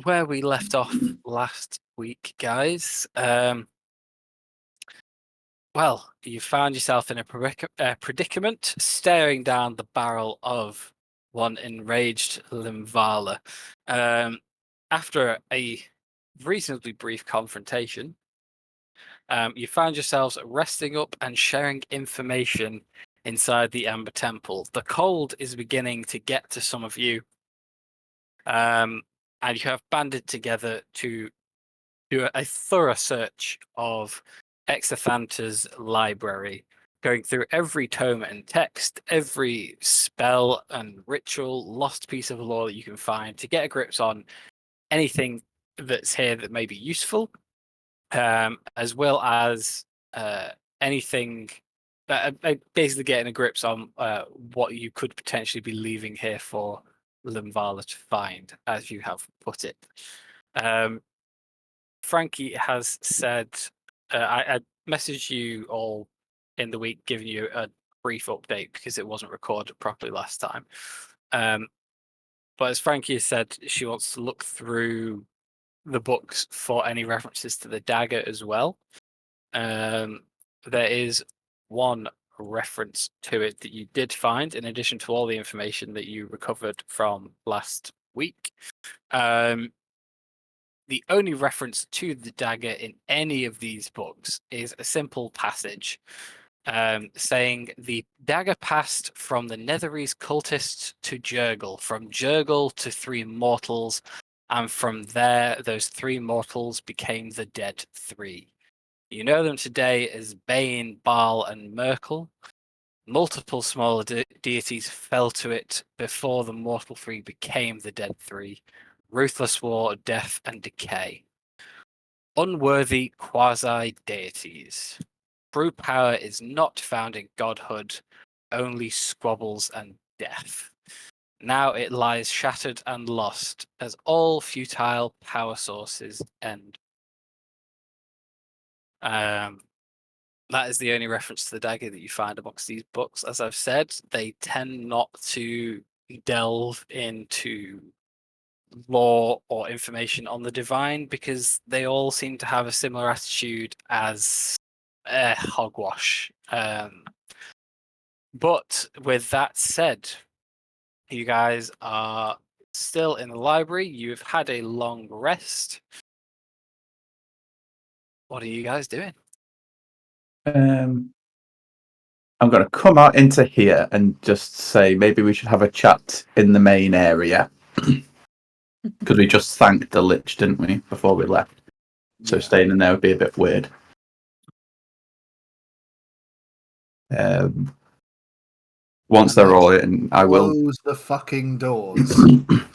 where we left off last week, guys. Well, you found yourself in a predicament, staring down the barrel of one enraged Limvala. After a reasonably brief confrontation, you found yourselves resting up and sharing information inside the Ember Temple. The cold is beginning to get to some of you, and you have banded together to do a thorough search of Exathanta's library, going through every tome and text, every spell and ritual, lost piece of lore that you can find to get a grip on anything that's here that may be useful, as well as anything basically getting a grips on what you could potentially be leaving here for Limvala to find, as you have put it. Frankie has said, I messaged you all in the week giving you a brief update because it wasn't recorded properly last time. But as Frankie has said, she wants to look through the books for any references to the dagger as well. There is one reference to it that you did find, in addition to all the information that you recovered from last week. The only reference to the dagger in any of these books is a simple passage saying the dagger passed from the Netherese cultists to Jurgle, from Jurgle to three mortals, and from there, those three mortals became the Dead Three. You know them today as Bane, Baal, and Merkel. Multiple smaller deities fell to it before the mortal three became the Dead Three. Ruthless war, death, and decay. Unworthy quasi-deities. True power is not found in godhood, only squabbles and death. Now it lies shattered and lost, as all futile power sources end. That is the only reference to the dagger that you find amongst these books. As I've said, they tend not to delve into lore or information on the divine because they all seem to have a similar attitude as hogwash. But with that said, you guys are still in the library. You've had a long rest. What are you guys doing? I'm going to come out into here and just say maybe we should have a chat in the main area. Because we just thanked the Lich, didn't we, before we left? So Yeah. staying in there would be a bit weird. Once they're all in, I will close the fucking doors.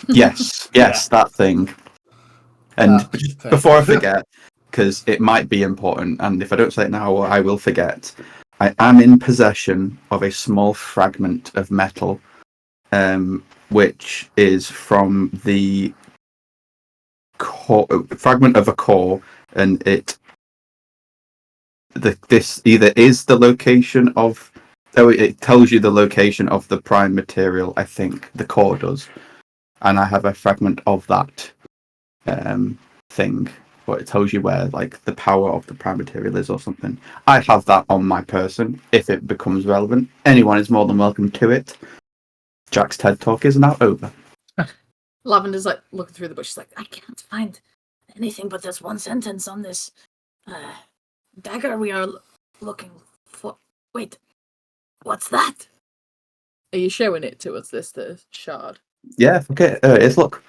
yes, that thing. And before I forget, because it might be important, and if I don't say it now, I will forget. I am in possession of a small fragment of metal, which is from the fragment of a core, and this either is the location of. Oh, it tells you the location of the prime material. I think the core does, and I have a fragment of that thing, but it tells you where like the power of the prime material is or something. I have that on my person. If it becomes relevant, anyone is more than welcome to it. Jack's TED talk is now over. Lavender's like looking through the book. She's like, I can't find anything but this one sentence on this dagger we are looking for. Wait, what's that? Are you showing it to us, the shard? Yeah, okay, it is, look.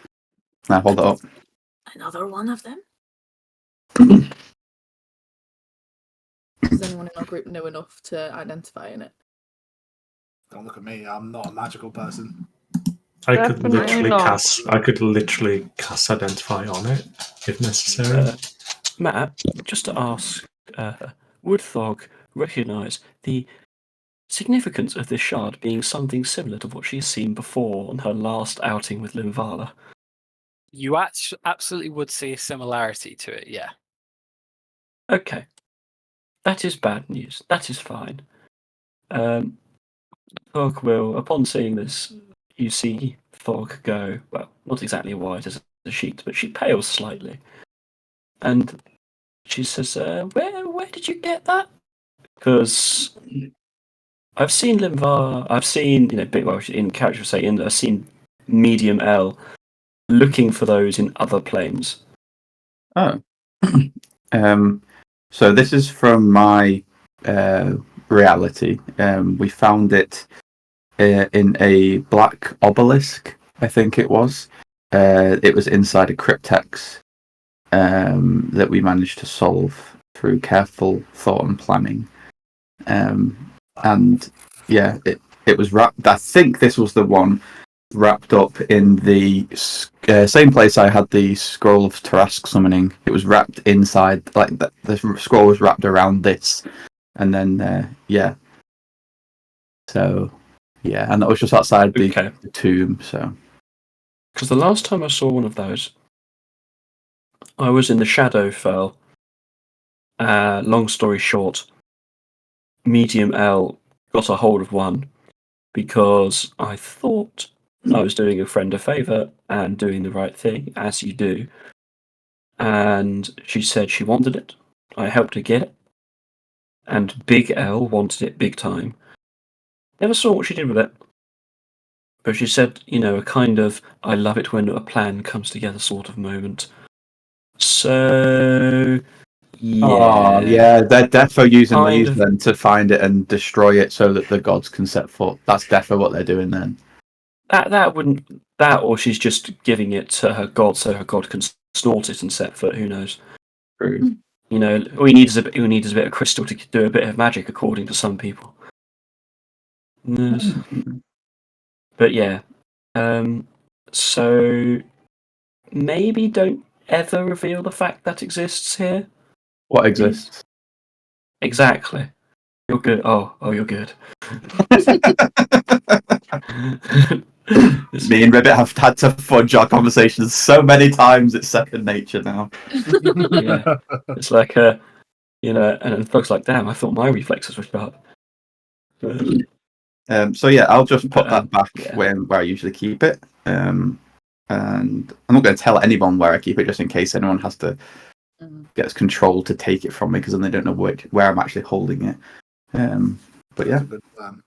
Now hold it up. Another one of them? Does anyone in our group know enough to identify in it? Don't look at me, I'm not a magical person. I could literally cast identify on it if necessary. Matt, just to ask, would Thog recognise the significance of this shard being something similar to what she's seen before on her last outing with Limvala? You absolutely would see a similarity to it, yeah. Okay. That is bad news. That is fine. Thog will, upon seeing this, you see Thog go, well, not exactly white as the sheet, but she pales slightly. And she says, where did you get that? Because I've seen Limvar, I've seen, big, well, in character say, I've seen medium L looking for those in other planes. Oh. So this is from my reality. We found it in a black obelisk, I think it was. It was inside a cryptex that we managed to solve through careful thought and planning. And yeah, it was wrapped. I think this was the one wrapped up in the same place I had the scroll of Tarask summoning. It was wrapped inside, like the scroll was wrapped around this, and then yeah. So yeah, and that was just outside the tomb. So because the last time I saw one of those, I was in the Shadowfell. Long story short, medium L got a hold of one because I thought I was doing a friend a favour and doing the right thing, as you do. And she said she wanted it. I helped her get it. And Big L wanted it big time. Never saw what she did with it. But she said, a kind of, I love it when a plan comes together sort of moment. So, yeah. Oh, yeah, they're defo using Kind these of. then to find it and destroy it so that the gods can set foot. That's defo what they're doing then. That wouldn't, that or she's just giving it to her god so her god can snort it and set foot, who knows. True. All you need is a bit of crystal to do a bit of magic, according to some people. Yes. But yeah, so maybe don't ever reveal the fact that exists here. What exists? Exactly. You're good. Oh, you're good. Me and Ribbit have had to fudge our conversations so many times, it's second nature now. Yeah. It's like and then Thug's like, damn, I thought my reflexes were sharp. So yeah, I'll just put that back yeah. where I usually keep it. And I'm not going to tell anyone where I keep it, just in case anyone has to gets control to take it from me, because then they don't know where I'm actually holding it. But yeah. That's a good plan.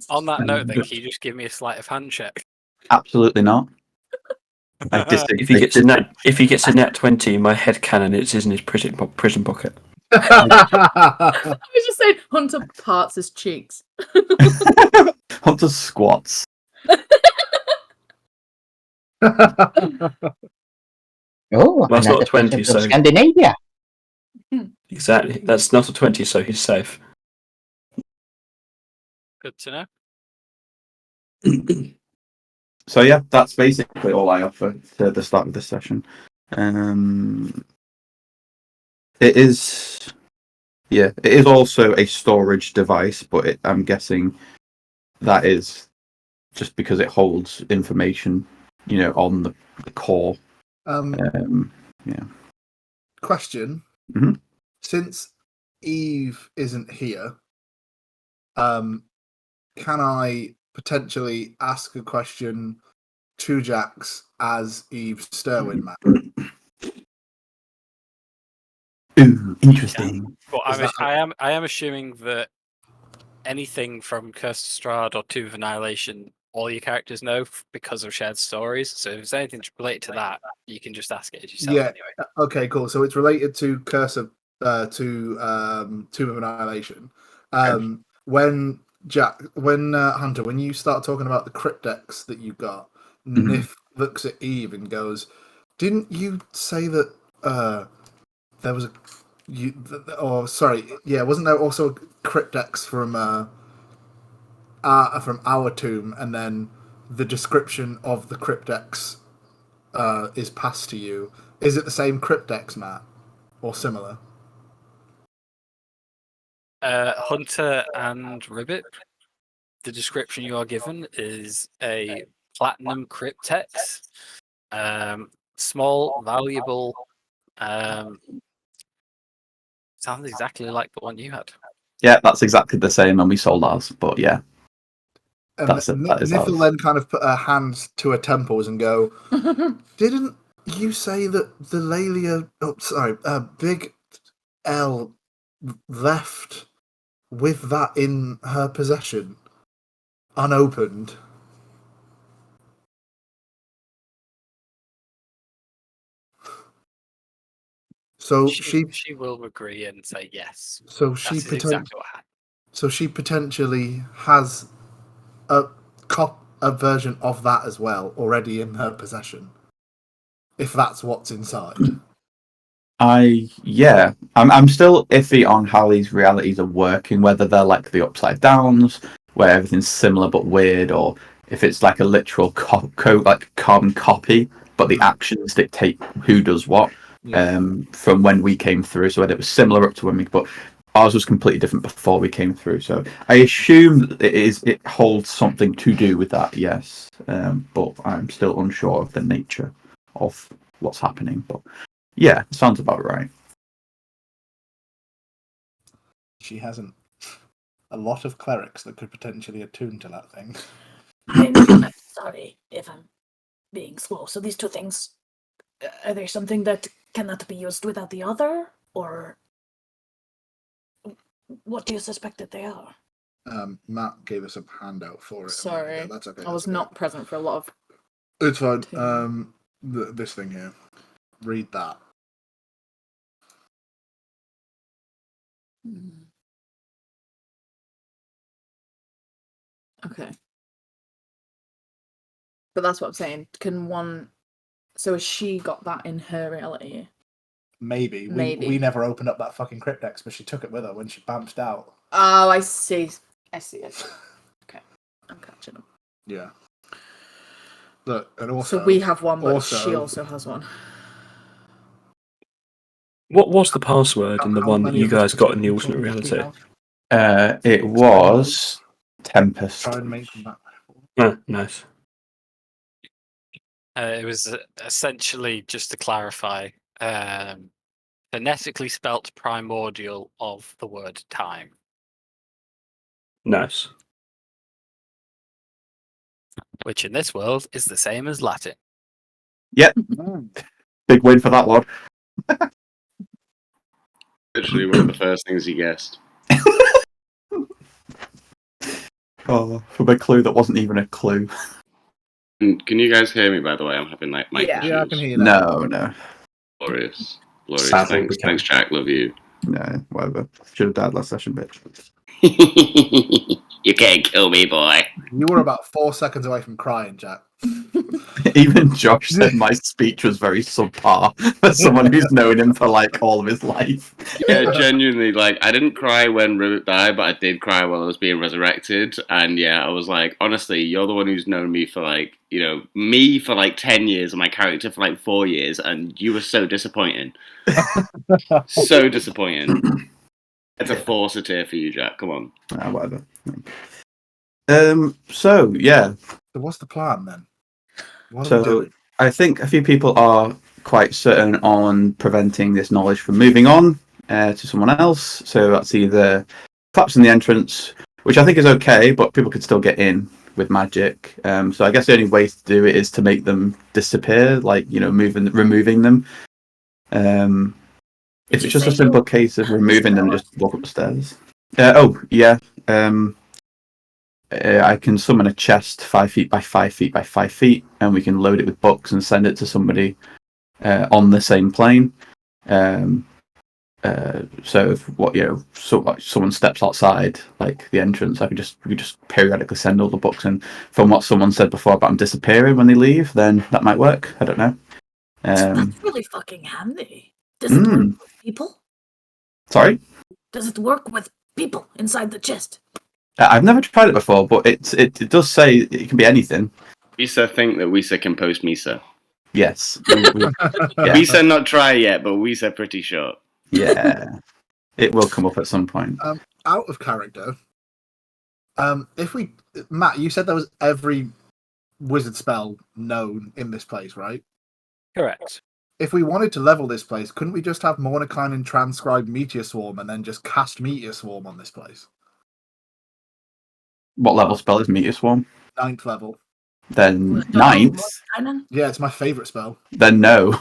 On that note, then, can you just give me a sleight of hand check? Absolutely not. I disagree. If he gets a net 20, my head cannon is in his prison pocket. I was just saying, Hunter parts his cheeks. Hunter squats. Oh, Well, it's not a 20, from so Scandinavia. exactly. That's not a 20, so he's safe. Good to know. So yeah, that's basically all I offer to the start of this session. It is also a storage device, but I'm guessing that is just because it holds information, on the core. Yeah. Question. Mhm. Since Eve isn't here, can I potentially ask a question to Jax as Eve Sterwin man? Ooh, interesting. But Is that- I am assuming that anything from Curse of Strahd or Tomb of Annihilation, all your characters know because of shared stories. So if there's anything related to that, you can just ask it yourself Yeah. anyway. Okay, cool. So it's related to Curse of Tomb of Annihilation. When Hunter, when you start talking about the cryptex that you got, Nif looks at Eve and goes, "Didn't you say that there was wasn't there also a cryptex from our tomb, and then the description of the cryptex is passed to you? Is it the same cryptex, Matt, or similar?" Hunter and Ribbit, the description you are given is a platinum cryptex. Small, valuable. Sounds exactly like the one you had. Yeah, that's exactly the same, and we sold ours. But yeah, And that is Nithil ours. then kind of put her hands to her temples and go, "Didn't you say that the Lalia? Oh, sorry, Big L left with that in her possession, unopened?" So She will agree and say yes. so That she is exactly what happened. so she potentially has a version of that as well already in her possession, if that's what's inside. I'm still iffy on how these realities are working, whether they're like the upside downs, where everything's similar but weird, or if it's like a literal carbon copy, but the actions dictate who does what. From when we came through, so it was similar up to when but ours was completely different before we came through. So I assume it holds something to do with that, yes. But I'm still unsure of the nature of what's happening. But yeah, sounds about right. She hasn't a lot of clerics that could potentially attune to that thing. I'm sorry if I'm being slow. So these two things, are there something that cannot be used without the other, or what do you suspect that they are? Matt gave us a handout for it. Sorry, That's okay. I was not present for a lot of. It's fine. This thing here. Read that. Okay. But that's what I'm saying. Can one. So has she got that in her reality? Maybe. Maybe. We never opened up that fucking cryptex, but she took it with her when she bounced out. Oh, I see. I see it. Okay. I'm catching up. Yeah. Look, and also. So we have one, but she also has one. What was the password in the How one that many you of us guys got in the people alternate do we reality? have? It was Tempest. Try and make them back. Oh, nice. It was essentially, just to clarify, phonetically spelt primordial of the word time. Nice. Which in this world is the same as Latin. Yep. Big win for that one. Literally one of the first things he guessed. Oh, from a clue that wasn't even a clue. Can you guys hear me, by the way? I'm having like mic issues. Yeah, I can hear you now. No. Glorious. Sadly, Thanks. we can. Thanks, Jack. Love you. No, whatever. Should have died last session, bitch. You can't kill me, boy. You were about 4 seconds away from crying, Jack. Even Josh said my speech was very subpar for someone who's known him for like all of his life. Yeah, genuinely, like, I didn't cry when Rivet died, but I did cry while I was being resurrected. And yeah, I was like, honestly, you're the one who's known me for like, me for like 10 years and my character for like 4 years, and you were so disappointing. So disappointing. It's a force of tear for you, Jack. Come on. Whatever. So yeah. So what's the plan then? What are we So doing? I think a few people are quite certain on preventing this knowledge from moving on to someone else. So that's either collapsing the entrance, which I think is okay, but people could still get in with magic. So I guess the only way to do it is to make them disappear, like removing them. If it's just a simple case of removing them, just walk up the stairs. I can summon a chest 5 feet by 5 feet by 5 feet, and we can load it with books and send it to somebody on the same plane. So if someone steps outside like the entrance, we just periodically send all the books. And from what someone said before about them disappearing when they leave, then that might work. I don't know. That's really fucking handy. Does it work with people? Sorry? Does it work with people inside the chest? I've never tried it before, but it does say it can be anything. Misa think that Wisa can post Misa. Yes. Wisa not try yet, but Wisa pretty sure. Yeah. It will come up at some point. Out of character. Matt, you said there was every wizard spell known in this place, right? Correct. If we wanted to level this place, couldn't we just have Mordenkainen transcribe Meteor Swarm and then just cast Meteor Swarm on this place? What level spell is Meteor Swarm? 9th level. Then Don't know, ninth. Mordenkainen? Yeah, it's my favourite spell. Then no.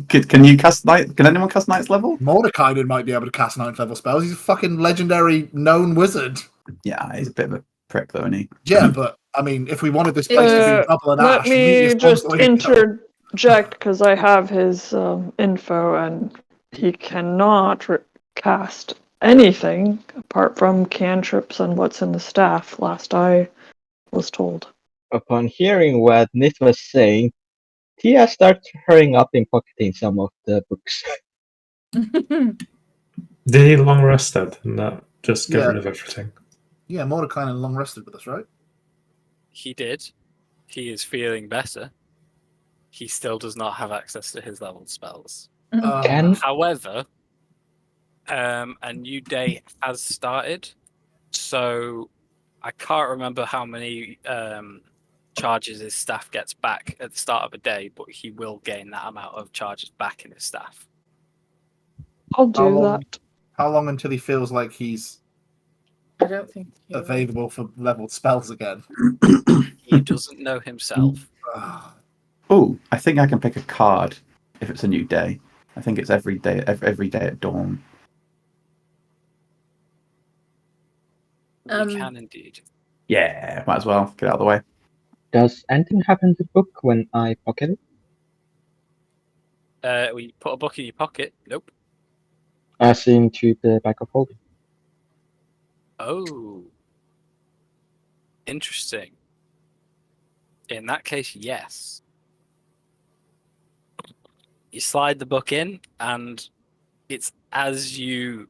Can you cast ninth? Can anyone cast ninth level? Mordekainen might be able to cast 9th level spells. He's a fucking legendary known wizard. Yeah, he's a bit of a prick though, isn't he? Yeah, but I mean, if we wanted this place to be double and Let ash, me Meteor Swarm's just the way to go. interject because I have his info, and he cannot cast anything apart from cantrips and what's in the staff. Last I was told. Upon hearing what Nith was saying, Tia starts hurrying up and pocketing some of the books. Did he long rested and not just get Yeah. rid of everything? Yeah, Mordekainen long rested with us, right? He did. He is feeling better. He still does not have access to his level spells. Can However, a new day has started, so I can't remember how many charges his staff gets back at the start of a day, but he will gain that amount of charges back in his staff. I'll do How long? that. How long until he feels like he's I don't think he will. available for leveled spells again? He doesn't know himself. Oh, I think I can pick a card if it's a new day. I think it's every day at dawn. You can indeed. Yeah, might as well get out of the way. does anything happen to the book when I pocket it? We put a book in your pocket. Nope. As into the bag of holding. Oh. Interesting. In that case, yes. You slide the book in, and it's as you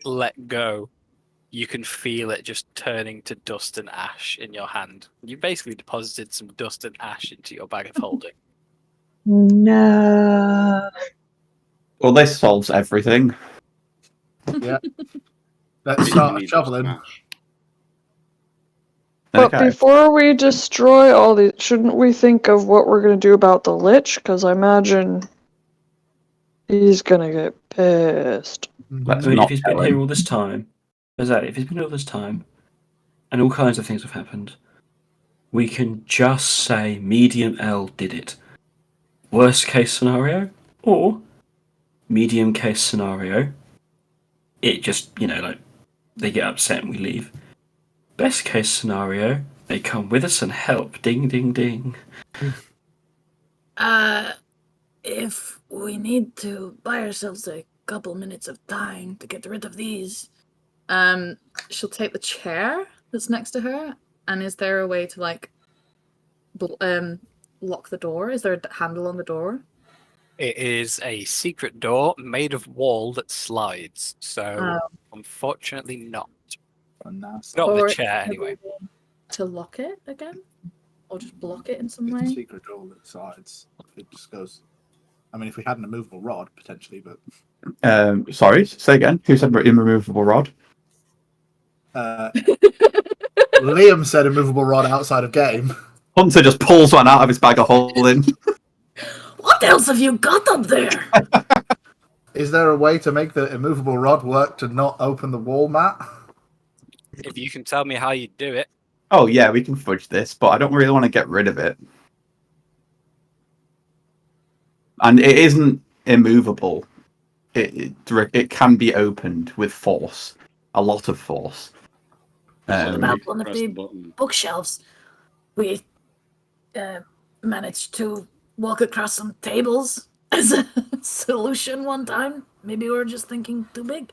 let go, you can feel it just turning to dust and ash in your hand. You basically deposited some dust and ash into your bag of holding. No. Well, this solves everything. Yeah. You Let's start need shoveling. smash. But Okay. before we destroy all these, shouldn't we think of what we're going to do about the Lich? Because I imagine he's going to get pissed. Let's I mean, not if he's tell been here him. all this time, if he's been here all this time, and all kinds of things have happened, we can just say Medium L did it. Worst case scenario, or medium case scenario, it just, they get upset and we leave. Best case scenario, they come with us and help. Ding, ding, ding. If we need to buy ourselves a couple minutes of time to get rid of these, She'll take the chair that's next to her, and is there a way to lock the door? Is there a handle on the door? It is a secret door made of wall that slides, so unfortunately not. Not Or the chair, is there a anyway. way to lock it again, or just block it in some It's a way? secret door that sides. It just goes. I mean, if we had an immovable rod, potentially, but. Sorry, say again. Who said immovable rod? Liam said immovable rod outside of game. Hunter just pulls one out of his bag of holding. what else have you got up there? Is there a way to make the immovable rod work to not open the wall, Matt? If you can tell me how you do it. Oh yeah, we can fudge this, but I don't really want to get rid of it. And it isn't immovable. It can be opened with force, a lot of force. What about one of Press the the button. bookshelves? We managed to walk across some tables as a solution one time. Maybe we're just thinking too big.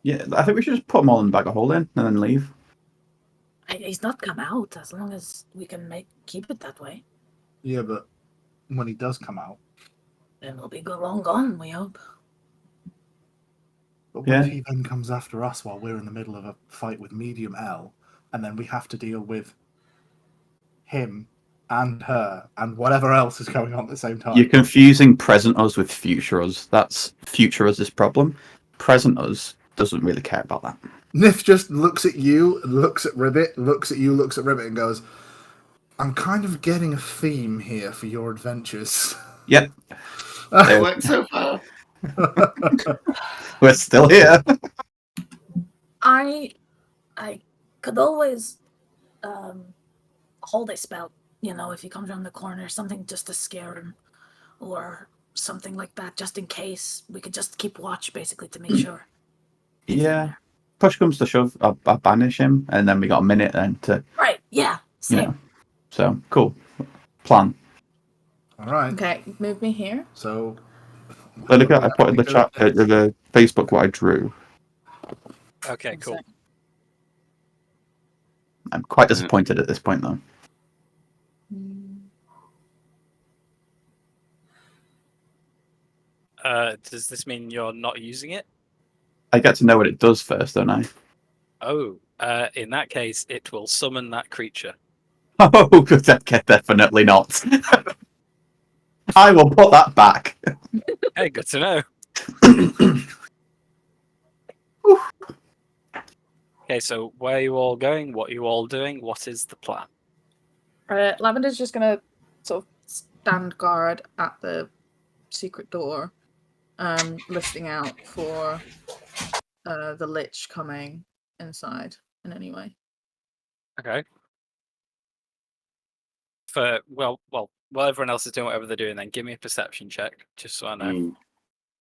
Yeah, I think we should just put them all in the bag of holding and then leave. He's not come out as long as we can keep it that way. Yeah, but when he does come out. Then we'll be long gone, we hope. But what if he then comes after us while we're in the middle of a fight with Medium L, and then we have to deal with him and her and whatever else is going on at the same time? You're confusing present us with future us. That's future us' problem. Present us doesn't really care about that. Nif just looks at you, looks at Ribbit, looks at you, looks at Ribbit, and goes, I'm kind of getting a theme here for your adventures. Yep. It worked so far. We're still here. I could always hold a spell. You know, if he comes around the corner, something just to scare him, or something like that, just in case. We could just keep watch, basically, to make sure. He's in Yeah. there. Push comes to shove, I'll banish him, and then we got a minute then to, Right. Yeah. Same. you know. So cool. Plan. All right. Okay, move me here. So. So look at I what put in the do we chat do? the Facebook what I drew. Okay, One cool. sec. I'm quite disappointed at this point though. Does this mean you're not using it? I get to know what it does first, don't I? Oh, in that case, it will summon that creature. Oh, good. Okay, definitely not. I will put that back. Hey, good to know. Okay, so where are you all going? What are you all doing? What is the plan? Lavender's just gonna sort of stand guard at the secret door, listening out for the Lich coming inside in any way. Okay. Well, while everyone else is doing whatever they're doing, then give me a perception check, just so I know.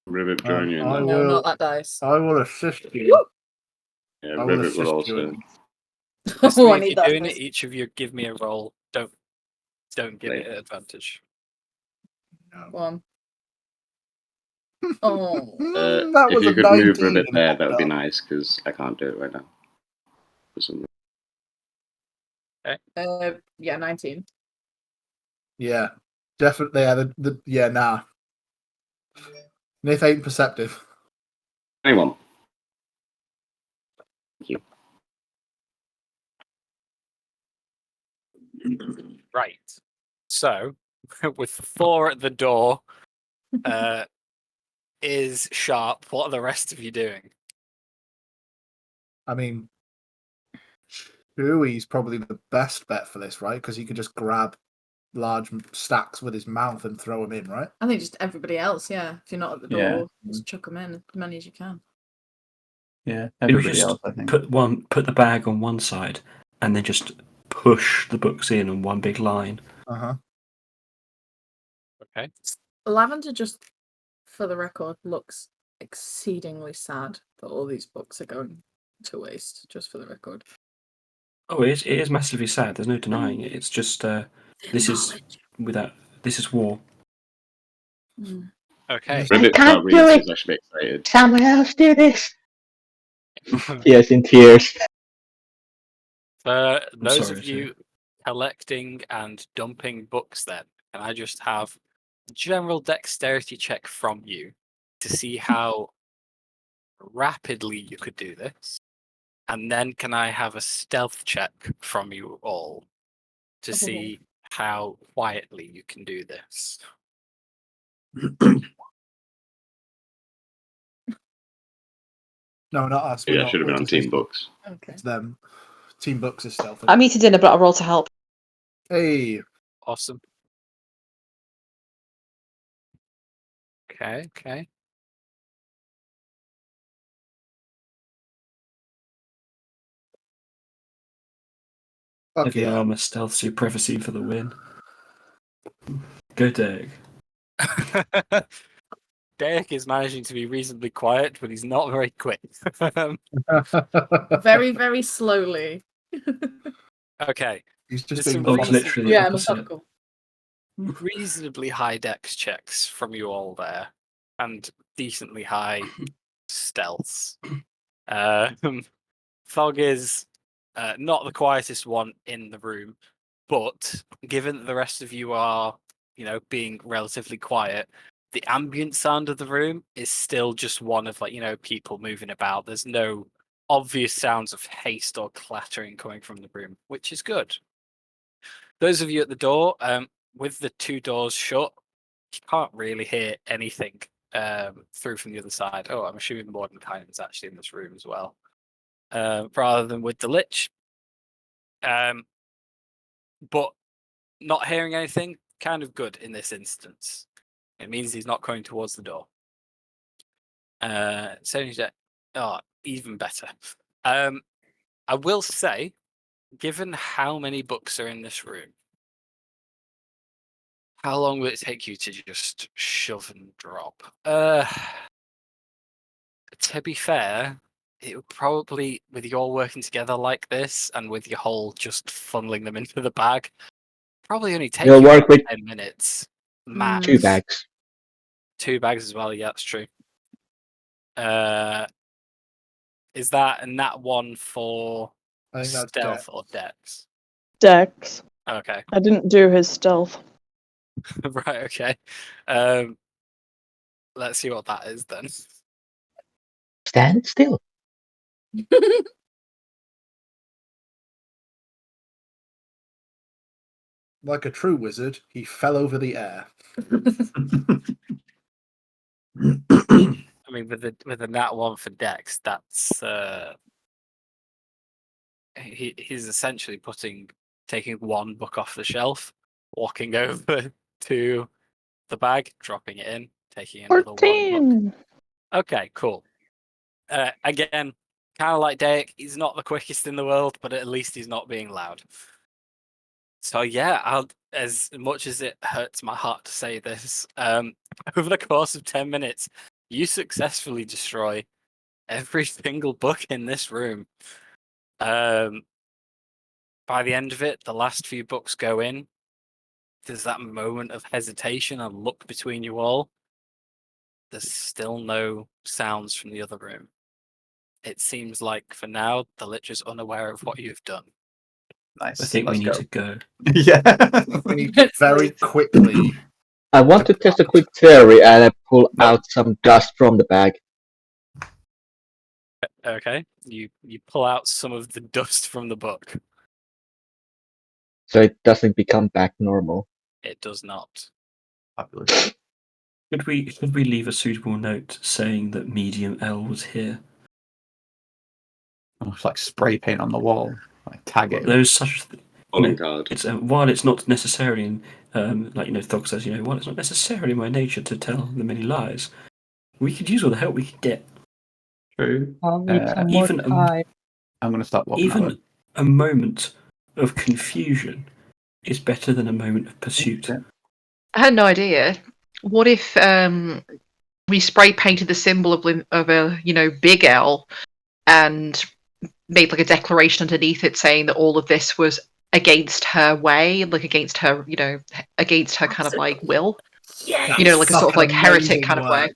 Rivet join you in I that. No, will. not that dice. I will assist you. Yeah, I will Rivet will assist you. also. In, Just Oh, I if need you're that doing dice. it, each of you give me a roll. Don't give it an advantage. One. Oh. that If was you a could move 19 Rivet and there, popped that would be up. nice because I can't do it right now. For some reason. Yeah, 19. Yeah, definitely. Yeah, nah. Nith ain't perceptive. Anyone? Thank you. Right. So, with 4 at the door, is sharp. What are the rest of you doing? I mean, Chewy's probably the best bet for this, right? Because he could just grab large stacks with his mouth and throw them in, right? I think just everybody else, yeah. If you're not at the Yeah. door, just chuck them in as many as you can. Yeah, Maybe everybody just else, I think. put the bag on one side, and then just push the books in on one big line. Uh-huh. Okay. Lavender just, for the record, looks exceedingly sad that all these books are going to waste, just for the record. Oh, it is massively sad. There's no denying it. It's just this is war. Mm. Okay. Rivet can't can't do read, it. so I should be excited. Someone else do this. Yes, in tears. For I'm those sorry of you collecting and dumping books, then, can I just have a general dexterity check from you to see how rapidly you could do this? And then can I have a stealth check from you all to see how quietly you can do this? No, not us. We're Yeah, I not. should have We're been on just Team his Books. Okay. It's them. Team Books is stealthy. I'm eating dinner, but I'll roll to help. Hey, Awesome. Okay. fuck Heavy yeah. armor, stealth, supremacy for the win. Go Derek. Derek is managing to be reasonably quiet, but he's not very quick. Very, very slowly. Okay. He's just There's being some Oh, it's modest. literally Yeah, opposite. methodical. reasonably high dex checks from you all there, and decently high stealths. Fog is not the quietest one in the room, but given that the rest of you are, being relatively quiet, the ambient sound of the room is still just one of people moving about. There's no obvious sounds of haste or clattering coming from the room, which is good. Those of you at the door, with the 2 doors shut, you can't really hear anything through from the other side. Oh, I'm assuming Mordenkainen's actually in this room as well, rather than with the Lich. But not hearing anything, kind of good in this instance. It means he's not going towards the door. Even better. I will say, given how many books are in this room, how long will it take you to just shove and drop? To be fair, it would probably, with you all working together like this, and with your whole just funneling them into the bag, probably only take We'll you work with 10 minutes max. 2 bags. 2 bags as well. Yeah, that's true. Is that a nat 1 for I think that's stealth dex. or dex? Dex. Okay. I didn't do his stealth. Right, okay. Let's see what that is then. Stand still. Like a true wizard, he fell over the air. I mean, with a nat 1 for dex, that's he's essentially taking one book off the shelf, walking over to the bag, dropping it in, taking another one book. 14. Okay, cool. Again, kind of like Derek, he's not the quickest in the world, but at least he's not being loud. So yeah, as much as it hurts my heart to say this, over the course of 10 minutes, you successfully destroy every single book in this room. By the end of it, the last few books go in. There's that moment of hesitation and look between you all. There's still no sounds from the other room. It seems like, for now, the Lich is unaware of what you've done. Nice. I think we Let's need go. to go. Yeah. We need to very quickly. I want to test a quick theory and I pull out some dust from the bag. Okay, you pull out some of the dust from the book. So it doesn't become back normal. It does not. Fabulous. Should we leave a suitable note saying that Medium L was here? Oh, it's like spray paint on the wall. Like tag it. There is such a Calling card. It's while it's not necessarily, like Thog says, while it's not necessarily my nature to tell the many lies, we could use all the help we could get. True. I'll need some more Even time. I'm going to start walking that way. even a moment of confusion is better than a moment of pursuit. Okay. I had no idea. What if we spray painted the symbol of a big L and made like a declaration underneath it saying that all of this was against her way, like against her, against her kind of like will. Yes. Like a sort of like heretic kind of way.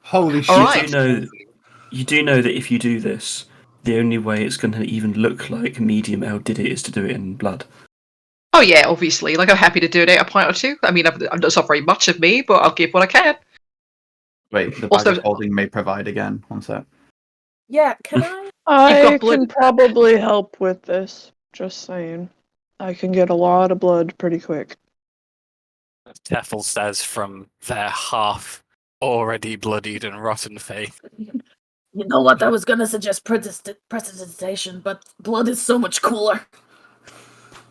Holy shit! All You right. do know that if you do this, the only way it's going to even look like Medium L did it is to do it in blood. Oh yeah, obviously. Like I'm happy to donate a point or two. I mean, I'm not very much of me, but I'll give what I can. Wait, the bag Also- of holding may provide again. One sec. Yeah, can I? I got blood. can probably help with this. Just saying. I can get a lot of blood pretty quick. Teffel says from their half already bloodied and rotten face. You know what? I was gonna suggest prestidigitation, but blood is so much cooler.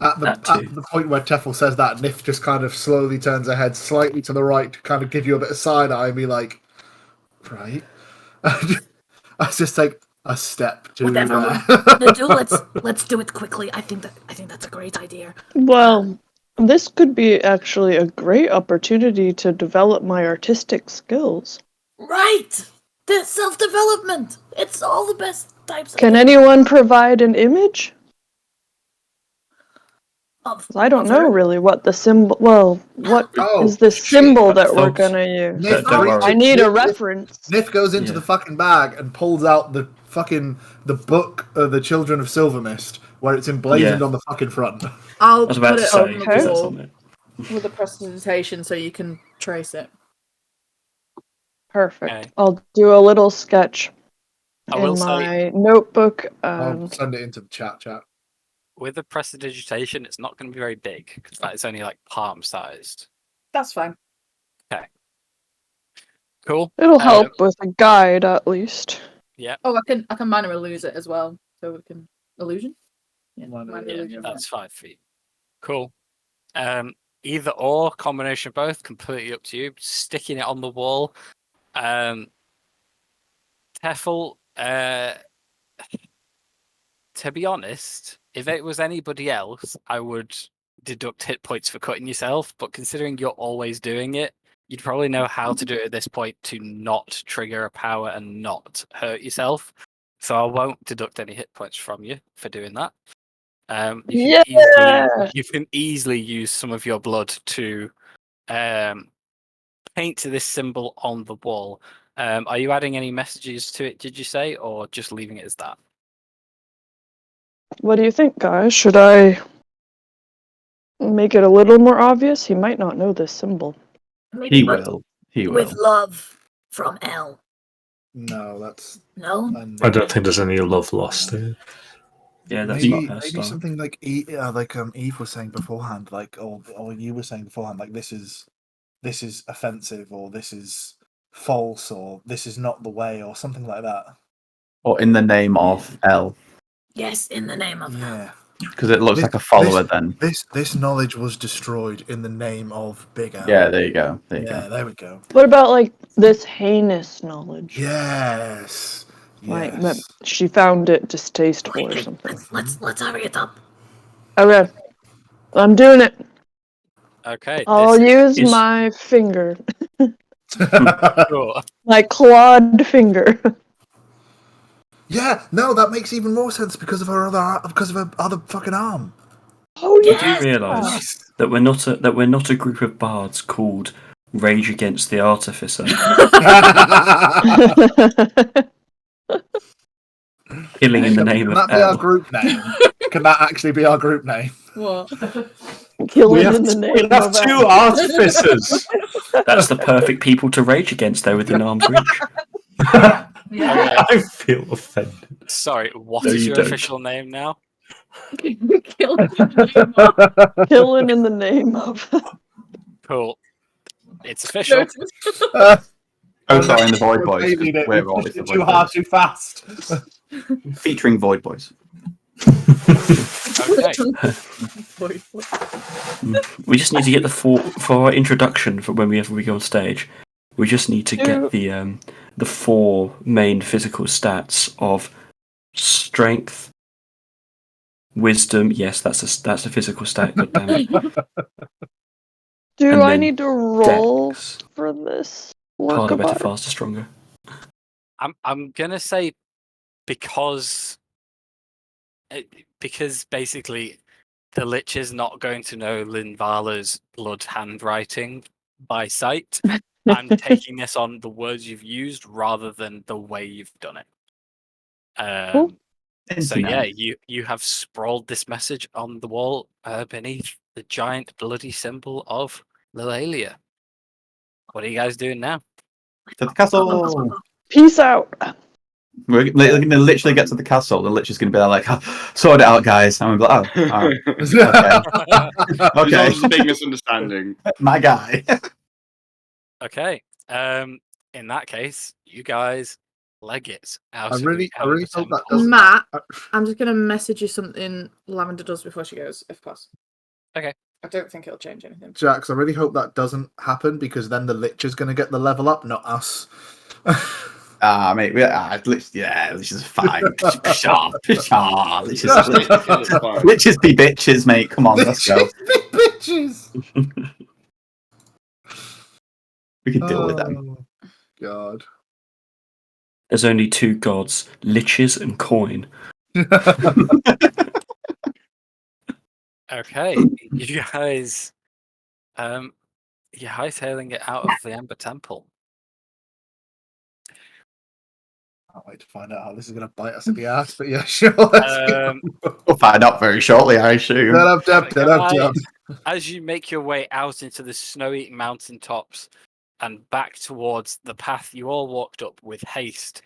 At That too. the point where Teffel says that, Nif just kind of slowly turns her head slightly to the right to kind of give you a bit of side eye and be like, right? I just take a step to Whatever there. we're gonna do, let's do it quickly. I think that's a great idea. Well, this could be actually a great opportunity to develop my artistic skills. Right! The self-development! It's all the best types of Can anyone provide an image? of 'Cause I don't of know her. really what the symbol. Well, what Oh, is the shit. symbol that we're Folks, gonna use? Nif, Don't worry. I need a Nif- reference. Nif goes into Yeah. the fucking bag and pulls out the book of the Children of Silvermist, where it's emblazoned Yeah. on the fucking front. I I'll was about put to it say, on the because that's wall on there. with a prestidigitation so you can trace it. Perfect. Okay. I'll do a little sketch I will in say, my notebook. I'll send it into the chat. with the prestidigitation, it's not going to be very big, because that is only like palm sized. That's fine. Cool. It'll help with a guide at least. Oh, I can minor illuze it as well, so we can illusion. Yeah, Minor Yeah, illusion. that's 5 feet. Cool. Either or, combination of both, completely up to you. Sticking it on the wall. Teffel, To be honest, if it was anybody else, I would deduct hit points for cutting yourself. But considering you're always doing it, you'd probably know how to do it at this point to not trigger a power and not hurt yourself. So I won't deduct any hit points from you for doing that. You can easily use some of your blood to paint this symbol on the wall. Are you adding any messages to it, did you say, or just leaving it as that? What do you think, guys? Should I make it a little more obvious? He might not know this symbol. He will. He With will. love from L. No, that's No? I don't think there's any love lost here. Yeah, that's maybe not her maybe style. something like Eve was saying beforehand, like or you were saying beforehand, like this is offensive, or this is false, or this is not the way, or something like that. Or in the name of L, Yes, in the name of L. Yeah, because it looks like a follower. Then. This knowledge was destroyed in the name of Big L. Yeah, there you go. There you Yeah, go. there we go. What about like this heinous knowledge? Yes. Like Yes. that she found it distasteful or Wait, something. let's hurry it up. Okay, I'm doing it. Okay. I'll use is- my finger, Sure. my clawed finger. Yeah, no, that makes even more sense because of her other fucking arm. Oh You yeah. do realise that we're not a group of bards called Rage Against the Artificer, killing in the name Can of that be our L. group name? Can that actually be our group name? What? Killing in the name of two artificers. That's the perfect people to rage against. They're within arm's reach. Yeah. I feel offended. Sorry, what No, is you your don't. official name now? Killing in the name of. killing in the name of. Cool. It's official. Oh, sorry, in the Void We're Boys. failing it. We're We always pushed the it too Void hard, Boys. too fast. Featuring Void Boys. Okay. We just need to get for our introduction for whenever we go on stage. We just need to get the 4 main physical stats of strength, wisdom. Yes, that's a physical stat. God damn it. Do And I then need to roll Dex. for this? Harder, better, Workabout? faster, stronger. I'm gonna say because basically the Lich is not going to know Linvala's blood handwriting by sight. I'm taking this on the words you've used rather than the way you've done it. Cool. So yeah, you have sprawled this message on the wall beneath the giant bloody symbol of Lilalia. What are you guys doing now? To the castle. Peace out. We're going to literally get to the castle. The Lich is going to be there like, sort it out, guys. And we'll be like, oh, all right. Okay. It's all just a big misunderstanding. My guy. Okay. In that case, you guys leg it out I of really the hope temple. that doesn't. Matt, I'm just gonna message you something Lavender does before she goes, if possible. Okay. I don't think it'll change anything. Jax, I really hope that doesn't happen because then the Lich is going to get the level up, not us. Mate, Lich is fine. Pshaw. Liches be bitches, mate. Come on, let's go. Bitches. We can deal with them. Oh, God. There's only 2 gods, liches and coin. Okay, you guys, you're hightailing it out of the Ember Temple. Can't wait to find out how this is going to bite us in the ass, but yeah, sure. Let's go. We'll find out very shortly, I assume. As you make your way out into the snowy mountaintops and back towards the path you all walked up with haste,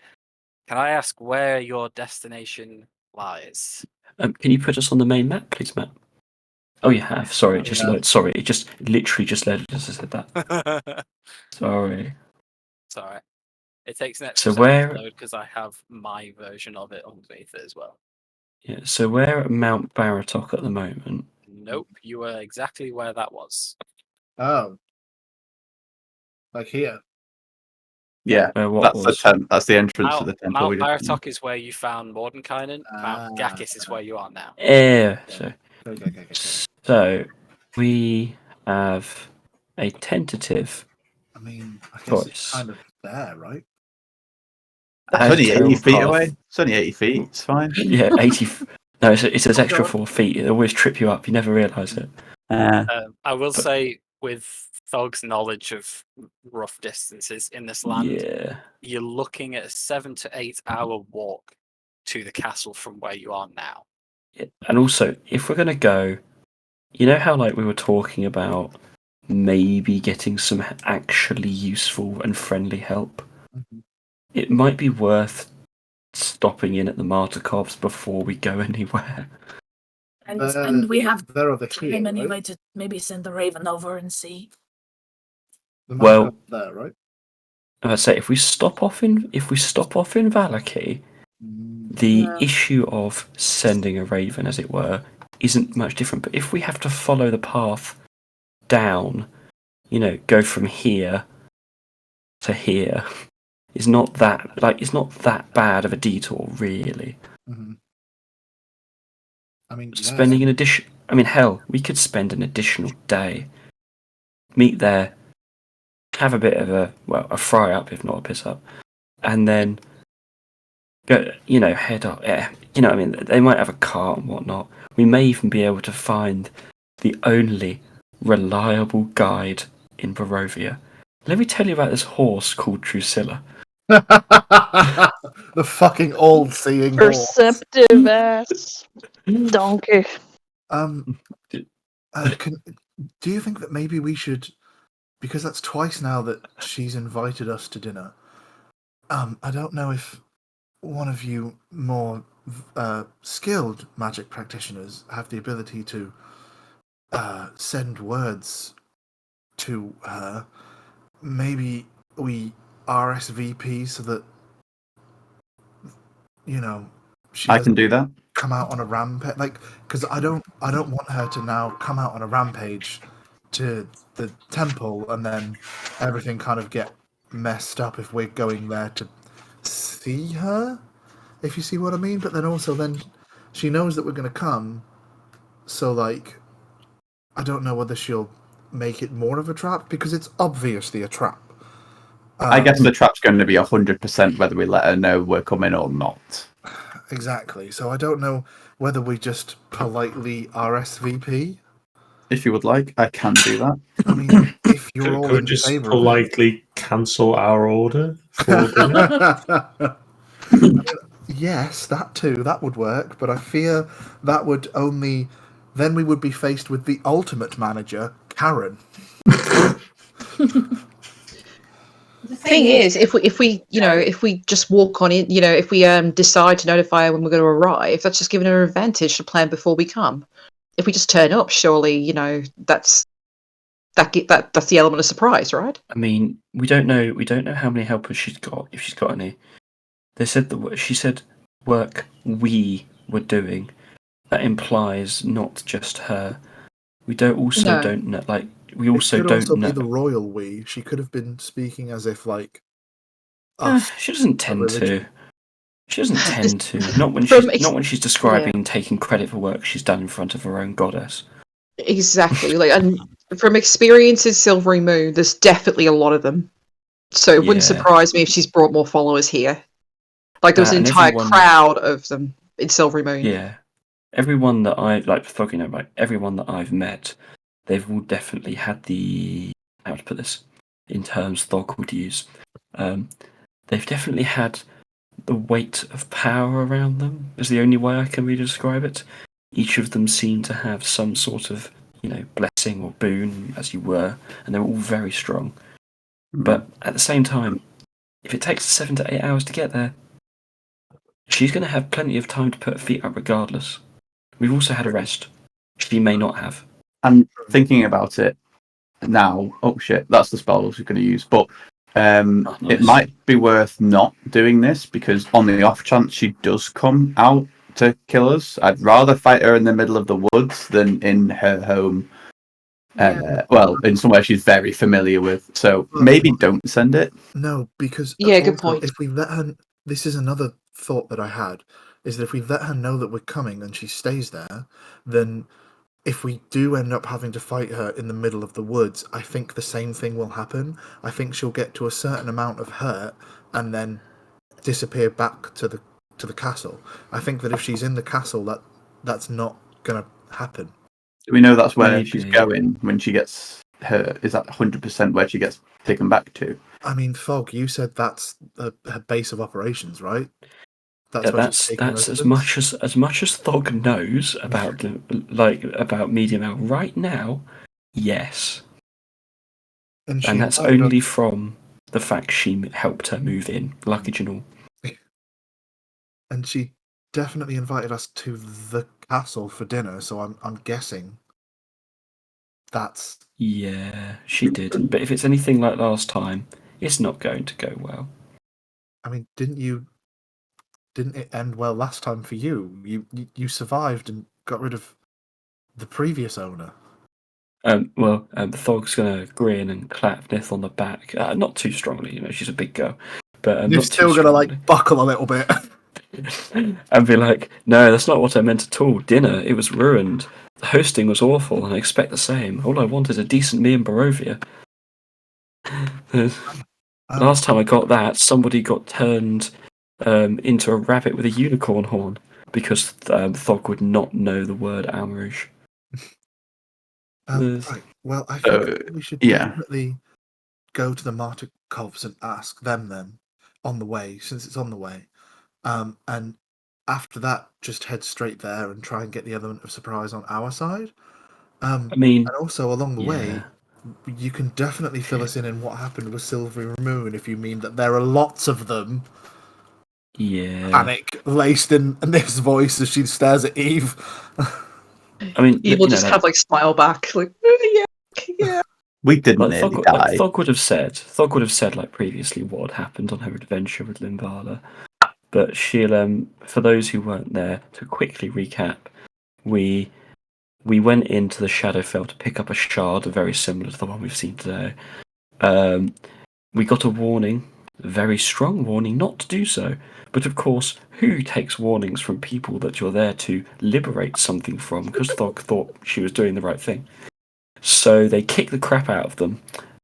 can I ask where your destination lies? Can you put us on the main map, please, Matt? Oh, you have. Sorry, it just sorry, it just literally just loaded as I said that. Sorry. It's alright. It takes an So extra where? second to load because I have my version of it underneath it as well. Yeah. So we're at Mount Baratok at the moment. Nope, you were exactly where that was. Oh. Like here. Yeah, what that's the tent. That's the entrance to the temple. Mount we didn't know. Baratok is where you found Mordenkainen. Mount Gakis is where you are now. Yeah. So, Okay. so we have a tentative I mean, I guess it's choice. kind of there, right? It's As only 80 terrible feet path. away. It's only 80 feet. It's fine. Yeah, 80. No, it says Oh, extra God. 4 feet. It always trip you up. You never realise it. I will say, with Thog's knowledge of rough distances in this land, Yeah. you're looking at a 7 to 8 hour walk to the castle from where you are now. Yeah. And also, if we're going to go, you know how like we were talking about maybe getting some actually useful and friendly help? Mhm. It might be worth stopping in at the Martykovs before we go anywhere. And we have They're over time here, anyway right? to maybe send the Raven over and see. The Well- map there, right? And I'd say if we stop off in Valaki, the Yeah. issue of sending a raven, as it were, isn't much different. But if we have to follow the path down, go from here to here, it's not that bad of a detour, really. Mhm. I mean, yeah. Spending hell, we could spend an additional day, meet there, have a bit of a fry up, if not a piss up, and then go, head up. Yeah, they might have a cart and whatnot. We may even be able to find the only reliable guide in Barovia. Let me tell you about this horse called Drusilla. The fucking all-seeing horse. Perceptive ass donkey. Do you think that maybe we should, because that's twice now that she's invited us to dinner. I don't know if one of you more skilled magic practitioners have the ability to send words to her. Maybe we RSVP so that she I doesn't can do that. come out on a rampage. Because I don't want her to now come out on a rampage to the temple and then everything kind of get messed up if we're going there to see her. If you see what I mean. But then also she knows that we're going to come. So I don't know whether she'll make it more of a trap because it's obviously a trap. I guess the trap's going to be 100% whether we let her know we're coming or not. Exactly. So I don't know whether we just politely RSVP. If you would like, I can do that. I mean, if you're all Could we in just favour politely cancel our order for of dinner? it. Yes, that too. That would work. But I fear that would only. Then we would be faced with the ultimate manager, Karen. The thing is, if we just walk on in, if we decide to notify her when we're going to arrive, that's just giving her an advantage to plan before we come. If we just turn up, surely that's the element of surprise, right? I mean, we don't know how many helpers she's got, if she's got any. They said she said work we were doing. That implies not just her. We don't know. We also it could don't also know. be the royal we. She could have been speaking as if us. She doesn't tend to. religion. She doesn't tend to. Not when she's describing taking credit for work she's done in front of her own goddess. Exactly. And from experience in Silvery Moon, there's definitely a lot of them. So it wouldn't surprise me if she's brought more followers here. There was an entire crowd of them in Silvery Moon. Yeah. Everyone that everyone that I've met, they've all definitely had how to put this in terms Thog would use. They've definitely had the weight of power around them, is the only way I can really describe it. Each of them seemed to have some sort of, blessing or boon, as you were, and they were all very strong. But at the same time, if it takes 7 to 8 hours to get there, she's going to have plenty of time to put her feet up regardless. We've also had a rest. She may not have. I'm thinking about it now. Oh shit, that's the spell I was going to use. But it might be worth not doing this because on the off chance she does come out to kill us, I'd rather fight her in the middle of the woods than in her home Yeah. Well, in somewhere she's very familiar with. So But- maybe don't send it. No, because Yeah, good also, point. if we let her, this is another thought that I had, is that if we let her know that we're coming and she stays there, then if we do end up having to fight her in the middle of the woods, I think the same thing will happen. I think she'll get to a certain amount of hurt and then disappear back to the castle. I think that if she's in the castle, that's not gonna happen. Do we know that's where she's Maybe. going when she gets her? Is that 100% where she gets taken back to? I mean, Fog, you said that's her base of operations, right? Yeah, Where she's taking that's as residence? much as Thog knows about about Medium L right now. Yes, And she and that's invited only us, from the fact she helped her move in, luggage and all. and she definitely invited us to the castle for dinner. So I'm guessing that's Yeah, she did. But if it's anything like last time, it's not going to go well. I mean, didn't it end well last time for you? You survived and got rid of the previous owner. Thog's gonna grin and clap Nith on the back. Not too strongly, you know, she's a big girl, but You're not too still gonna strongly. like buckle a little bit. And be like, no, that's not what I meant at all. Dinner, it was ruined. The hosting was awful, and I expect the same. All I want is a decent me in Barovia. Last time I got that, somebody got turned into a rabbit with a unicorn horn because Thog would not know the word Almarouge. Right. Well, I think we should yeah. definitely go to the Martikovs and ask them then on the way, since it's on the way. And after that, just head straight there and try and get the element of surprise on our side. I mean, And also along the way, yeah. you can definitely fill us in what happened with Silvery Moon if you mean that there are lots of them. Yeah. Panic laced in this voice as she stares at Eve. I mean, He will just kind of like smile back, like, yeah. We didn't like nearly Thog, die. like Thog would have said like previously what had happened on her adventure with Limvala. But she'll for those who weren't there, to quickly recap, we went into the Shadowfell to pick up a shard very similar to the one we've seen today. We got a warning, a very strong warning not to do so. But of course, who takes warnings from people that you're there to liberate something from? Because Thog thought she was doing the right thing. So they kicked the crap out of them.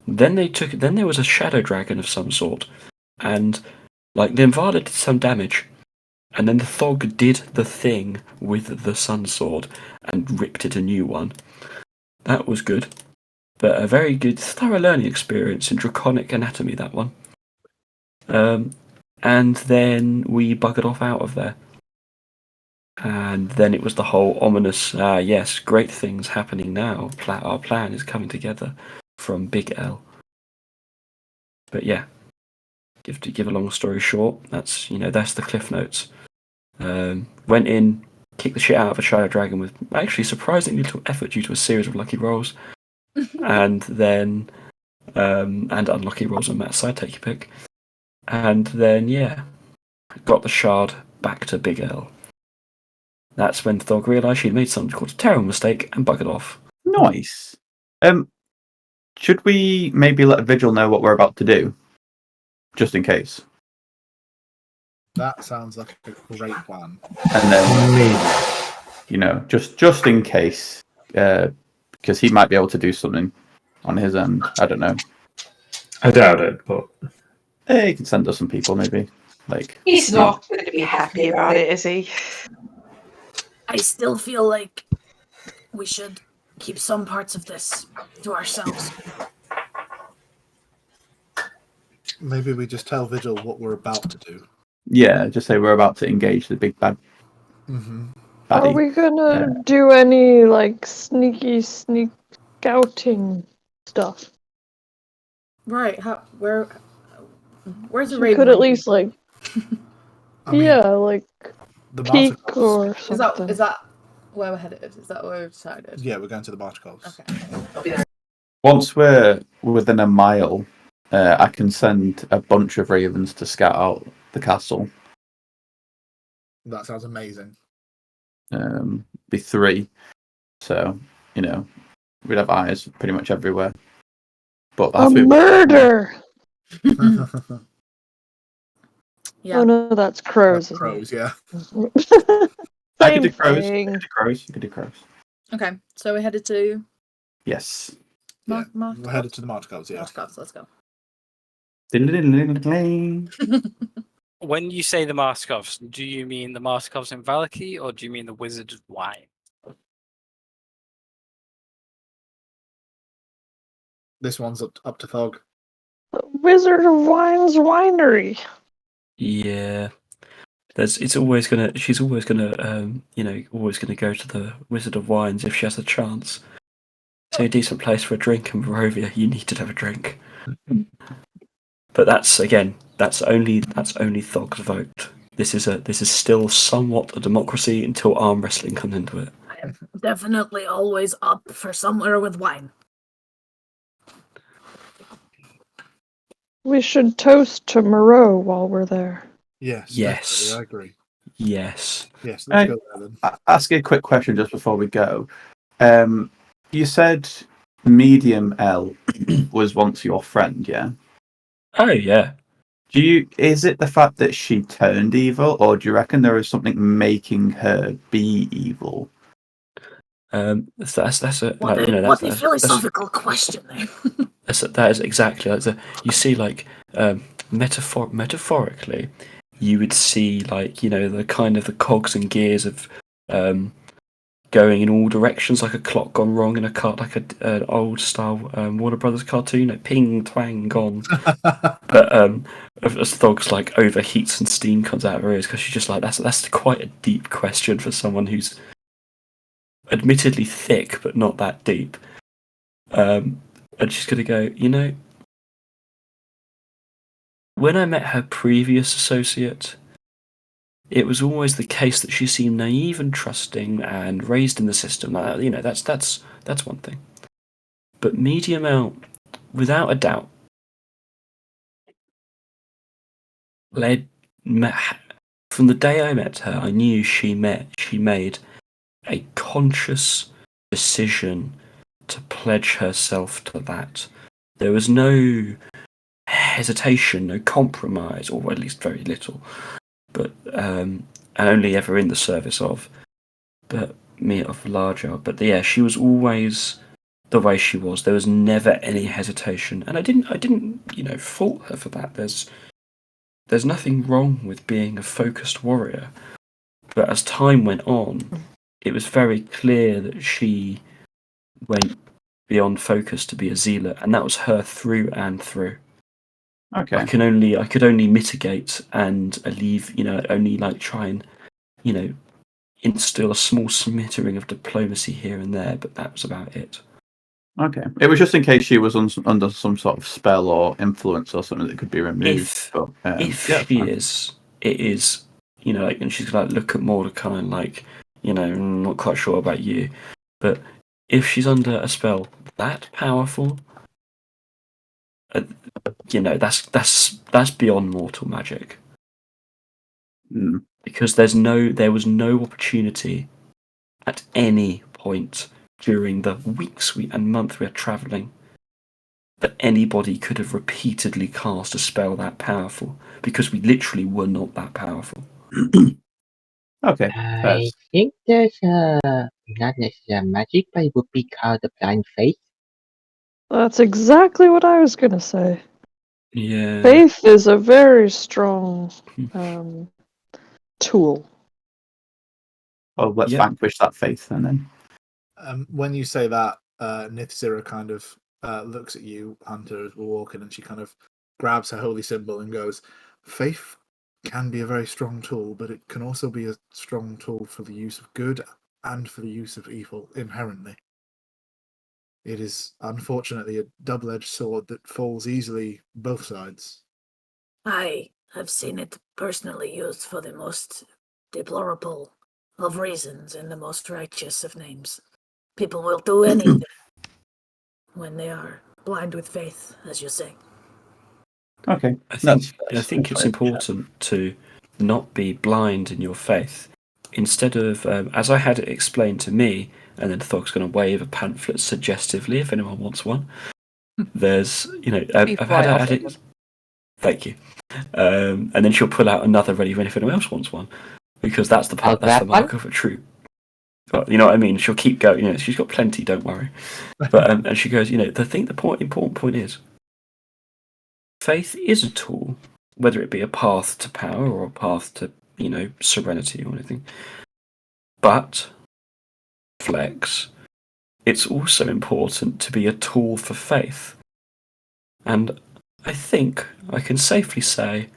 Then there was a shadow dragon of some sort, and like the Invala did some damage, and then the Thog did the thing with the Sun Sword and ripped it a new one. That was good, but a very good, thorough learning experience in draconic anatomy. That one. And then we buggered off out of there. And then it was the whole ominous, yes, great things happening now. Our plan is coming together from Big L. But yeah, to give a long story short, that's the cliff notes. Went in, kicked the shit out of a Shadow Dragon with actually surprisingly little effort due to a series of lucky rolls, and then and unlucky rolls on Matt's side, take your pick. And then got the shard back to Big L. That's when Thog realised she'd made something called a terrible mistake and buggered off. Nice. Should we maybe let Vigil know what we're about to do? Just in case. That sounds like a great plan. And then, just in case, because he might be able to do something on his end. I don't know. I doubt it, but He can send us some people, maybe. Like He's not going to be happy about it, is he? I still feel like we should keep some parts of this to ourselves. Maybe we just tell Vigil what we're about to do. Yeah, just say we're about to engage the big bad Mm-hmm. Are baddie. we gonna do any like sneak scouting stuff? Right. Where's the We raid? could at least like I mean, like the peek Martikovs. or Is something. that where we're headed? Is that where we've decided? Yeah, we're going to the Martikovs. Okay. Once we're within a mile, I can send a bunch of ravens to scout out the castle. That sounds amazing. Be 3. So, we'd have eyes pretty much everywhere. But A murder! Yeah. Oh no, that's crows, isn't Crows, yeah. it? I could Same do crows. thing. You could do crows. Okay, so we're headed to Yes. We're headed to the March Cubs, yeah. March Cubs, let's go. Ding-a-ding-a-ding-a-ding. When you say the Marskovs, do you mean the Marskovs in Valaki, or do you mean the Wizard of Wine? This one's up to Thog. Wizard of Wine's winery. Yeah. She's always gonna always gonna go to the Wizard of Wines if she has a chance. It's a decent place for a drink in Barovia. You need to have a drink. But that's only Thog's vote. This is still somewhat a democracy until arm wrestling comes into it. I am definitely always up for somewhere with wine. We should toast to Moreau while we're there. Yes. Yes. Definitely, I agree. Yes. Yes, let's go there then. Ask you a quick question just before we go. You said medium L was once your friend, yeah? Oh yeah. Is it the fact that she turned evil, or do you reckon there is something making her be evil? That's a What like, a philosophical question there. that is exactly like you see like metaphorically you would see like the kind of the cogs and gears of going in all directions like a clock gone wrong in a car like an old style Warner Brothers cartoon, like ping twang gone. But as Thog's like overheats and steam comes out of her ears because she's just like that's quite a deep question for someone who's admittedly thick but not that deep. And she's gonna go, when I met her previous associate, it was always the case that she seemed naive and trusting and raised in the system. That's one thing. But medium out, without a doubt, from the day I met her, I knew she made a conscious decision to pledge herself to that. There was no hesitation, no compromise, or at least very little. But and only ever in the service of, but me of larger. But yeah, she was always the way she was. There was never any hesitation, and I didn't fault her for that. There's nothing wrong with being a focused warrior, but as time went on, it was very clear that she went beyond focus to be a zealot, and that was her through and through. Okay. I could only mitigate and only like try and instill a small smattering of diplomacy here and there, but that was about it. Okay. It was just in case she was under some sort of spell or influence or something that could be removed. If she is, it is, and she's like look at Mordecai and like, I'm not quite sure about you, but if she's under a spell that powerful, that's beyond mortal magic. Mm. Because there was no opportunity at any point during the weeks and months we were travelling that anybody could have repeatedly cast a spell that powerful, because we literally were not that powerful. Okay. I think there's not necessarily magic, but it would be called the blind faith. That's exactly what I was gonna say. Yeah. Faith is a very strong tool. Oh, let's vanquish that faith then. When you say that, Nithzira kind of looks at you, Hunter, as we're walking, and she kind of grabs her holy symbol and goes, "Faith can be a very strong tool, but it can also be a strong tool for the use of good and for the use of evil inherently. It is unfortunately a double-edged sword that falls easily both sides." I have seen it personally used for the most deplorable of reasons and the most righteous of names. People will do anything when they are blind with faith, as you say. Okay. I think it's important to not be blind in your faith, instead of as I had it explained to me, and then Thog's going to wave a pamphlet suggestively if anyone wants one. There's, I've had right, her I'll at take it. one. Thank you. And then she'll pull out another ready when if anyone else wants one, because that's the I'll part. That's the grab one. mark of a troop. But you know what I mean. She'll keep going. She's got plenty. Don't worry. But and she goes. Important point is, faith is a tool, whether it be a path to power or a path to serenity or anything. But Flex, it's also important to be a tool for faith. And I think I can safely say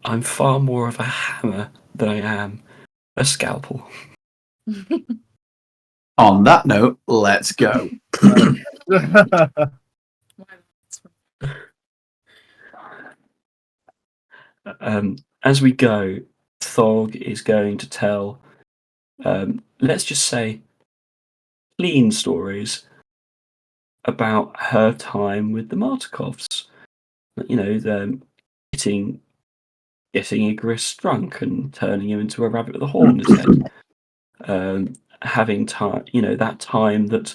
I'm far more of a hammer than I am a scalpel. On that note, let's go. As we go, Thog is going to tell, let's just say, clean stories about her time with the Martikovs. Them getting Igris drunk and turning him into a rabbit with a horn in his head. Having time, that time that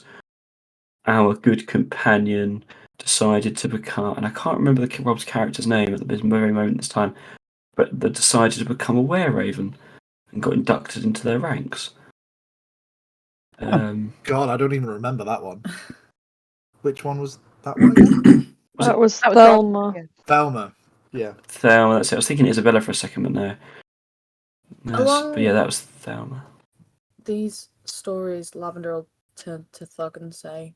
our good companion decided to become, and I can't remember Rob's character's name at this very moment this time, but that decided to become a were-raven and got inducted into their ranks. God, I don't even remember that one. Which one was that one again? That was That was Thelma. yeah. Thelma. Yeah. Thelma, that's it. I was thinking Isabella for a second, but no. Along But yeah, that was Thelma. these stories, Lavender will turn to Thug and say,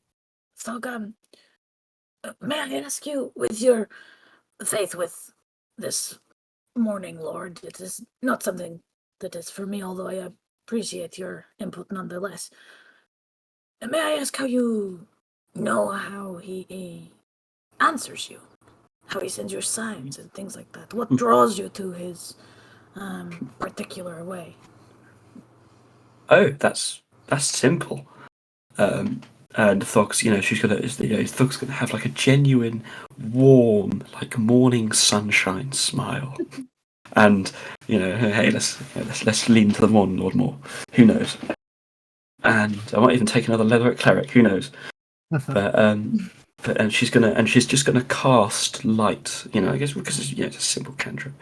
Thug, may I ask you, with your faith with this morning lord, it is not something that is for me, although I appreciate your input nonetheless. May I ask how you know how he answers you? How he sends you signs and things like that? What draws you to his particular way? Oh, that's simple. And Thog's, Thog's gonna have like a genuine, warm, like morning sunshine smile. And hey, let's lean to the one Lord more. Who knows? And I might even take another leatherette cleric. Who knows? And she's just gonna cast light. I guess because it's a simple cantrip.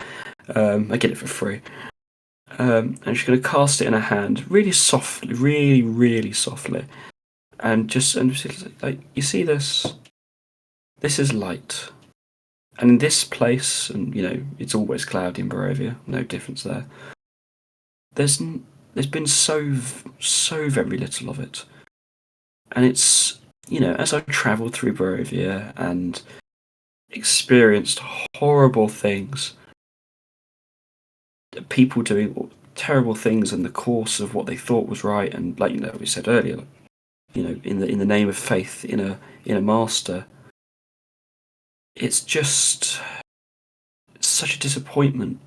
I get it for free. And she's gonna cast it in her hand, really softly, really, really softly, and just like you see this. This is light. And in this place, and it's always cloudy in Barovia, no difference there. There's been so very little of it, and it's as I travelled through Barovia and experienced horrible things, people doing terrible things in the course of what they thought was right, and like we said earlier, in the name of faith in a master, it's just such a disappointment.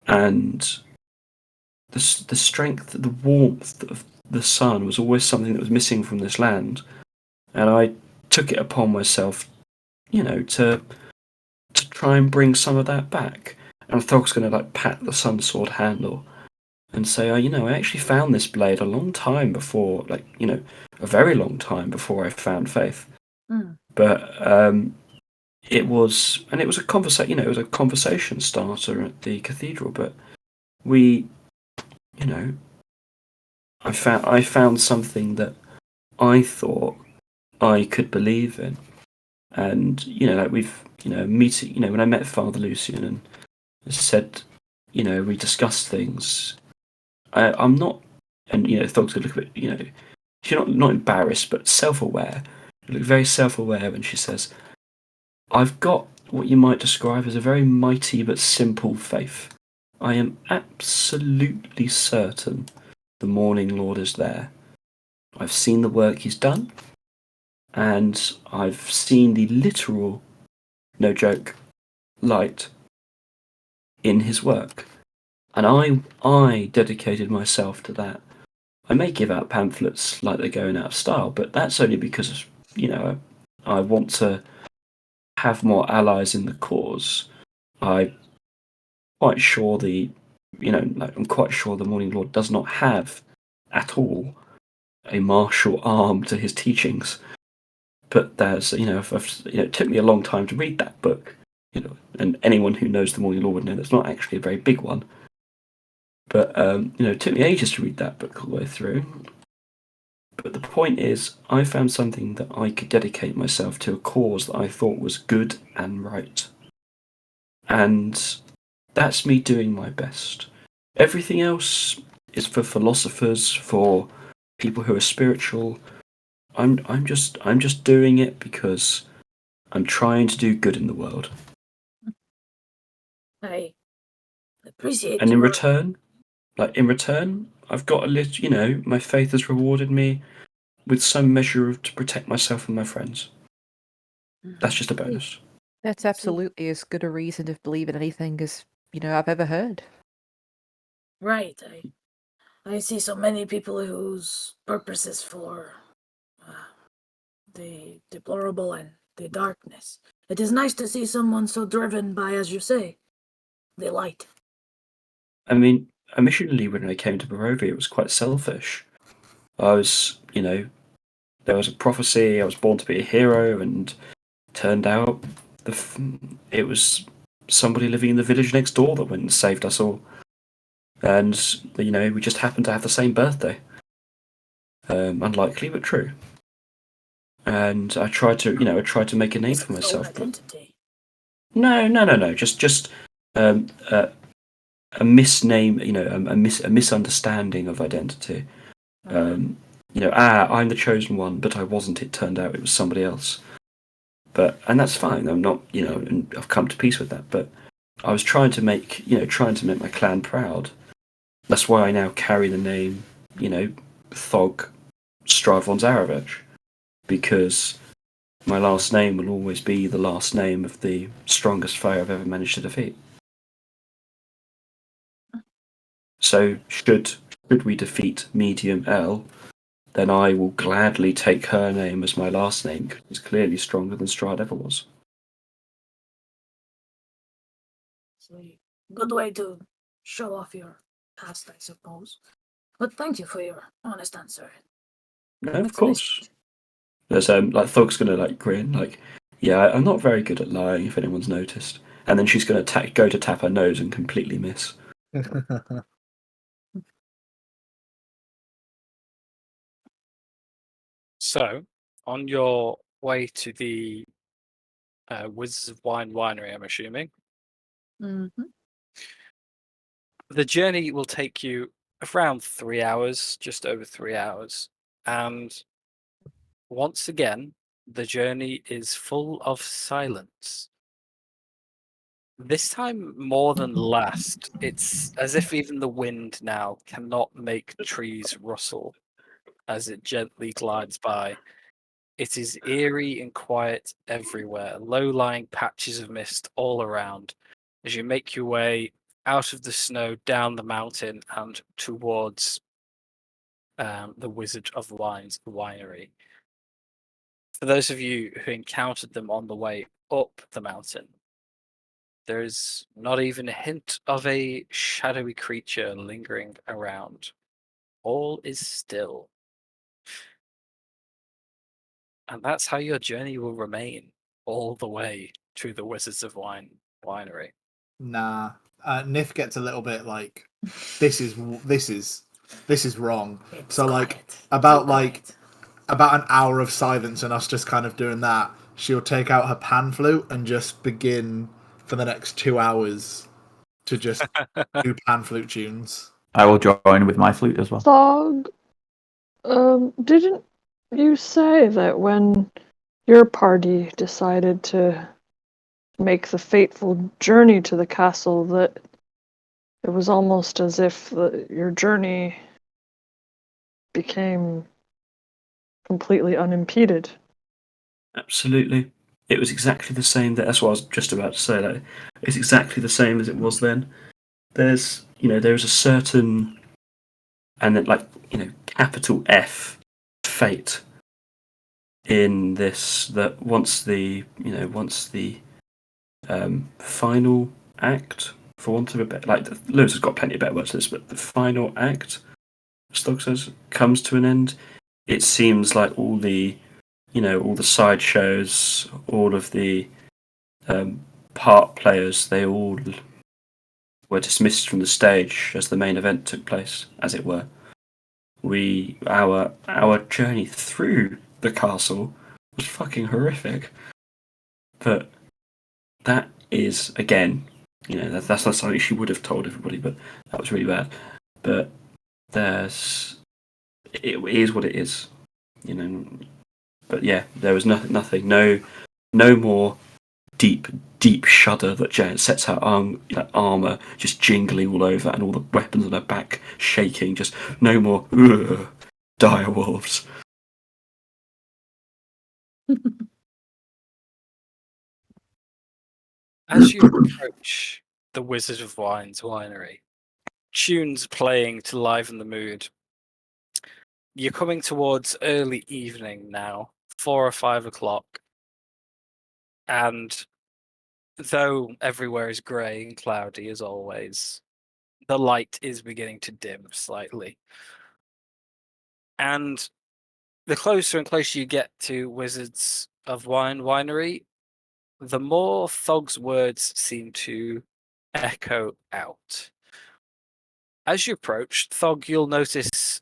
And the strength, the warmth of the sun was always something that was missing from this land, and I took it upon myself, to try and bring some of that back. And Thog's going to like pat the sun sword handle and say, I actually found this blade a long time before, a very long time before I found faith. But it was a conversation. It was a conversation starter at the cathedral. But we, I found something that I thought I could believe in, and we've meeting. When I met Father Lucian and said, we discussed things. I'm not, and Thog's gonna look a bit, she's not embarrassed, but self-aware. You look very self-aware when she says, "I've got what you might describe as a very mighty but simple faith. I am absolutely certain the Morning Lord is there. I've seen the work he's done, and I've seen the literal, no joke, light in his work. And I dedicated myself to that. I may give out pamphlets like they're going out of style, but that's only because, I want to have more allies in the cause. I'm quite sure the like, I'm quite sure the Morning Lord does not have at all a martial arm to his teachings. But there's, it took me a long time to read that book, and anyone who knows the Morning Lord would know that's not actually a very big one. But it took me ages to read that book all the way through. But the point is, I found something that I could dedicate myself to, a cause that I thought was good and right. And that's me doing my best. Everything else is for philosophers, for people who are spiritual. I'm just doing it because I'm trying to do good in the world. I appreciate And in your return, I've got a little, my faith has rewarded me with some measure to protect myself and my friends. That's just a bonus. That's absolutely as good a reason to believe in anything as, I've ever heard. right. I see so many people whose purpose is for the deplorable and the darkness. It is nice to see someone so driven by, as you say, the light. I mean, initially when I came to Barovia, it was quite selfish. I was, there was a prophecy. I was born to be a hero, and turned out it was somebody living in the village next door that went and saved us all. And we just happened to have the same birthday. Unlikely, but true. And I tried to make a name for myself. Identity. No. Just a misname. A misunderstanding of identity. I'm the chosen one, but I wasn't. It turned out it was somebody else. And that's fine. I'm not, and I've come to peace with that. But I was trying to make my clan proud. That's why I now carry the name, Thog Strivon Zarovich, because my last name will always be the last name of the strongest foe I've ever managed to defeat. So should we defeat Medium L, then I will gladly take her name as my last name, because it's clearly stronger than Strahd ever was. It's a good way to show off your past, I suppose. But thank you for your honest answer. No, of course. There's Thug's gonna grin, yeah, I'm not very good at lying if anyone's noticed. And then she's gonna go to tap her nose and completely miss. So, on your way to the Wizards of Wine winery, I'm assuming, Mm-hmm. the journey will take you around 3 hours, just over 3 hours. And once again, the journey is full of silence. This time more than last, it's as if even the wind now cannot make trees rustle as it gently glides by. It is eerie and quiet everywhere, low-lying patches of mist all around as you make your way out of the snow, down the mountain, and towards the Wizard of Wine's winery. For those of you who encountered them on the way up the mountain, there's not even a hint of a shadowy creature lingering around. All is still. And that's how your journey will remain all the way to the Wizards of Wine winery. Nah, Nif gets a little bit like, this is wrong. It's So quiet. about an hour of silence and us just kind of doing that, she'll take out her pan flute and just begin for the next 2 hours to just do pan flute tunes. I will join with my flute as well. Thog, didn't you say that when your party decided to make the fateful journey to the castle, that it was almost as if your journey became completely unimpeded? Absolutely. It was exactly the same. That's what I was just about to say. It's exactly the same as it was then. There's a certain, and then capital F, fate in this, that once the final act for want of a better, like Lewis has got plenty of better words for this, but the final act, Stog says, comes to an end. It seems like all the sideshows, all of the part players, they all were dismissed from the stage as the main event took place, as it were. Our journey through the castle was fucking horrific, but that is, again, that's not something she would have told everybody, but that was really bad. But it is what it is, But yeah, there was nothing, no more deep shudder that Janet sets her armor just jingling all over and all the weapons on her back shaking. Just no more dire wolves. As you approach the Wizard of Wine's winery, tunes playing to liven the mood. You're coming towards early evening now, 4 or 5 o'clock, and though everywhere is grey and cloudy as always, the light is beginning to dim slightly. And the closer and closer you get to Wizards of Wine winery, the more Thog's words seem to echo out. As you approach, Thog, you'll notice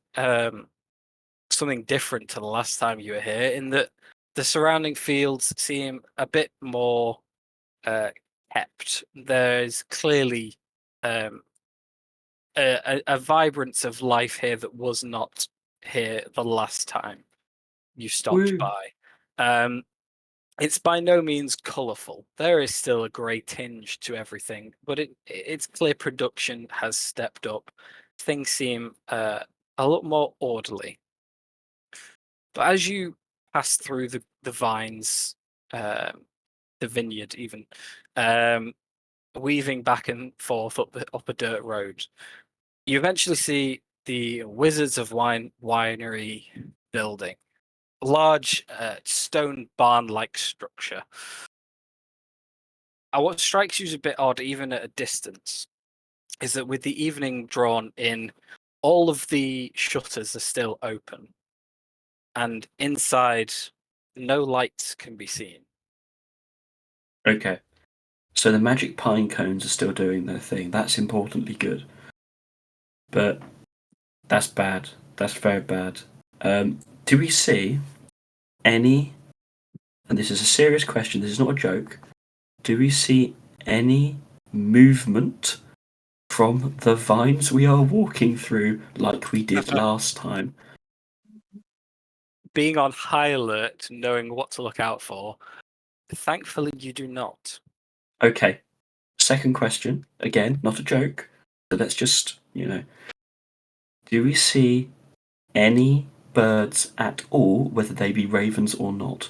something different to the last time you were here, in that the surrounding fields seem a bit more kept. There's clearly a vibrance of life here that was not here the last time you stopped by. It's by no means colourful. There is still a grey tinge to everything, but it's clear production has stepped up. Things seem a lot more orderly. But as you pass through the vines, the vineyard even, weaving back and forth up a dirt road, you eventually see the Wizards of Wine winery building. Large stone barn-like structure. What strikes you as a bit odd, even at a distance, is that with the evening drawn in, all of the shutters are still open, and inside, no lights can be seen. Okay, so the magic pine cones are still doing their thing. That's importantly good, but that's bad. That's very bad. Do we see any, and this is a serious question, this is not a joke, do we see any movement from the vines we are walking through like we did last time? Being on high alert, knowing what to look out for, thankfully you do not. Okay, second question, again, not a joke, so let's just, do we see any birds at all, whether they be ravens or not?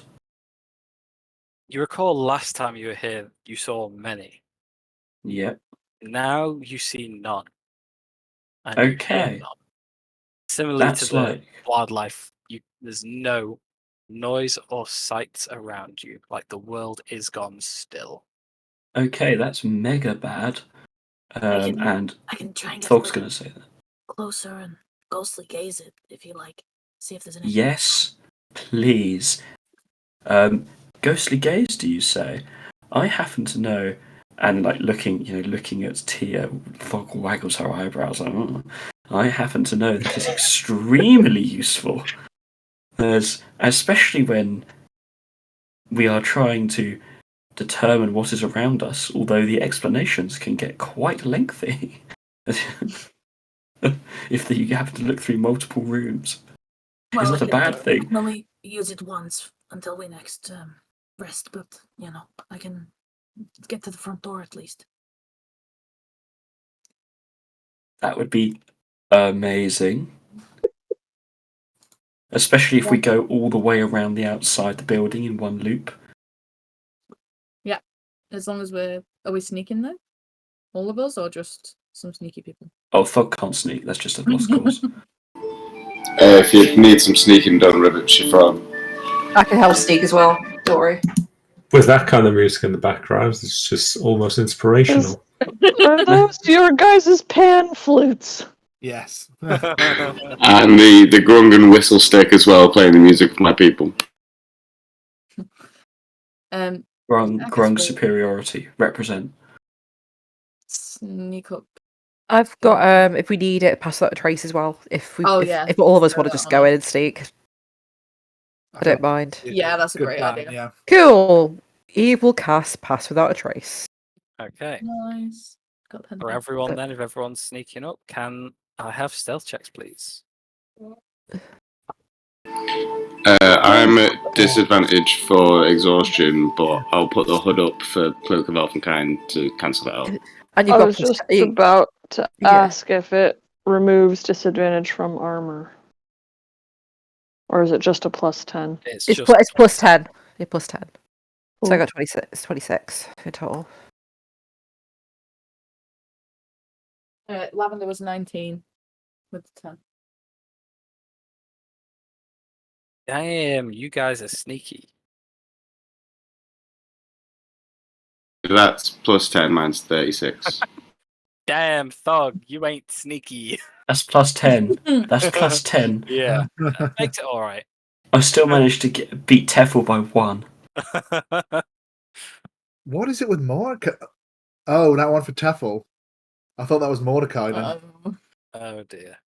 You recall last time you were here, you saw many. Yep. Now you see none. And you hear Okay. none. Similarly to That's the like, wildlife, there's no noise or sights around you. Like the world is gone still. okay, that's mega bad. I And can try and get Thog's going to say that. closer and ghostly gaze it if you like. See if there's anything. Yes, please. Ghostly gaze, do you say? I happen to know, and like looking at Tia, Thog waggles her eyebrows. Like, I happen to know that is extremely useful. Especially when we are trying to determine what is around us, although the explanations can get quite lengthy. If you have to look through multiple rooms. It's not a bad thing. I can only use it once until we next rest, but I can get to the front door at least. That would be amazing. Especially if we go all the way around the outside the building in one loop. Yeah, as long as are we sneaking though? All of us, or just some sneaky people? Oh, Thug can't sneak. That's just a lost cause. If you need some sneaking done, Ribbit, she from. I can help sneak as well. Don't worry. With that kind of music in the background, it's just almost inspirational. Are those your guys' pan flutes? Yes. And the Grungan whistle stick as well, playing the music for my people. I Grung, guess grung we'll superiority. Represent. sneak up. I've got if we need it, pass that to Trace as well. If Oh, yeah. if all of us Throw want to that just on go us. in and sneak, I don't mind. Yeah, that's a Good great plan, idea. yeah. Cool. Eve will cast Pass Without a Trace. Okay. Nice. Got pen. For everyone, then, if everyone's sneaking up, can I have stealth checks, please? I'm at disadvantage for exhaustion, but I'll put the hood up for Cloak of Elfenkind to cancel it out. And you've I got was plus just about to yeah. ask if it removes disadvantage from armor. Or is it just a +10? It's plus 10. Yeah, plus 10. So I Cool. got 26. 26 in total. Lavender was 19 with the 10. Damn, you guys are sneaky. That's plus 10, mine's 36. Damn, Thug, you ain't sneaky. That's plus 10. That's plus 10. Yeah, makes it all right. I still managed to beat Tefl by 1. What is it with Mordecai? Oh, that one for Tefl. I thought that was Mordecai then. Oh dear.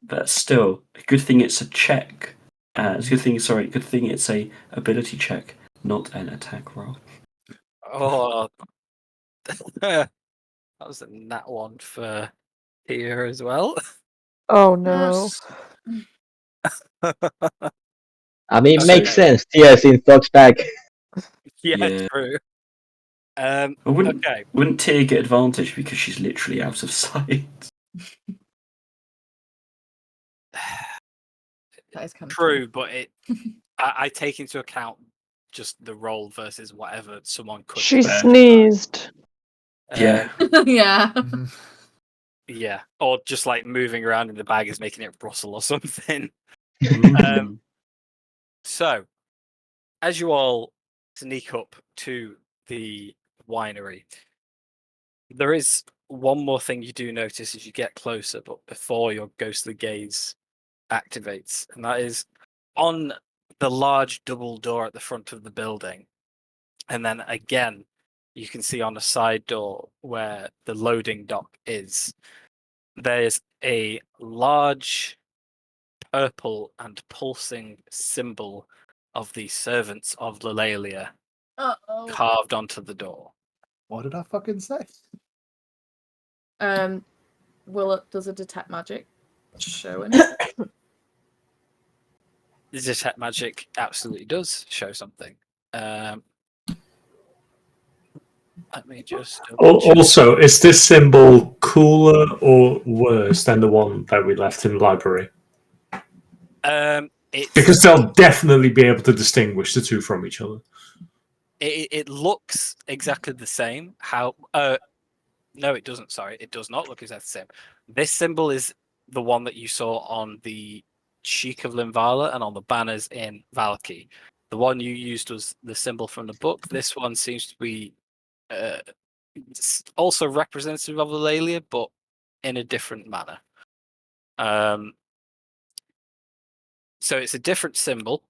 But still, a good thing it's a check. It's a good thing. Sorry, good thing it's a ability check, not an attack roll. Oh, that was a nat one for here as well. Oh no. I mean, it Okay. makes sense. Tia's in Thug's bag. Yeah, true. But wouldn't Okay. wouldn't Tia get advantage because she's literally out of sight? That is kind of True, but I take into account just the roll versus whatever someone could. She do. sneezed. Yeah. Yeah. Yeah, or just like moving around in the bag is making it rustle or something. So, as you all sneak up to the winery, there is one more thing you do notice as you get closer, but before your ghostly gaze activates, and that is on the large double door at the front of the building. And then again, you can see on a side door where the loading dock is, there's a large purple and pulsing symbol of the servants of Lelalia carved onto the door. What did I fucking say? Does a detect magic show in it? The detect magic absolutely does show something. Let me just Also, is this symbol cooler or worse than the one that we left in the library? Because they'll definitely be able to distinguish the two from each other. It looks exactly the same. No, it doesn't. Sorry, it does not look exactly the same. This symbol is the one that you saw on the Sheik of Limvala and on the banners in Valky. The one you used was the symbol from the book. This one seems to be also representative of Eulalia, but in a different manner. So it's a different symbol.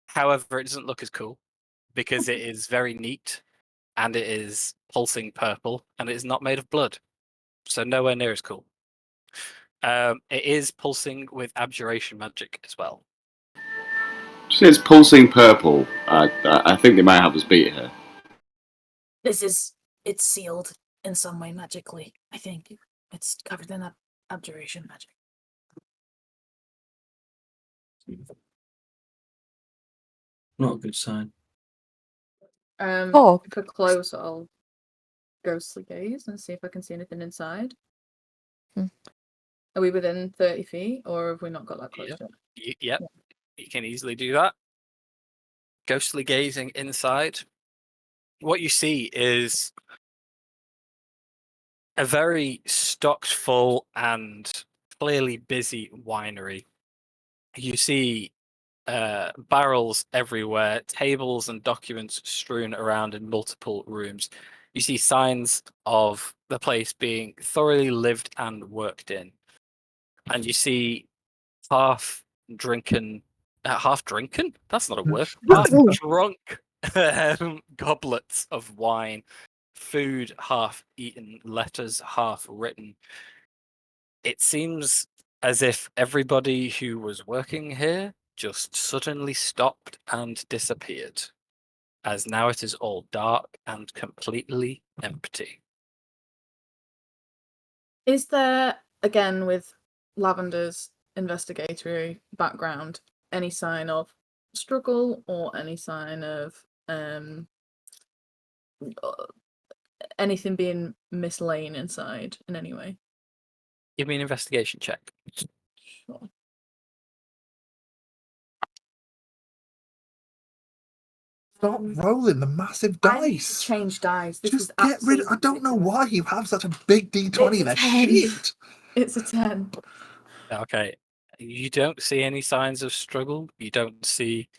However, it doesn't look as cool because it is very neat and it is pulsing purple and it is not made of blood. So nowhere near as cool. It is pulsing with abjuration magic as well. She says pulsing purple. I think they might have us beat here. It's sealed in some way magically. I think it's covered in abjuration magic. Not a good sign. For close, I'll ghostly gaze and see if I can see anything inside. Are we within 30 feet, or have we not got that close yet? Yep, you can easily do that. Ghostly gazing inside. What you see is a very stocked full and clearly busy winery. You see barrels everywhere, tables and documents strewn around in multiple rooms. You see signs of the place being thoroughly lived and worked in. And you see half drinking? That's not a word. Half drunk goblets of wine, food half eaten, letters half written. It seems as if everybody who was working here just suddenly stopped and disappeared, as now it is all dark and completely empty. Is there, again, with Lavender's investigatory background, any sign of struggle or any sign of anything being mislain inside in any way? Give me an investigation check. Sure. Stop rolling the massive I need to dice. change dice. This Just is get rid of. I absolutely don't know ridiculous. why you have such a big D20. It's a They're 10. shit. It's a 10. Okay. You don't see any signs of struggle. You don't see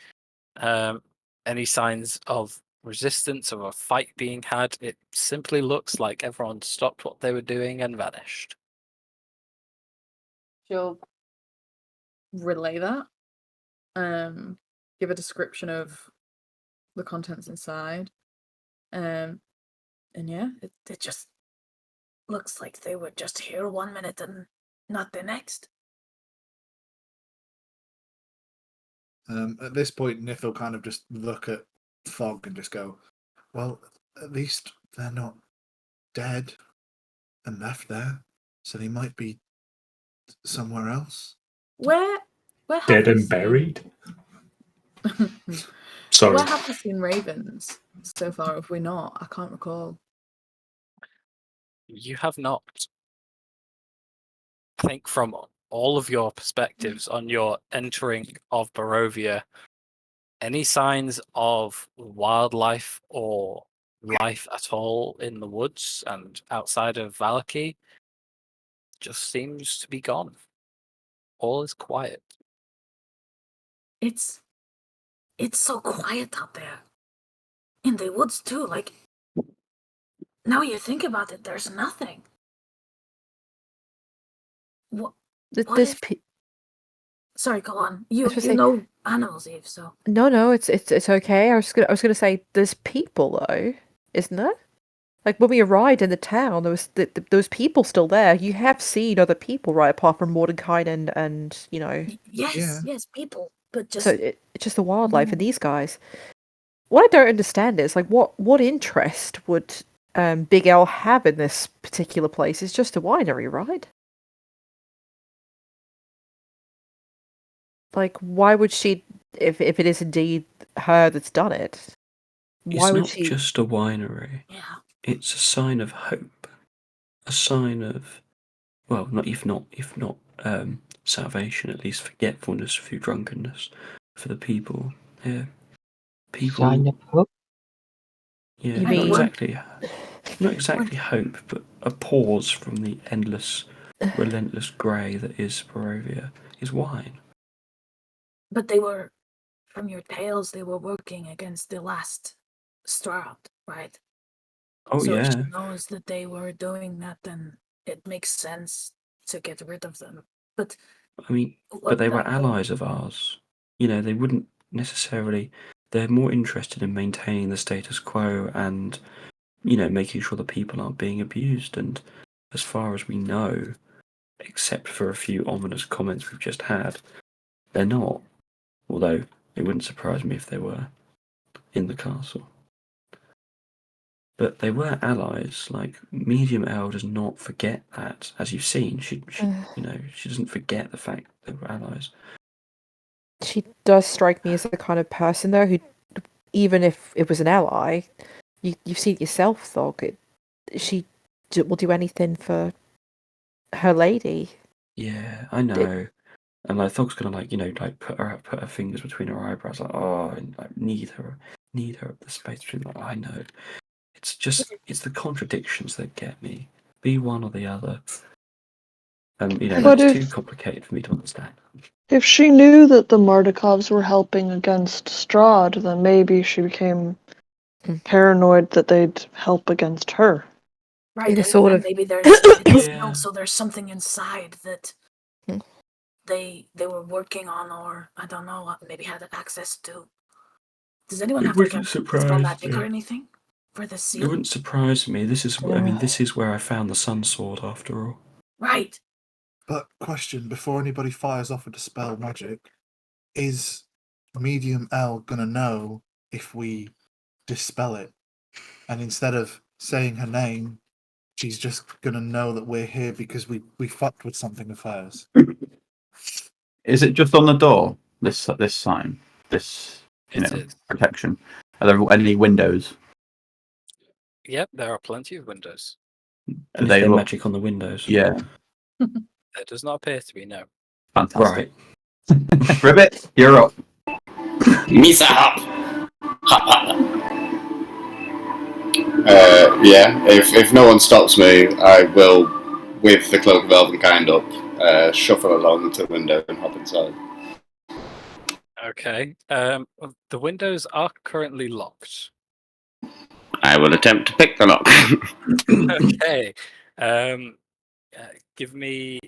any signs of resistance or a fight being had. It simply looks like everyone stopped what they were doing and vanished. She'll relay that. Give a description of the contents inside. And yeah, it just looks like they were just here 1 minute and not the next. At this point, Nith will kind of just look at Fog and just go, well, at least they're not dead and left there, so they might be somewhere else. Where have Dead we and seen- buried. Sorry. Where have we seen ravens so far? Have we not? I can't recall. You have not. I think from all of your perspectives on your entering of Barovia, any signs of wildlife or life at all in the woods and outside of Valaki just seems to be gone. All is quiet. It's so quiet out there. In the woods too, like now you think about it, there's nothing. What This if... Sorry, go on. You was gonna say- know animals, Eve, so No, it's okay. I was gonna say there's people though, isn't there? Like when we arrived in the town, there was those people still there. You have seen other people, right? Apart from Mordenkainen and yes, people. But just So it's just the wildlife and these guys. What I don't understand is like what interest would Big L have in this particular place? It's just a winery, right? Like, why would she, if it is indeed her that's done it, why It's would not she? just a winery. Yeah. It's a sign of hope. A sign of, well, if not salvation, at least forgetfulness through drunkenness for the people here. People. Sign of hope. Yeah, You not mean- exactly hope, but a pause from the endless, relentless grey that is Barovia is wine. But they were, from your tales, they were working against the last Stroud, right? Oh So if yeah, she knows that they were doing that, then it makes sense to get rid of them. But I mean, but they were allies of ours. You know, they wouldn't necessarily. They're more interested in maintaining the status quo and, you know, making sure that people aren't being abused. And as far as we know, except for a few ominous comments we've just had, they're not. Although it wouldn't surprise me if they were in the castle. But they were allies. Like Medium L does not forget that, as you've seen. She doesn't forget the fact they were allies. She does strike me as the kind of person though who, even if it was an ally, you've seen it yourself, Thog. She will do anything for her lady. Yeah, I know. And like Thog's gonna put her fingers between her eyebrows, like and like need her up the space between. Like I know. It's the contradictions that get me. Be one or the other. You know, But that's if- too complicated for me to understand. If she knew that the Mardikovs were helping against Strahd, then maybe she became paranoid that they'd help against her. Right, It and, is sort and of- maybe there's it's Yeah. sealed, so there's something inside that Hmm. they were working on, or I don't know, maybe had access to. Does anyone It have like wouldn't a spell surprise magic me. or anything for the It seal? wouldn't surprise me. This is, I mean, this is where I found the Sun Sword, after all. Right. But question, before anybody fires off a dispel magic, is Medium L gonna know if we dispel it? And instead of saying her name, she's just gonna know that we're here because we fucked with something of hers. Is it just on the door? This sign, this It is. protection. Are there any windows? Yep, there are plenty of windows. Do And they is there look? magic on the windows? Yeah, There does not appear to be, no. fantastic. Right. Ribbit, you're up. Misa hop. Hop, hop. Yeah, if no one stops me, I will, with the Cloak of Elvenkind up, shuffle along to the window and hop inside. Okay. The windows are currently locked. I will attempt to pick the lock. Okay. Give me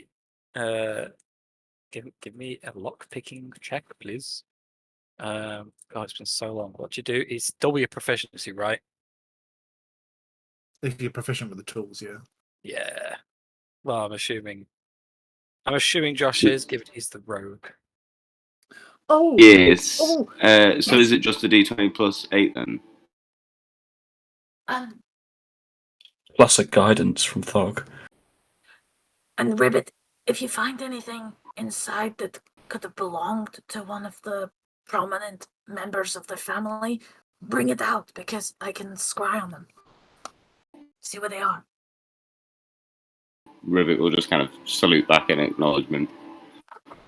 give me a lock picking check, please. God, it's been so long. What you do is double your proficiency, right? If you're proficient with the tools, yeah. Yeah. Well, I'm assuming Josh is, given he's the rogue. Oh. Yes. Oh. So is it just a d20 plus 8 then? Plus a guidance from Thog. And Ribbit, if you find anything inside that could have belonged to one of the prominent members of the family, bring it out because I can scry on them. See where they are. Ribbit will just kind of salute back in acknowledgement.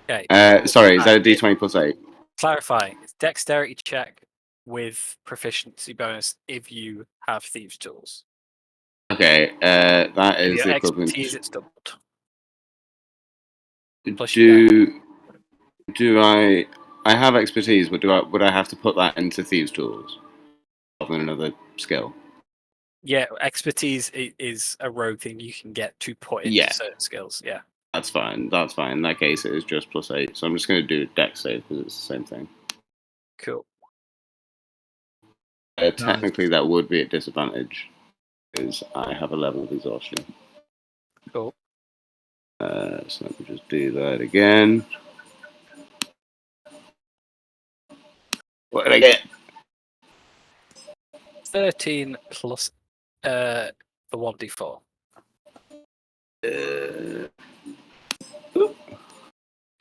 Okay. Sorry, is that a d20 plus 8? Clarifying, it's dexterity check with proficiency bonus if you have thieves' tools. Okay, that If is your equivalent. expertise, it's doubled. Plus you Do I have expertise, but would I have to put that into thieves' tools rather than another skill? Yeah, expertise is a rogue thing you can get to put into Yeah. certain skills. Yeah. That's fine. That's fine. In that case, it is just plus 8. So I'm just going to do a dex save because it's the same thing. Cool. Technically, that would be at disadvantage because I have a level of exhaustion. Cool. So let me just do that again. What did I get? 13 plus the 1d4.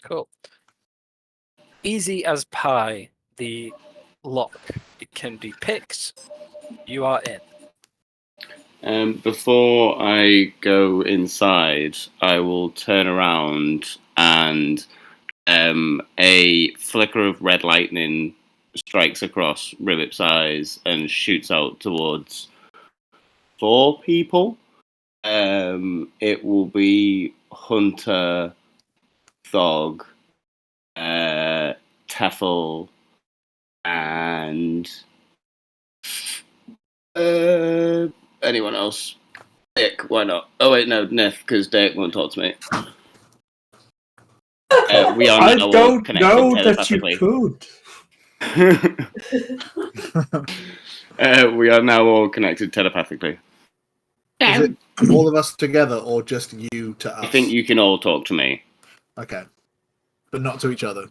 Cool. Easy as pie, the lock. It can be picked. You are in. Before I go inside, I will turn around and a flicker of red lightning strikes across Ribbit's eyes and shoots out towards 4 people. It will be Hunter, Thog, Teffel, and anyone else. Dick, why not? Oh wait, no, Nith, because Dick won't talk to me. We are I now all don't connected know that you telepathically. could. We are now all connected telepathically. Is it all of us together or just you to us? I think you can all talk to me. Okay. But not to each other.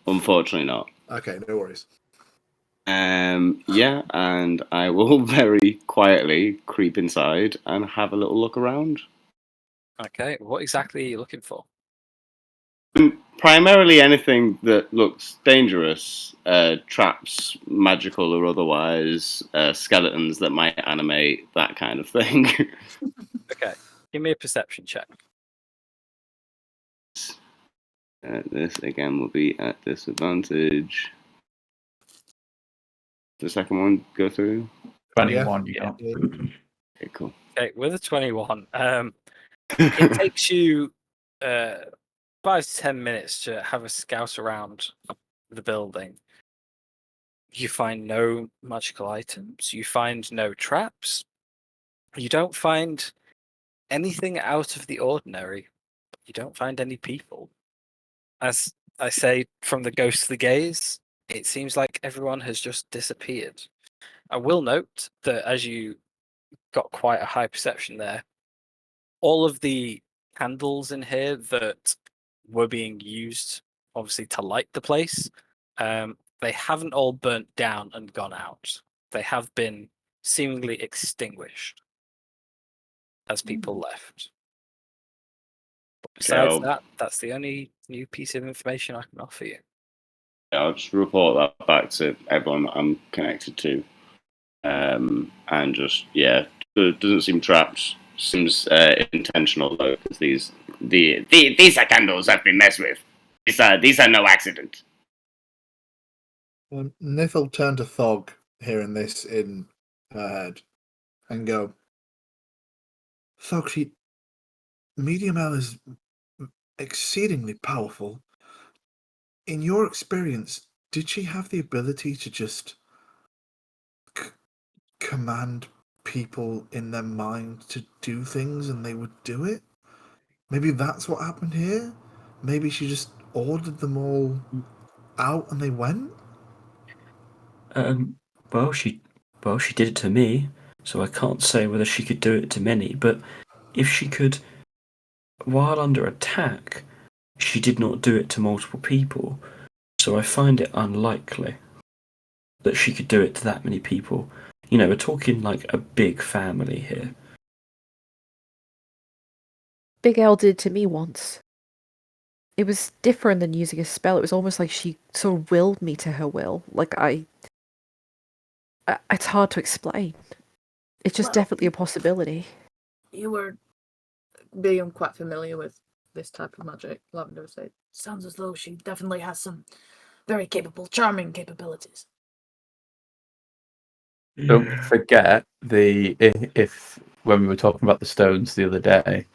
Unfortunately not. Okay, no worries. Yeah, and I will very quietly creep inside and have a little look around. Okay. What exactly are you looking for? Primarily anything that looks dangerous, traps, magical or otherwise, skeletons that might animate, that kind of thing. Okay. Give me a perception check. This again will be at disadvantage. The second one go through? 21, Yeah. Okay, cool. Okay, with a 21, it takes you 5 to 10 minutes to have a scout around the building. You find no magical items. You find no traps. You don't find anything out of the ordinary. You don't find any people. As I say, from the ghostly gaze, it seems like everyone has just disappeared. I will note that as you got quite a high perception there, all of the candles in here that were being used, obviously, to light the place, they haven't all burnt down and gone out. They have been seemingly extinguished as people left. But besides Okay, that, that's the only new piece of information I can offer you. I'll just report that back to everyone that I'm connected to. And just, yeah, it doesn't seem trapped. Seems intentional, though, because these are candles I've been messed with. These are no accident. Nith will turn to Thog, hearing this in her head, and go, Thog, Medium L is exceedingly powerful. In your experience, did she have the ability to just command people in their mind to do things and they would do it? Maybe that's what happened here? Maybe she just ordered them all out and they went? Well, she did it to me, so I can't say whether she could do it to many. But if she could, while under attack, she did not do it to multiple people. So I find it unlikely that she could do it to that many people. You know, we're talking like a big family here. Big L did to me once. It was different than using a spell. It was almost like she sort of willed me to her will. Like it's hard to explain. It's just Well, definitely a possibility. You were being quite familiar with this type of magic, Lavender would say. Sounds as though she definitely has some very capable, charming capabilities. Don't forget if when we were talking about the stones the other day,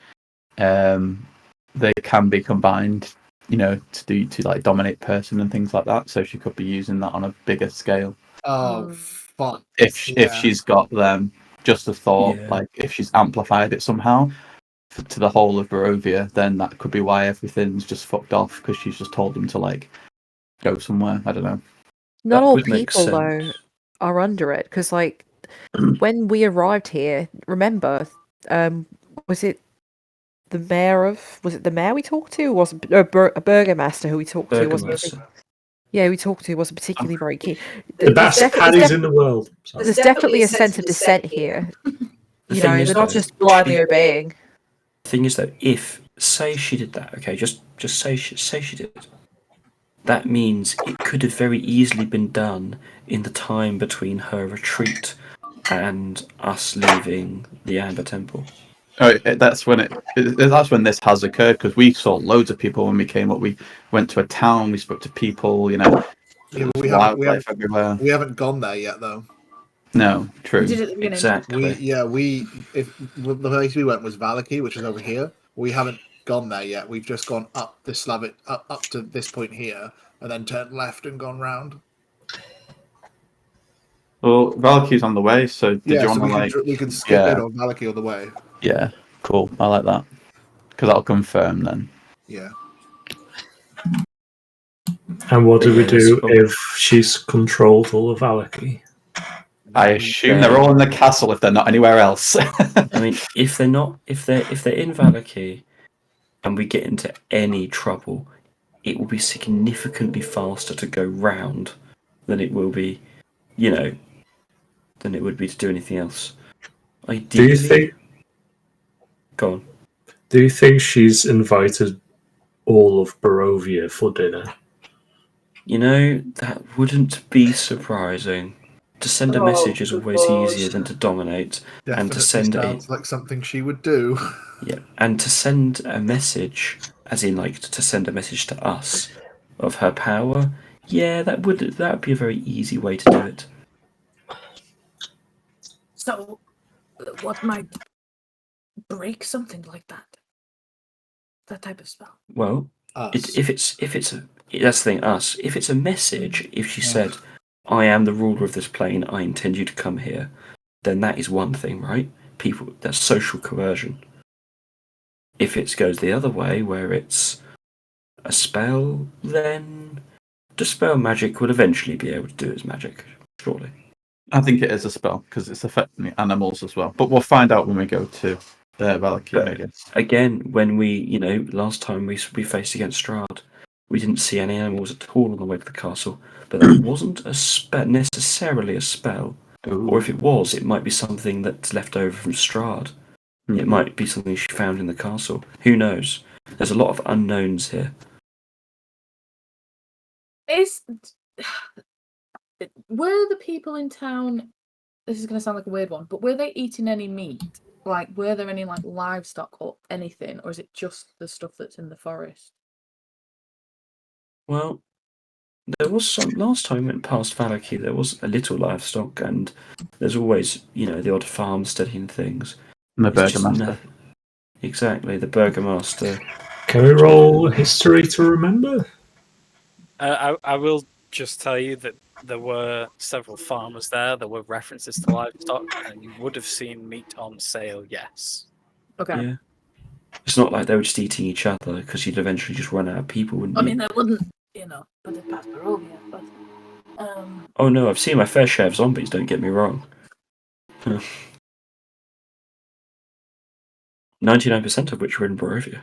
they can be combined, to like dominate person and things like that. So she could be using that on a bigger scale. Oh, fuck. If she's got them, just a thought, Yeah. like if she's amplified it somehow to the whole of Barovia, then that could be why everything's just fucked off because she's just told them to like go somewhere. I don't know. Not That all would make people though sense. are under it because, like, when we arrived here, remember, was it the mayor we talked to? Or was it a burgomaster who we talked to? Wasn't Burgomaster. Yeah, we talked to wasn't particularly very keen. The best paddies in the world. Sorry. There's definitely a sense of dissent here. The You thing know, is, they're not though, just blindly obeying. The thing is, though, if say she did that, okay, just say she did. That means it could have very easily been done in the time between her retreat and us leaving the Amber Temple. Oh, that's when this has occurred because we saw loads of people when we came up. We went to a town, we spoke to people. Yeah, but Wildlife everywhere. We haven't gone there yet, though. No, true. We did it at the beginning. Exactly. The place we went was Valaki, which is over here. We haven't gone there yet. We've just gone up this up to this point here, and then turned left and gone round. Well, Valky's on the way, so did you want to we can skip it on Valaki on the way. Yeah, cool. I like that because that'll confirm then. Yeah. And what do we do if she's controlled all of Valaki? I assume they're all in the castle if they're not anywhere else. I mean, if they're in Valaki and we get into any trouble, it will be significantly faster to go round than it will be, than it would be to do anything else. Ideally, Do you think? Go on. Do you think she's invited all of Barovia for dinner? That wouldn't be surprising. To send a message is always easier than to dominate, Definitely and to send sounds like something she would do. Yeah, and to send a message, as in like to send a message to us of her power. Yeah, that would be a very easy way to do it. So, what might break something like that? that type of spell? Well, Us. if it's that's the thing. Us. If it's a message, if she Yeah. said, "I am the ruler of this plane. I intend you to come here," then that is one thing, right? That's social coercion. If it goes the other way, where it's a spell, then dispel magic will eventually be able to do its magic, surely. I think it is a spell because it's affecting the animals as well. But we'll find out when we go to Valakir, I guess. Again, when we, last time we faced against Strahd, we didn't see any animals at all on the way to the castle. But that wasn't necessarily a spell. Ooh. Or if it was, it might be something that's left over from Strahd. It might be something she found in the castle. Who knows? There's a lot of unknowns here. Were the people in town? This is going to sound like a weird one, but were they eating any meat? Like, were there any livestock or anything, or is it just the stuff that's in the forest? Well, there was some last time we went past Valaki. There was a little livestock, and there's always, the odd farmstead and things. And the It's just Burgomaster. Exactly, the Burgomaster. Can we roll history to remember? I will just tell you that there were several farmers there. There were references to livestock, and you would have seen meat on sale. Yes. Okay. Yeah. It's not like they were just eating each other because you'd eventually just run out of people, wouldn't I you? mean, they wouldn't, put it past Barovia, but Oh no, I've seen my fair share of zombies. Don't get me wrong. 99% of which were in Barovia.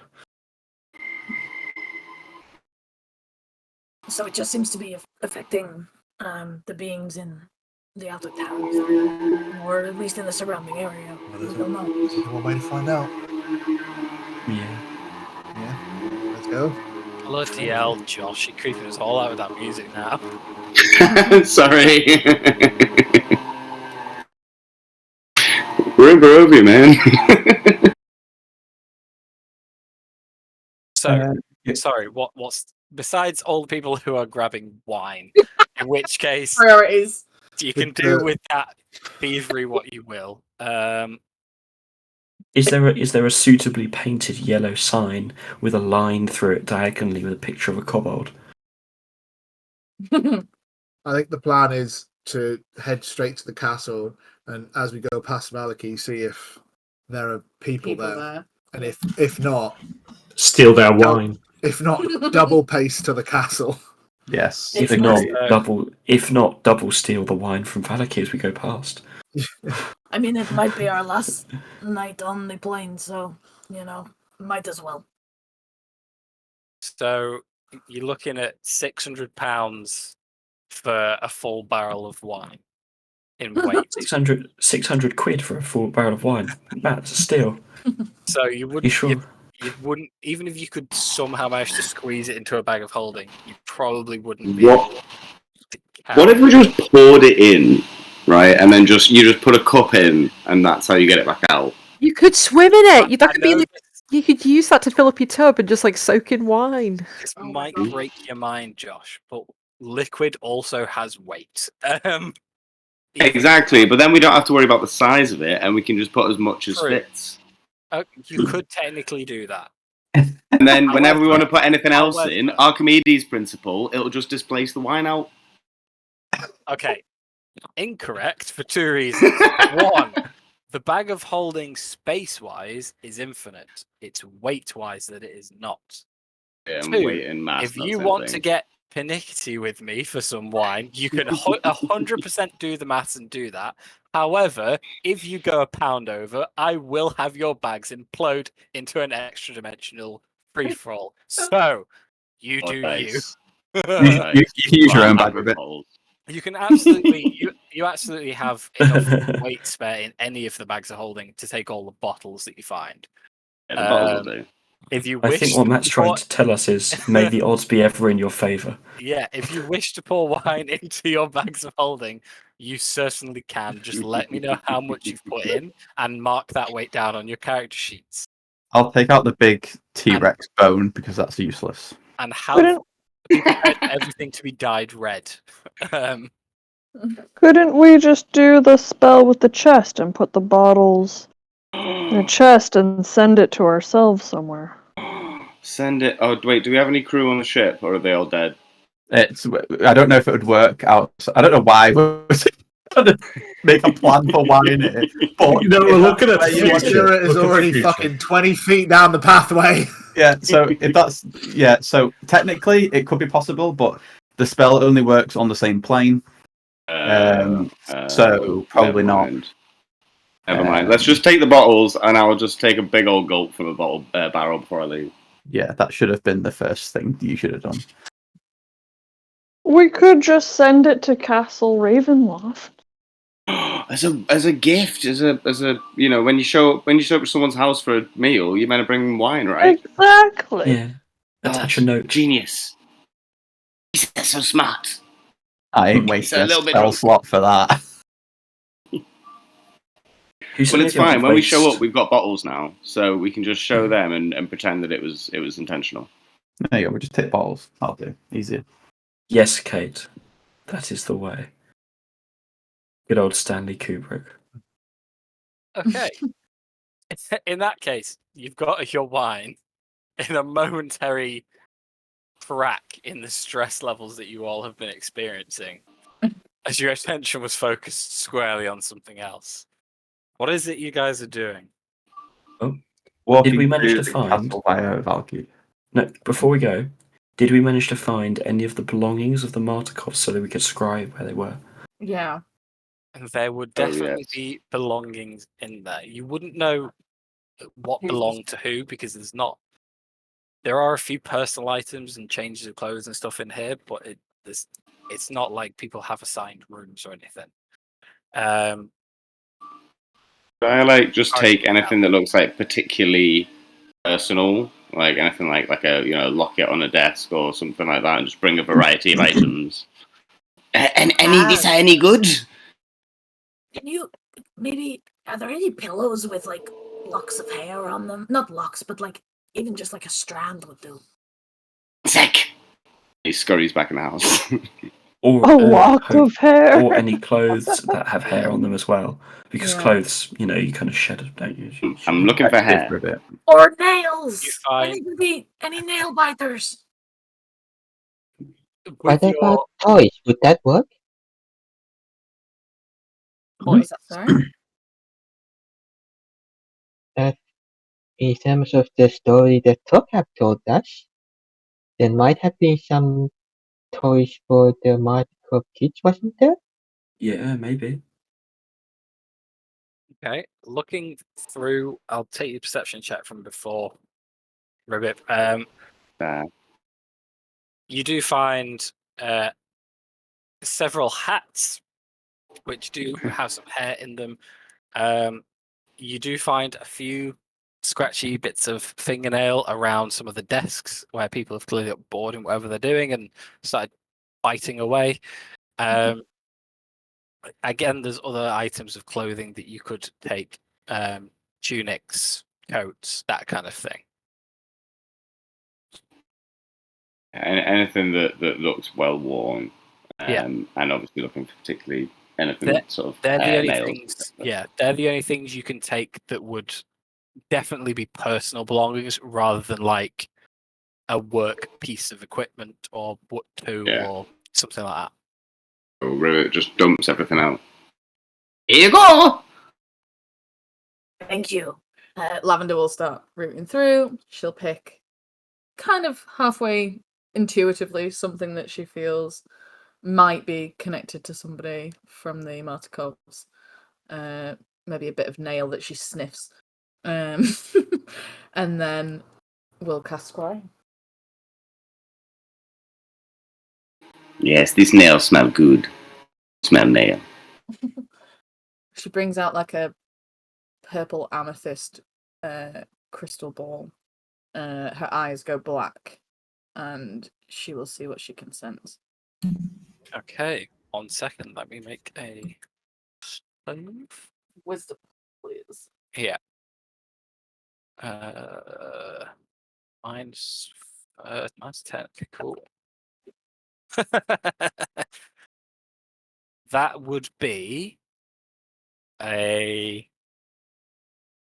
so it just seems to be affecting the beings in the outer towns, or at least in the surrounding area. We don't know. There's one way to find out. Yeah. Yeah. Let's go. Bloody hell, Josh! You're creeping us all out with that music now. Sorry. We're in Barovia, man. So, sorry. What's besides all the people who are grabbing wine? In which case, Priorities. you can do with that thievery what you will. Is there a suitably painted yellow sign with a line through it diagonally with a picture of a kobold? I think the plan is to head straight to the castle, and as we go past Valaki, see if there are people there. And if not, steal their wine. If not, double pace to the castle. Yes. If not, double steal the wine from Valaki as we go past. I mean, it might be our last night on the plane, so might as well. So you're looking at £600 for a full barrel of wine in weight. 600 quid for a full barrel of wine. That's a steal. So you would. You sure? You wouldn't, even if you could somehow manage to squeeze it into a bag of holding, you probably wouldn't be. What if we just poured it in, right, and then you just put a cup in, and that's how you get it back out? You could swim in it. That could be. You could use that to fill up your tub and just soak in wine. This might break your mind, Josh, but liquid also has weight. Exactly, but then we don't have to worry about the size of it, and we can just put as much as fits. You could technically do that. And then whenever we want to put anything else in, Archimedes' principle, it'll just displace the wine out. Okay. Incorrect for two reasons. One, the bag of holding space-wise is infinite. It's weight-wise that it is not. Yeah, Two, weight and mass. if you want to get pernickety with me for some wine, you can 100% do the maths and do that. However, if you go a pound over, I will have your bags implode into an extra dimensional free-for-all. So, you do you. You can use your own bag with it. You can absolutely, you absolutely have enough weight spare in any of the bags of holding to take all the bottles that you find. Yeah, the bottles will do. If you I wish think what Matt's trying to tell us is, may the odds be ever in your favour. Yeah, if you wish to pour wine into your bags of holding, you certainly can. Just let me know how much you've put in and mark that weight down on your character sheets. I'll take out the big T-Rex bone because that's useless. And have everything to be dyed red. Couldn't we just do the spell with the chest and put the bottles in a chest and send it to ourselves somewhere? Send it. Oh wait, do we have any crew on the ship, or are they all dead? I don't know if it would work out. I don't know why we're trying to make a plan for why in it. But You know, we're looking at where the you want future. it. Spirit is Look at the already future. fucking 20 feet down the pathway. Yeah, so if that's so technically it could be possible, but the spell only works on the same plane. So probably not. Never mind. Let's just take the bottles, and I'll just take a big old gulp from a bottle barrel before I leave. Yeah, that should have been the first thing you should have done. We could just send it to Castle Ravenloft. As a gift, as a when you show up to someone's house for a meal, you're meant to bring them wine, right? Exactly. Yeah. Attach a note. Genius. That's so smart. I ain't So wasting a a little bit spell drunk. slot for that. Well, it's fine. When we show up, we've got bottles now, so we can just show them and pretend that it was intentional. There you go. We just take bottles. That'll do. Easier. Yes, Kate. That is the way. Good old Stanley Kubrick. Okay. In that case, you've got your wine in a momentary crack in the stress levels that you all have been experiencing as your attention was focused squarely on something else. What is it you guys are doing? Walking Did we manage through to the find? castle via Valky. No, before we go, did we manage to find any of the belongings of the Martikovs so that we could scribe where they were? Yeah. And there would Oh, definitely yes. be belongings in there. You wouldn't know what belonged to who because there are a few personal items and changes of clothes and stuff in here, but it's not like people have assigned rooms or anything. Can I just Hard to take work anything that looks like particularly personal, like anything like a locket on a desk or something like that, and just bring a variety of items? And any of these are any good? Can you maybe are there any pillows with like locks of hair on them? Not locks, but like even just like a strand would do. Sick. He scurries back in the house. Or A lock of hair. or any clothes that have hair on them as well. Because Yeah. clothes, you kind of shed it, don't you? I'm looking for Actually, hair. for a bit. Or nails. You find Any nail biters. What with about your toys? Would that work? What was that, sorry? That in terms of the story that Tok have told us, there might have been some toys for the Martikov kids, wasn't there? Yeah, maybe. okay, looking through, I'll take your perception check from before, Ribbit. You do find several hats which do have some hair in them. You do find a few scratchy bits of fingernail around some of the desks where people have clearly got bored in whatever they're doing and started biting away. Again, there's other items of clothing that you could take, tunics, coats, that kind of thing. Anything that looks well worn. Yeah. And obviously looking for particularly anything They're- sort of They're the only nails. things. Yeah, they're the only things you can take that would definitely be personal belongings rather than like a work piece of equipment or what tool Yeah. or something like that. So Rivet just dumps everything out. Here you go! Thank you. Lavender will start rooting through. She'll pick kind of halfway intuitively something that she feels might be connected to somebody from the Martikovs. Maybe a bit of nail that she sniffs. And then we'll cast Scry. Yes, these nails smell good. Smell nail. She brings out like a purple amethyst crystal ball. Her eyes go black, and she will see what she can sense. Okay, 1 second. Let me make a save. Wisdom, please. Yeah. Mine's 10. Okay, cool. That would be a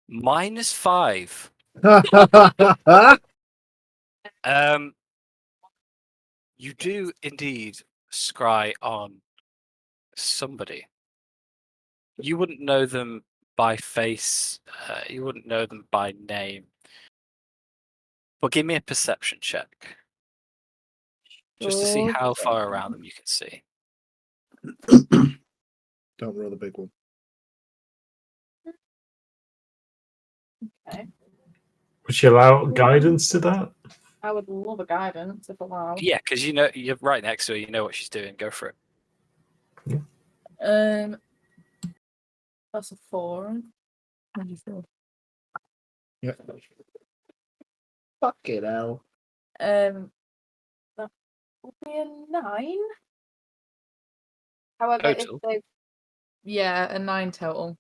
-5. You do indeed scry on somebody. You wouldn't know them by face. You wouldn't know them by name. But give me a perception check, just to see how far around them you can see. Don't roll the big one. Okay. Would you allow guidance to that? I would love a guidance if allowed. Yeah, because you know you're right next to her. You know what she's doing. Go for it. That's a 4. Yeah. Fucking hell. That would be a 9. However, if Total. they, a 9 total.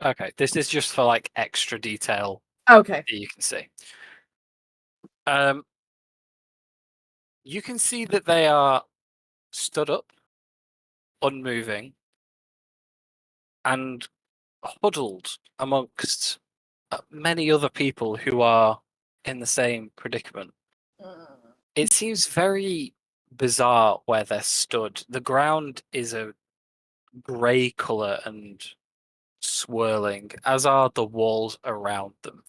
Okay, this is just for like extra detail Okay. that you can see. You can see that they are stood up, unmoving, and huddled amongst many other people who are in the same predicament. It seems very bizarre where they're stood. The ground is a grey colour and swirling, as are the walls around them.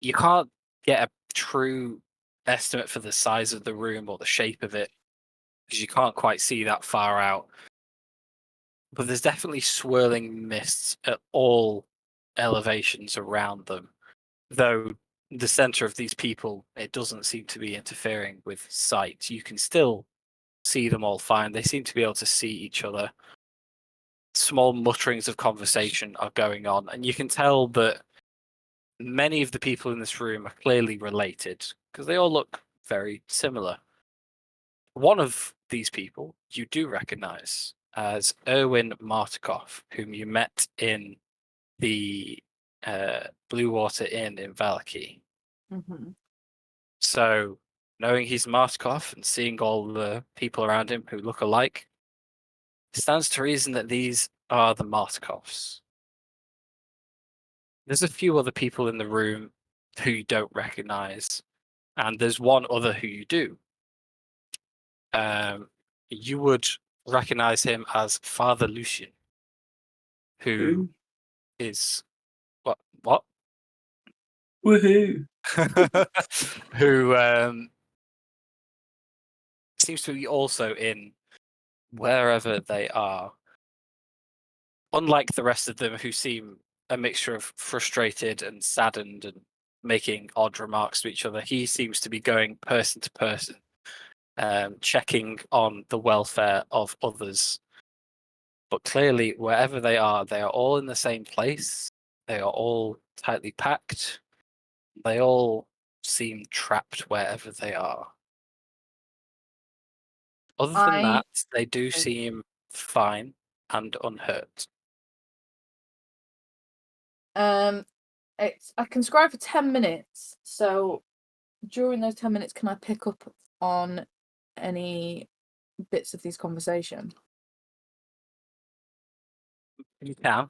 You can't get a true estimate for the size of the room or the shape of it, because you can't quite see that far out. But there's definitely swirling mists at all elevations around them, though the center of these people, it doesn't seem to be interfering with sight. You can still see them all fine. They seem to be able to see each other. Small mutterings of conversation are going on, and you can tell that many of the people in this room are clearly related because they all look very similar. One of these people you do recognize as Erwin Martikov, whom you met in the Blue Water Inn in Valaki. Mm-hmm. So, knowing he's Martikov and seeing all the people around him who look alike, it stands to reason that these are the Martikovs. There's a few other people in the room who you don't recognize, and there's one other who you do. You would recognize him as Father Lucian, who is what? Woohoo! Who seems to be also in wherever they are. Unlike the rest of them, who seem a mixture of frustrated and saddened and making odd remarks to each other, he seems to be going person to person, checking on the welfare of others. But clearly, wherever they are all in the same place. They are all tightly packed. They all seem trapped wherever they are. Other than that, they do seem fine and unhurt. I can scribe for 10 minutes. So during those 10 minutes, can I pick up on any bits of these conversation? You can.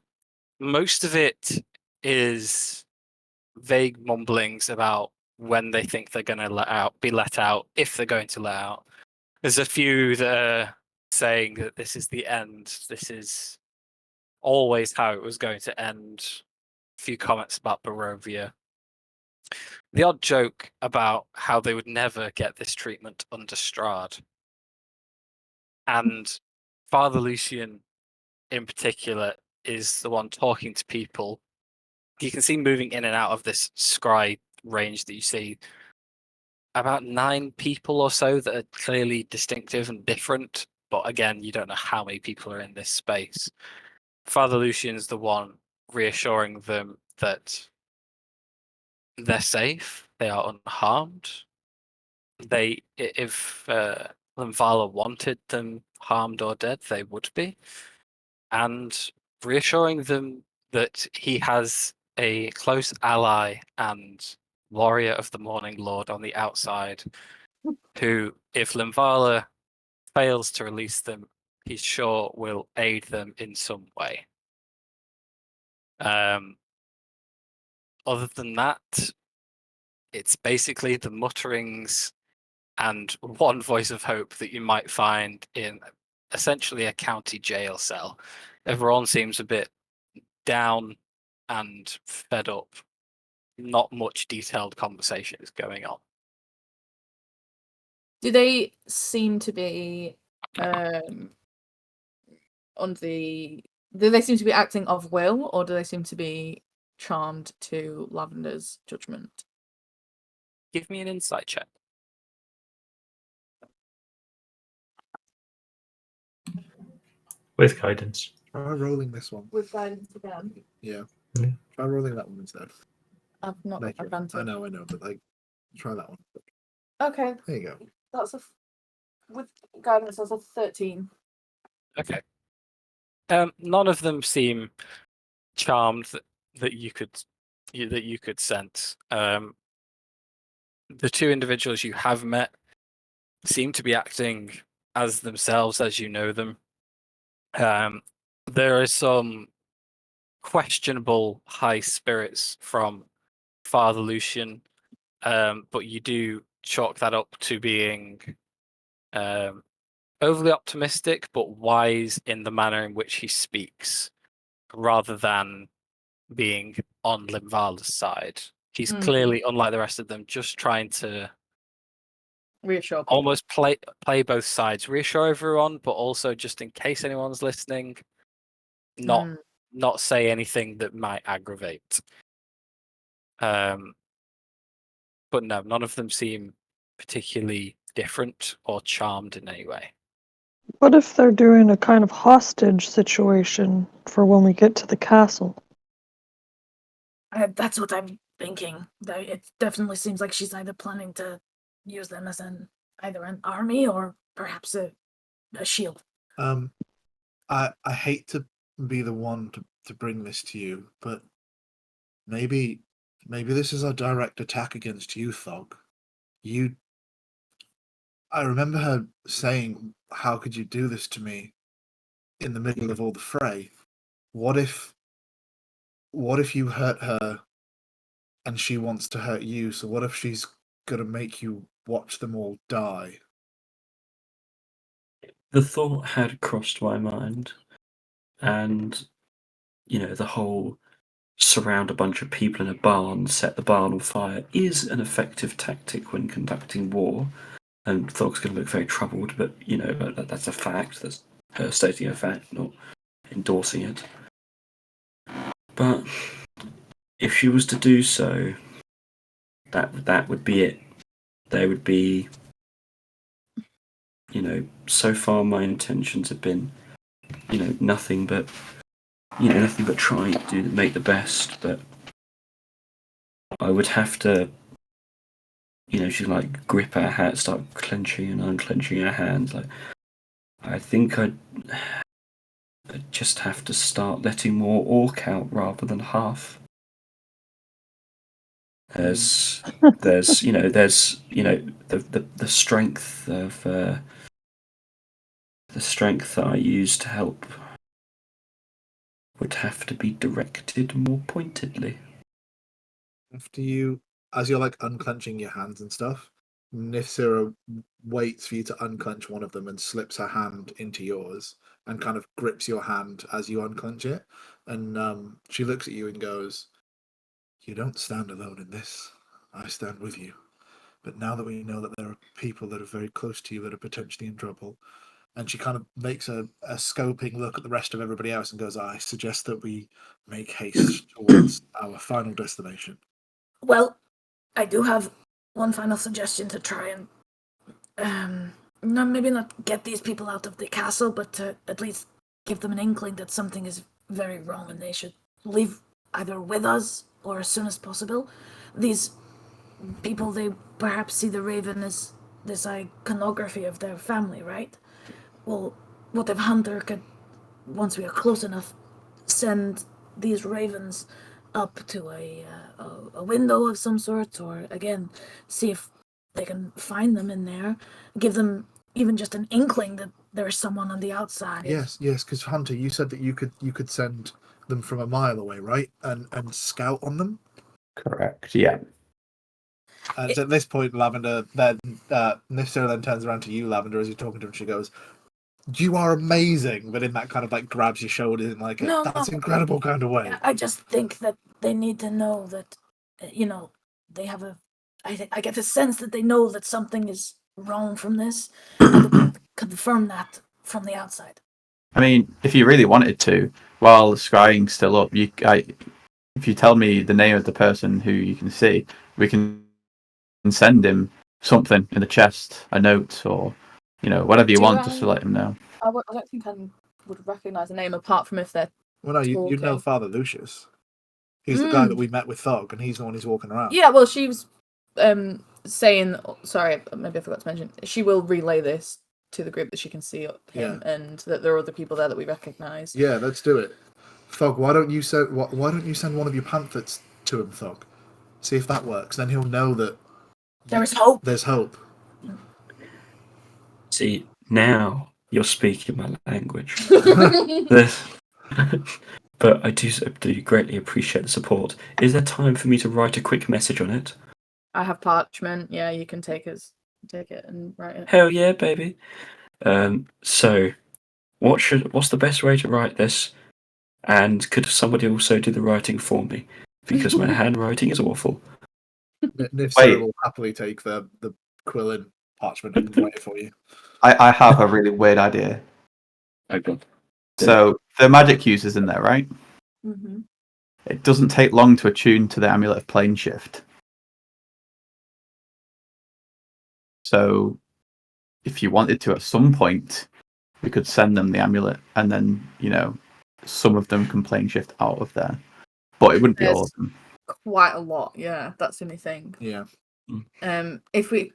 Most of it is vague mumblings about when they think they're going to be let out, if they're going to let out. There's a few that are saying that this is the end. This is always how it was going to end. A few comments about Barovia. The odd joke about how they would never get this treatment under Strahd. And Father Lucian, in particular, is the one talking to people. You can see moving in and out of this scry range that you see about 9 people or so that are clearly distinctive and different. But again, you don't know how many people are in this space. Father Lucian's the one reassuring them that they're safe, they are unharmed. If Limvala wanted them harmed or dead, they would be. And reassuring them that he has a close ally and warrior of the Morning Lord on the outside, who, if Limvala fails to release them, he's sure will aid them in some way. Other than that, It's basically the mutterings and one voice of hope that you might find in essentially a county jail cell. Everyone seems a bit down and fed up. Not much detailed conversation is going on. Do they seem to be on the? Do they seem to be acting of will, or do they seem to be charmed to Lavender's judgment? Give me an insight check. With guidance. Try rolling this one. With guidance again. Yeah. Yeah. Try rolling that one instead. I've not got Make it- advantage. I know, but like, try that one. Okay, There you go. that's with guidance. That's a 13. Okay. None of them seem charmed that you could sense. The two individuals you have met seem to be acting as themselves as you know them. There are some questionable high spirits from Father Lucian, but you do chalk that up to being overly optimistic, but wise in the manner in which he speaks, rather than being on Limvala's side. He's clearly, unlike the rest of them, just trying to Reassure people. almost play both sides, reassure everyone, but also just in case anyone's listening, not say anything that might aggravate. But no, none of them seem particularly different or charmed in any way. What if they're doing a kind of hostage situation for when we get to the castle? That's what I'm thinking. It definitely seems like she's either planning to use them as either an army or perhaps a shield. I hate to be the one to bring this to you, but maybe this is a direct attack against you, Thog. I remember her saying, "How could you do this to me?" in the middle of all the fray. What if you hurt her and she wants to hurt you? So what if she's gonna make you watch them all die? The thought had crossed my mind, and the whole surround a bunch of people in a barn, set the barn on fire is an effective tactic when conducting war. And Thog's going to look very troubled, but that's a fact. That's her stating a fact, not endorsing it. But if she was to do so, that would be it. They would be, so far my intentions have been, nothing but trying to make the best. But I would have to, she'd like grip her hat, start clenching and unclenching her hands. Like, I think I'd just have to start letting more orc out rather than half. There's the strength of the strength that I use to help would have to be directed more pointedly. After you, as you're like unclenching your hands and stuff, Nithsira waits for you to unclench one of them and slips her hand into yours and kind of grips your hand as you unclench it. And she looks at you and goes, "You don't stand alone in this. I stand with you. But now that we know that there are people that are very close to you that are potentially in trouble," and she kind of makes a scoping look at the rest of everybody else and goes, "I suggest that we make haste towards our final destination." Well, I do have one final suggestion to try and no, maybe not get these people out of the castle, but to at least give them an inkling that something is very wrong and they should leave either with us or as soon as possible. These people, they perhaps see the Raven as this iconography of their family, right? Well, what if Hunter could, once we are close enough, send these ravens up to a window of some sort, or again, see if they can find them in there, give them even just an inkling that there's someone on the outside. Yes, because Hunter, you said that you could send them from a mile away, right? And scout on them. Correct. Yeah. And at this point, Lavender then Nifsira then turns around to you, Lavender, as you're talking to him. She goes, "You are amazing," but in that kind of like grabs your shoulder in like No, that's no. incredible kind of way. I just think that they need to know that, they have a. I get the sense that they know that something is wrong from this, and they want to confirm that from the outside. I mean, if you really wanted to, while scrying's still up, if you tell me the name of the person who you can see, we can send him something in the chest, a note, or whatever you want, just to let him know. I don't think I would recognise the name apart from if they're. Well, no, you know talking. Father Lucius. He's the guy that we met with Thog, and he's the one who's walking around. Yeah, well, she was saying. Sorry, maybe I forgot to mention. She will relay this to the group that she can see him, and that there are other people there that we recognise. Yeah, let's do it. Thog, why don't you send one of your pamphlets to him, Thog? See if that works. Then he'll know that there is hope. There's hope. See, now you're speaking my language. But I do greatly appreciate the support. Is there time for me to write a quick message on it? I have parchment. Yeah, you can take it and write it. Hell yeah, baby. So, what's the best way to write this? And could somebody also do the writing for me? Because my handwriting is awful. Nifsira will happily take the quill and parchment and write it for you. I have a really weird idea. Okay. So the magic user's in there, right? Mm-hmm. It doesn't take long to attune to the amulet of plane shift. So if you wanted to, at some point, we could send them the amulet, and then some of them can plane shift out of there, but it wouldn't be all of them. Quite a lot, yeah. That's the only thing. Yeah. If we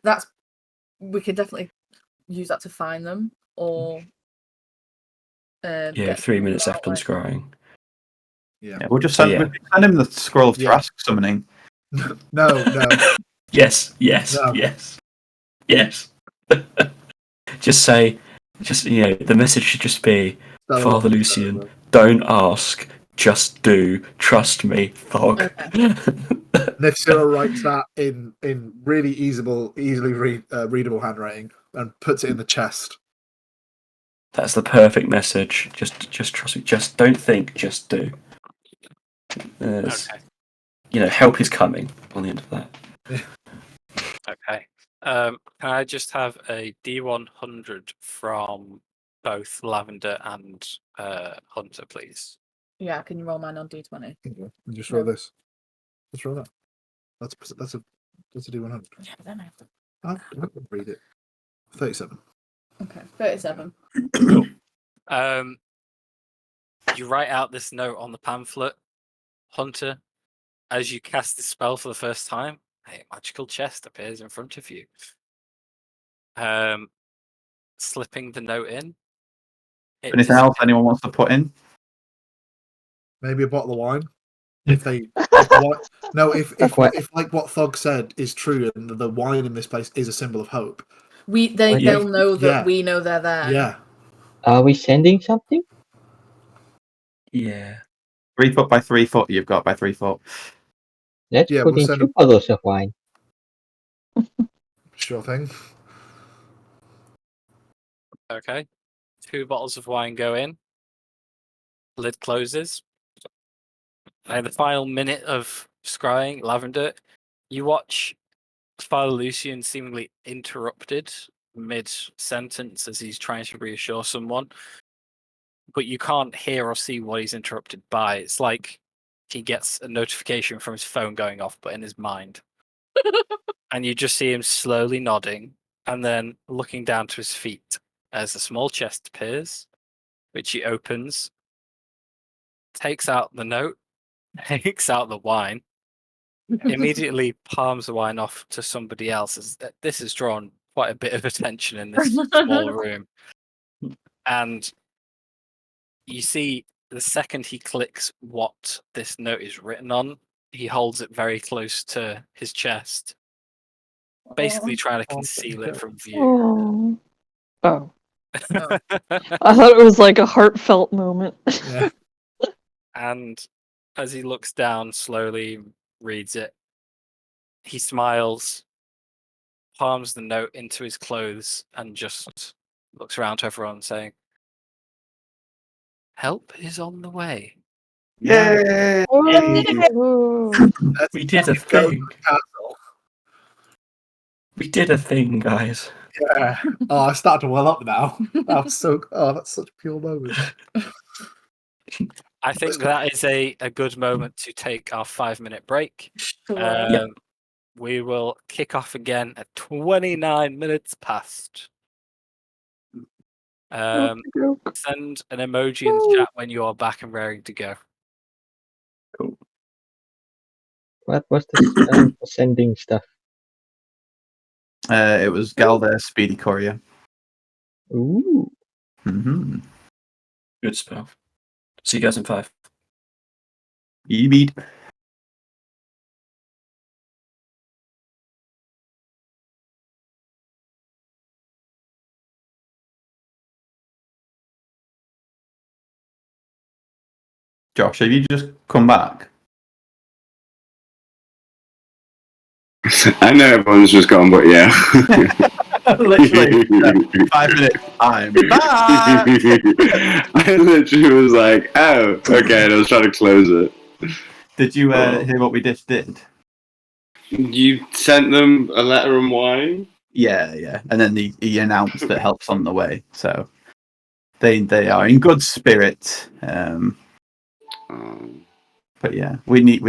could definitely use that to find them, or yeah, 3 minutes left on scrying. Yeah, we'll just send him the scroll of Trask summoning. No. Yes. Just say, the message should just be, Father Lucian, don't ask, just do, trust me, Thog. Nifsira writes that in really easily readable handwriting and puts it in the chest. That's the perfect message. Just trust me. Just don't think, just do. Help is coming on the end of that. Okay. Can I just have a D100 from both Lavender and Hunter, please? Yeah, can you roll mine on D20? Just roll this. Let's roll that. That's a D100. Yeah, but then I have to. I can read it. 37. Okay, 37. Cool. You write out this note on the pamphlet, Hunter. As you cast the spell for the first time, a magical chest appears in front of you. Slipping the note in. Anything else anyone wants to put in? Maybe a bottle of wine. If like what Thog said is true, and the wine in this place is a symbol of hope. They'll know that we know they're there. Yeah. Are we sending something? Yeah. 3 foot by 3 foot. You've got by 3 foot. Let's put in 2 bottles of wine. Sure thing. Okay. 2 bottles of wine go in. Lid closes. And the final minute of scrying, Lavender, you watch Father Lucian seemingly interrupted mid-sentence as he's trying to reassure someone. But you can't hear or see what he's interrupted by. It's like he gets a notification from his phone going off, but in his mind. And you just see him slowly nodding and then looking down to his feet as a small chest appears, which he opens, takes out the note, takes out the wine, immediately palms the wine off to somebody else. As this has drawn quite a bit of attention in this small room. And you see the second he clicks what this note is written on, he holds it very close to his chest, basically trying to conceal it from view. Oh. I thought it was like a heartfelt moment. Yeah. And as he looks down, slowly reads it. He smiles, palms the note into his clothes, and just looks around to everyone, saying, "Help is on the way." Yay! Ooh. We did a You go to thing. the castle. We did a thing, guys. Yeah. Oh, I started to well up now. That was so. Oh, that's such a pure moment. I think that is a good moment to take our 5-minute break. Sure. Yep. We will kick off again at 29 minutes past. Okey-doke. Send an emoji in the chat when you are back and raring to go. What was the ascending stuff? It was Galder Speedy Courier. Ooh. Mm-hmm. Good spell. See you guys in 5. You beat. Josh, have you just come back? I know everyone's just gone, but yeah. Literally, 5 minutes. I'm back. I literally was like, oh, okay, and I was trying to close it. Did you hear what we just did? You sent them a letter and why? Yeah. And then he announced that help's on the way. So they are in good spirit. But yeah, we need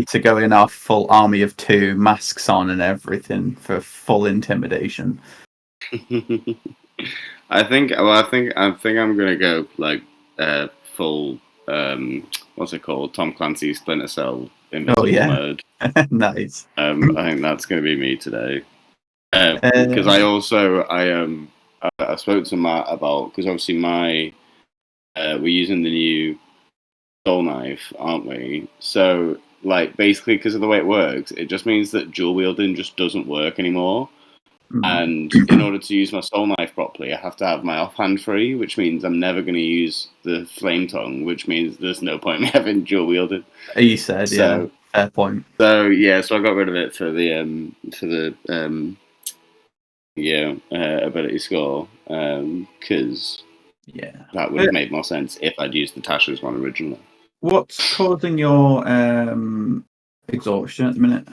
to go in our full army of 2, masks on and everything for full intimidation. I think I'm gonna go like full what's it called? Tom Clancy's Splinter Cell invisible mode. Nice. I think that's gonna be me today. Because I spoke to Matt about, because obviously we're using the new soul knife, aren't we? So like basically because of the way it works, it just means that dual wielding just doesn't work anymore. And in order to use my soul knife properly, I have to have my offhand free, which means I'm never going to use the flame tongue, which means there's no point in me having dual wielding. You said, yeah, fair point. So yeah, so I got rid of it for the ability score, because that would have made more sense if I'd used the Tasha's one originally. What's causing your exhaustion at the minute?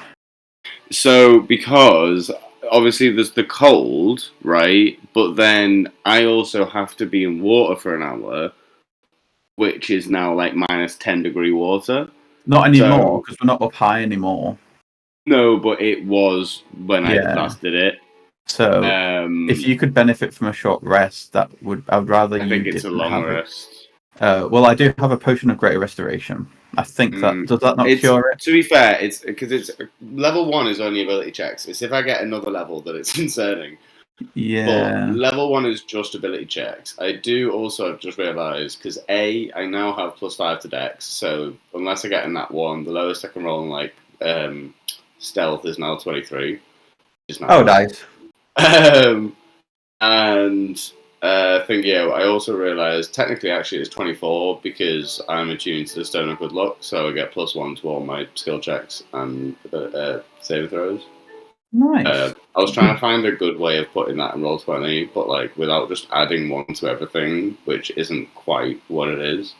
So because obviously there's the cold, right? But then I also have to be in water for an hour, which is now like minus 10-degree water. Not anymore, because we're not up high anymore. No, but it was when I last did it. So if you could benefit from a short rest, I would rather you. I think it's a long have rest. Well, I do have a potion of greater restoration. I think that does that not cure it? To be fair, it's because it's level 1 is only ability checks. It's if I get another level that it's concerning. Yeah. But level 1 is just ability checks. I do also just realised, because I now have +5 to Dex, so unless I get in that one, the lowest I can roll in like stealth is now 23. Oh, nice. And I also realised technically actually it's 24 because I'm attuned to the Stone of Good Luck, so I get +1 to all my skill checks and saving throws. Nice. I was trying to find a good way of putting that in Roll20, but like without just adding 1 to everything, which isn't quite what it is.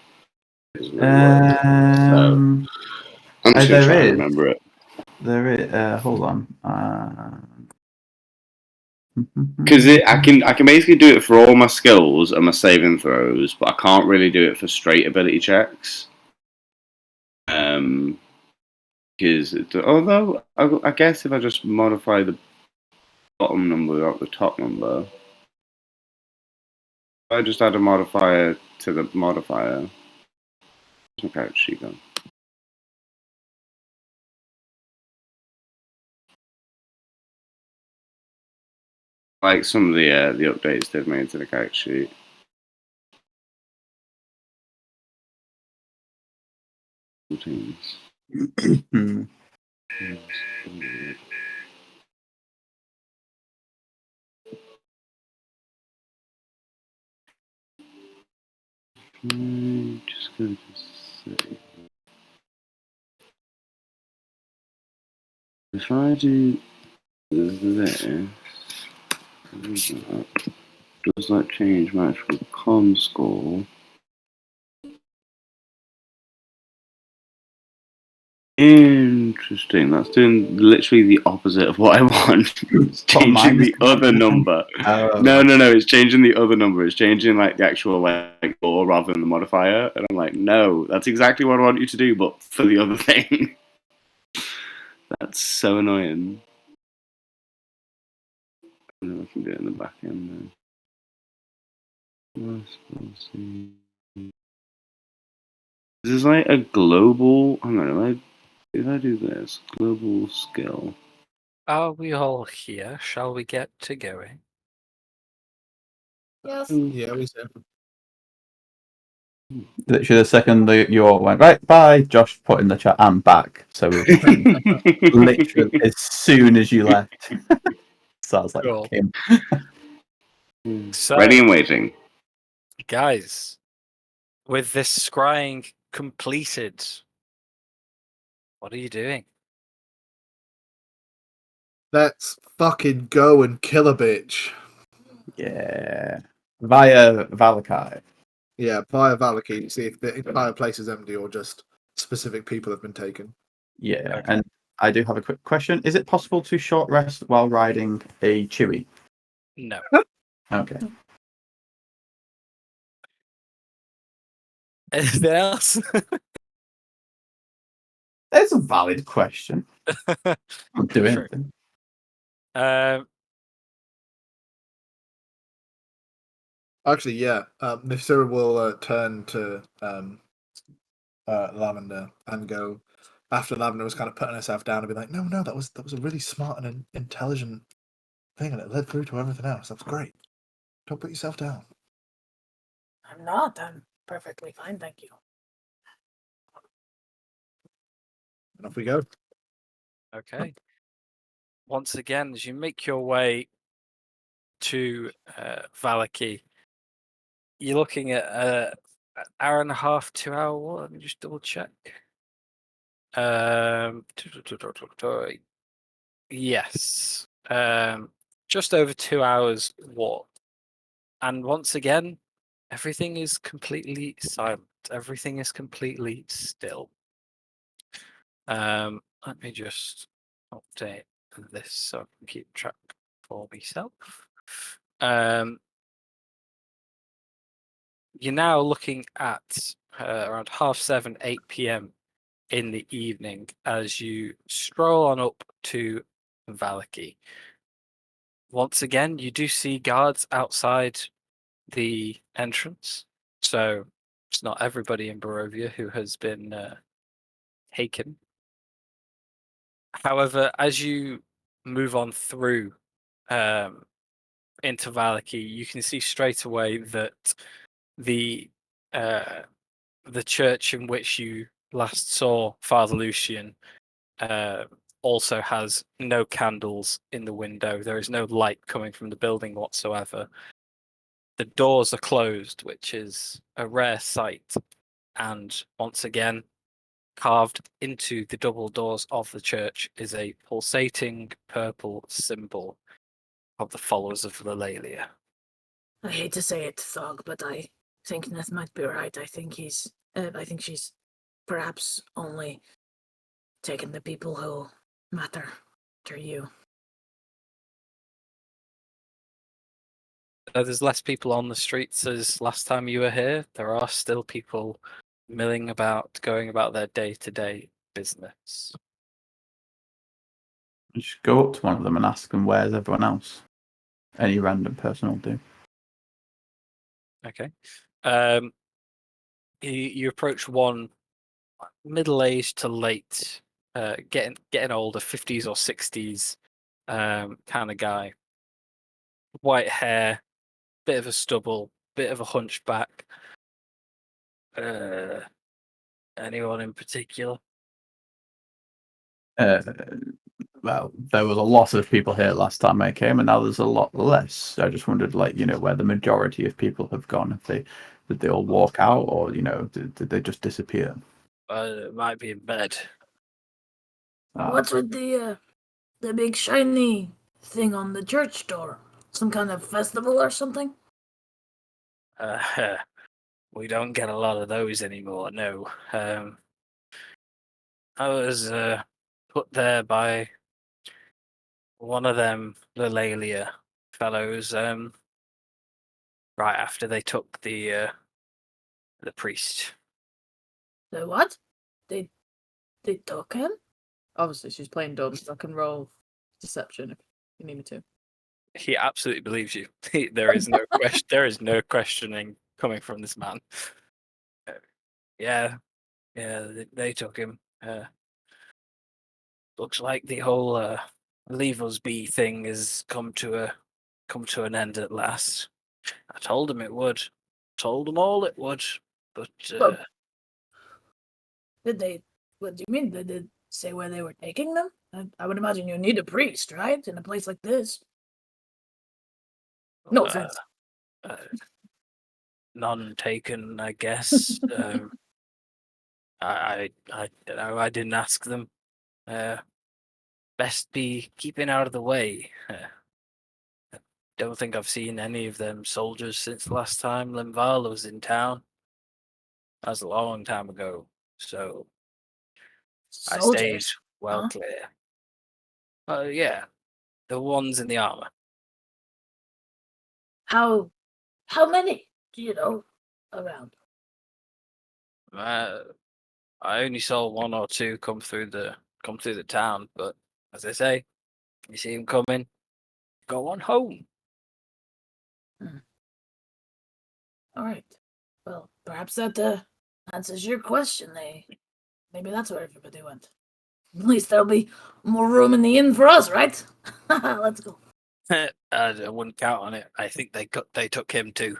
It doesn't really work. So I'm just trying to remember it. There is. Hold on. Because I can basically do it for all my skills and my saving throws, but I can't really do it for straight ability checks. Because although I guess if I just modify the bottom number without the top number, if I just add a modifier to the modifier. Okay, she gone. Like some of the updates they've made to the character sheet. Just going to say. If I do this, does that change my actual con score? Interesting. That's doing literally the opposite of what I want. It's changing the other number. No. It's changing the other number. It's changing like the actual like score rather than the modifier. And I'm like, no, that's exactly what I want you to do, but for the other thing. That's so annoying. I don't know if I can do it in the back end though. This is like a global. Hang on, if I do this global skill. Are we all here? Shall we get to going? Yes. Yeah, we said. Literally the second that you all went, right, bye, Josh put in the chat, I'm back. So we literally as soon as you left. So I was like, Cool. Kim. So, Ready and waiting. guys, with this scrying completed, what are you doing? Let's fucking go and kill a bitch. Yeah. Via Valakai. Yeah, via Valaki to see if the entire place is empty or just specific people have been taken. Yeah. Okay. And I do have a quick question. Is it possible to short rest while riding a Chewy? No. Okay. Anything else? That's a valid question. I'll do True. anything. Actually, yeah. Nifsira will turn to Lavender and go. After Lavender was kind of putting herself down and be like, "No, that was a really smart and intelligent thing, and it led through to everything else. That's great. Don't put yourself down." I'm not. I'm perfectly fine, thank you. And off we go. Okay. Once again, as you make your way to Valaki, you're looking at an hour and a half, 2 hour walk. Let me just double check. Yes. Just over 2 hours walk. And once again, everything is completely silent. Everything is completely still. Let me just update this so I can keep track for myself. You're now looking at around 7:30, 8 p.m. in the evening as you stroll on up to Valaki. Once again, you do see guards outside the entrance, so it's not everybody in Barovia who has been taken. However, as you move on through into Valaki, you can see straight away that the church in which you last saw Father Lucian also has no candles in the window. There is no light coming from the building whatsoever. The doors are closed, which is a rare sight. And once again, carved into the double doors of the church is a pulsating purple symbol of the followers of Lelalia. I hate to say it, Thog, but I think Neth might be right. I think she's perhaps only taken the people who matter to you. There's less people on the streets as last time you were here. There are still people milling about, going about their day-to-day business. Just go up to one of them and ask them, where's everyone else? Any random person will do. Okay. You approach one middle-aged to late, getting older, 50s or 60s kind of guy. White hair, bit of a stubble, bit of a hunchback. Anyone in particular? Well, there was a lot of people here last time I came, and now there's a lot less. So I just wondered, like, where the majority of people have gone. Did they all walk out, or did they just disappear? It might be in bed. What's with the the big shiny thing on the church door? Some kind of festival or something? We don't get a lot of those anymore. No. I was put there by one of them Lelalia fellows. Right after they took the priest. The what? They took him? Obviously, she's playing dumb, so I can roll deception if you need me to. He absolutely believes you. There is no question. There is no questioning coming from this man. Yeah, they took him. Looks like the whole leave us be thing has come to an end at last. I told him it would. Told them all it would. But But did they? What do you mean? Did they say where they were taking them? I would imagine you need a priest, right? In a place like this. No offense. none taken, I guess. I don't know. I didn't ask them. Best be keeping out of the way. I don't think I've seen any of them soldiers since the last time Limvala was in town. That was a long time ago. So I stayed Soldiers. well huh? clear. Yeah, the ones in the armor. How many do you know around? I only saw one or two come through the town, but as I say, you see him coming, go on home. All right. Well, perhaps that answers your question. Maybe that's where everybody went. At least there'll be more room in the inn for us, right? Let's go. I wouldn't count on it. I think they took him too.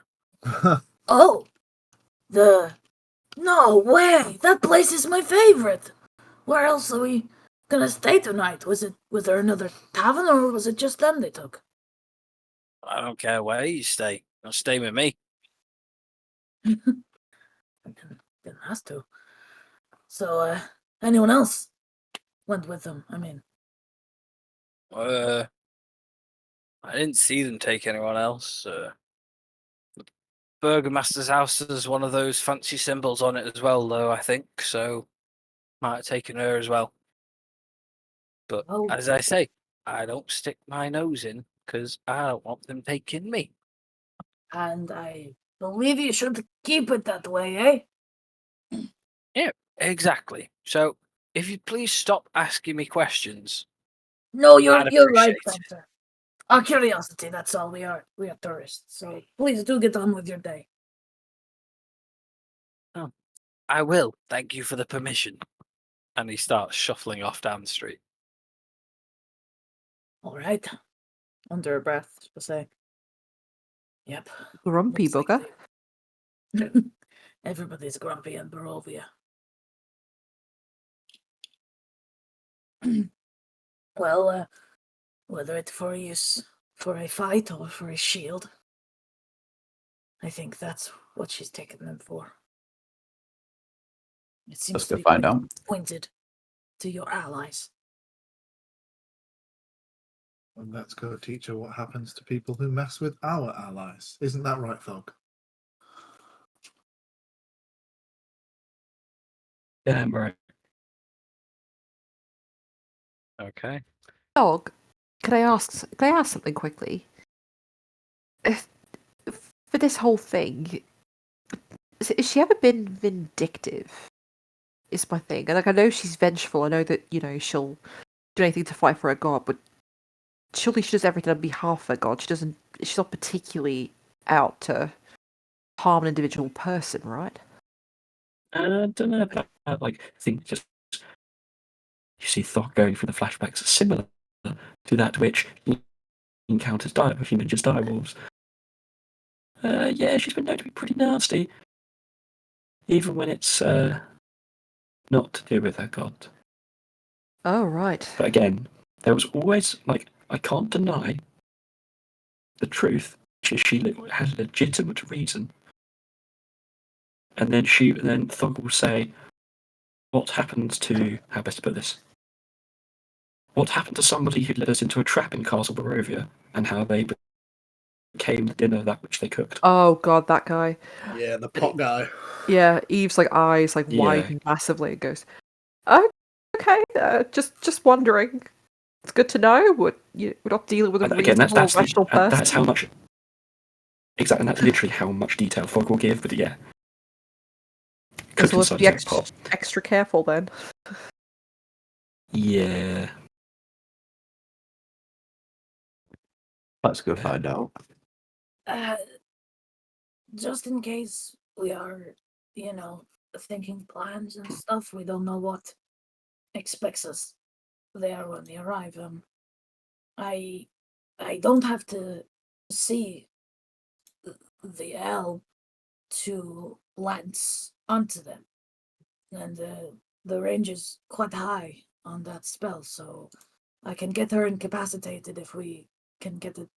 Oh, no way! That place is my favorite. Where else are we gonna stay tonight? Was there another tavern, or was it just them they took? I don't care where you stay. You'll stay with me. Didn't have to. So, anyone else went with them? I mean, I didn't see them take anyone else. Burgomaster's house has one of those fancy symbols on it as well, though, I think, so might have taken her as well. But oh, as I say, I don't stick my nose in because I don't want them taking me. and I believe you should keep it that way, eh? Yeah, exactly. So if you'd please stop asking me questions. No, I'd you're right, appreciate it. Spencer. Our curiosity, that's all we are. We are tourists, so please do get on with your day. I will. Thank you for the permission. And he starts shuffling off down the street. All right. Under her breath, to say. Yep. Grumpy Looks like bugger. Everybody's grumpy in Barovia. Well, whether it's for use for a fight or for a shield, I think that's what she's taken them for. It seems Let's to go be find quite out. pointed to your allies. And let's go teach her what happens to people who mess with our allies. Isn't that right, Thog? Right. Okay. Dog, can I ask something quickly? For this whole thing, has she ever been vindictive? Is my thing. And like, I know she's vengeful. I know that, she'll do anything to fight for her god, but surely she does everything on behalf of her god. She's not particularly out to harm an individual person, right? I don't know about that. Like, I think just you see Thok going through the flashbacks similar to that which he encounters he mentions direwolves. Yeah, she's been known to be pretty nasty, even when it's not to do with her god. Oh, right. But again, there was always I can't deny the truth, which is she has a legitimate reason. And then Thog will say, "What happens to how best to put this? what happened to somebody who led us into a trap in Castle Barovia, and how they became the dinner that which they cooked. Oh god, that guy. Yeah, the pot guy. Yeah, Eve's like eyes like Yeah. widen massively and goes, "Oh, okay, just wondering. It's good to know. We're not dealing with a Again, reasonable, that's rational person." that's how much. Exactly, and that's literally how much detail Fog will give. But yeah, Guess cooked we'll have to inside be his own pot. extra careful then. Yeah. Let's go find out. Just in case we are, thinking plans and stuff, we don't know what expects us there when we arrive. I don't have to see the L to lance onto them, and the range is quite high on that spell, so I can get her incapacitated if we can get it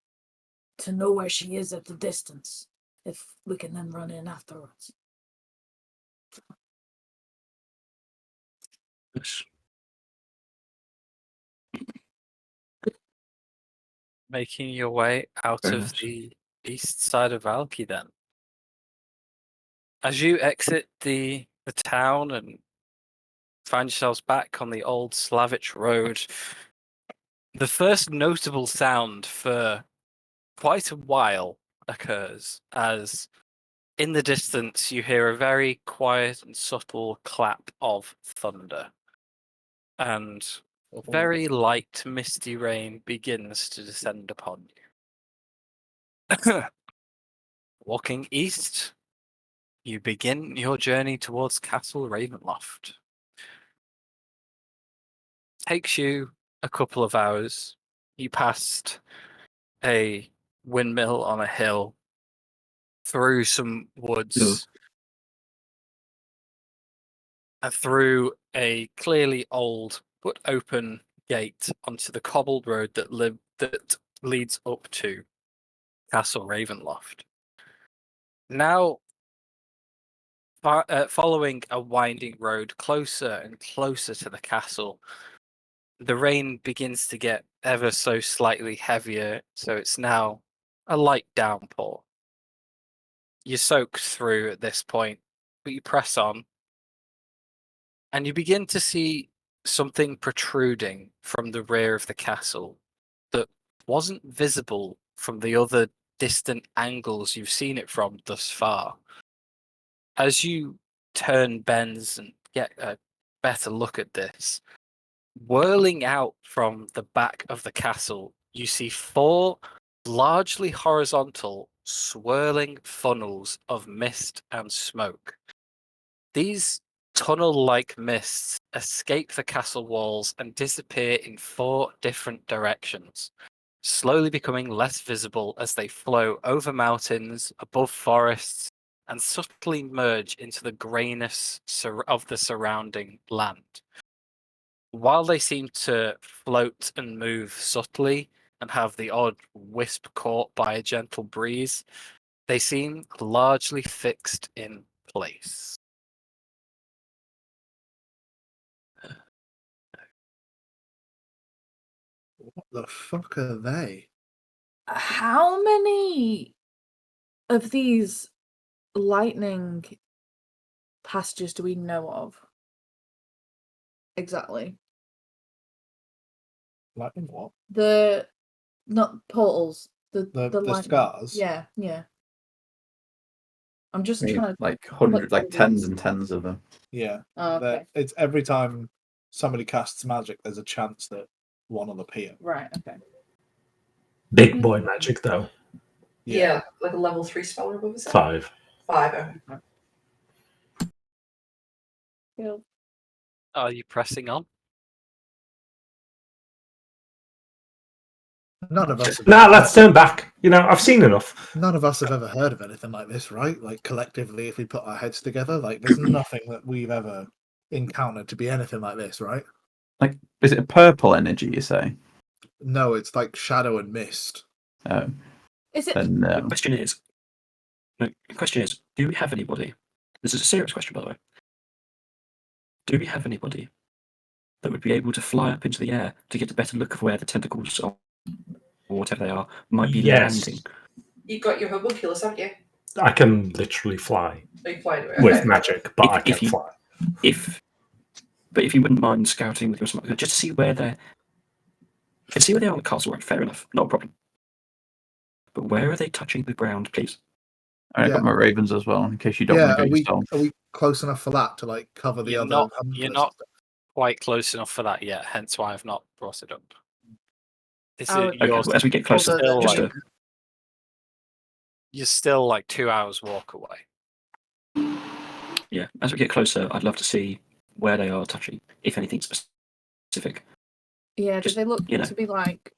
to know where she is at the distance. If we can then run in afterwards. Yes. Making your way out Very of nice. the east side of Valky then. As you exit the town and find yourselves back on the old Slavich road, the first notable sound for quite a while occurs as in the distance you hear a very quiet and subtle clap of thunder. And very light misty rain begins to descend upon you. Walking east, you begin your journey towards Castle Ravenloft. Takes you a couple of hours. You passed a windmill on a hill, through some woods, and through a clearly old but open gate onto the cobbled road that leads up to Castle Ravenloft. Now, following a winding road closer and closer to the castle, the rain begins to get ever so slightly heavier, so it's now a light downpour. You're soaked through at this point, but you press on, and you begin to see something protruding from the rear of the castle that wasn't visible from the other distant angles you've seen it from thus far. As you turn bends and get a better look at this, whirling out from the back of the castle, you see 4 largely horizontal, swirling funnels of mist and smoke. These tunnel-like mists escape the castle walls and disappear in 4 different directions, slowly becoming less visible as they flow over mountains, above forests, and subtly merge into the greyness of the surrounding land. While they seem to float and move subtly and have the odd wisp caught by a gentle breeze, they seem largely fixed in place. What the fuck are they? How many of these lightning passages do we know of? Exactly. Lightning what? The not portals. The lightning. scars? Yeah, yeah. I'm just I mean, trying to like hundreds, look like through tens these. and tens of them. Yeah. Oh, okay. It's every time somebody casts magic, there's a chance that one will appear. Right, okay. Big boy magic, though. Yeah. like a level 3 spell or above, is it? 5. 5, okay. Yeah. Are you pressing on? None of us. Nah, let's turn back. I've seen enough. None of us have ever heard of anything like this, right? Like collectively, if we put our heads together, like there's nothing that we've ever encountered to be anything like this, right? Like, is it a purple energy? You say? No, it's like shadow and mist. Oh, Is it? then The no. question is, do we have anybody? This is a serious question, by the way. Do we have anybody that would be able to fly up into the air to get a better look of where the tentacles are, or whatever they are, might be Yes. landing. You've got your homunculus, haven't you? I can literally fly Are you flying away? with Okay. magic, but I If can you- fly. But if you wouldn't mind scouting with your smuggler, just to see where they're. You can see where they are on the castle, right? Fair enough, not a problem. But where are they touching the ground, please? I got Yeah. my ravens as well, in case you don't Yeah, want to are go we yourself. are we close enough for that to like cover the You're other? not- homunculus you're and not- stuff? Quite close enough for that yet, hence why I've not brought it up. This is Okay, you're well, as we get closer, Hold on, still just like to, you're still like 2 hours walk away. yeah, as we get closer, I'd love to see where they are touching, if anything specific. Yeah, Just, do they look you know. to be like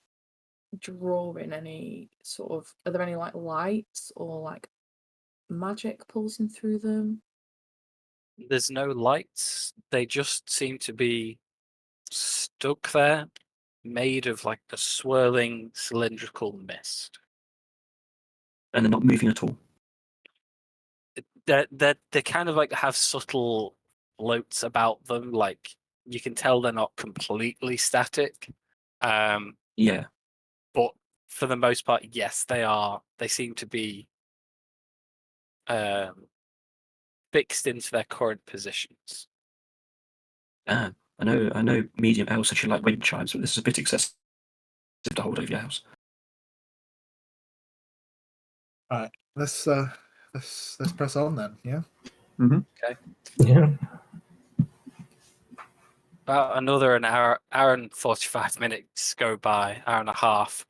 drawing any sort of? Are there any like lights or like magic pulsing through them? There's no lights. They just seem to be stuck there, made of like a swirling cylindrical mist. And they're not moving at all. They kind of like have subtle floats about them. Like you can tell they're not completely static. Yeah. But for the most part, yes, they are. They seem to be fixed into their current positions. I know medium elves actually like wind chimes, but this is a bit excessive to hold over your house. Let's press on then. Yeah. Yeah. About an hour and 45 minutes go by, hour and a half.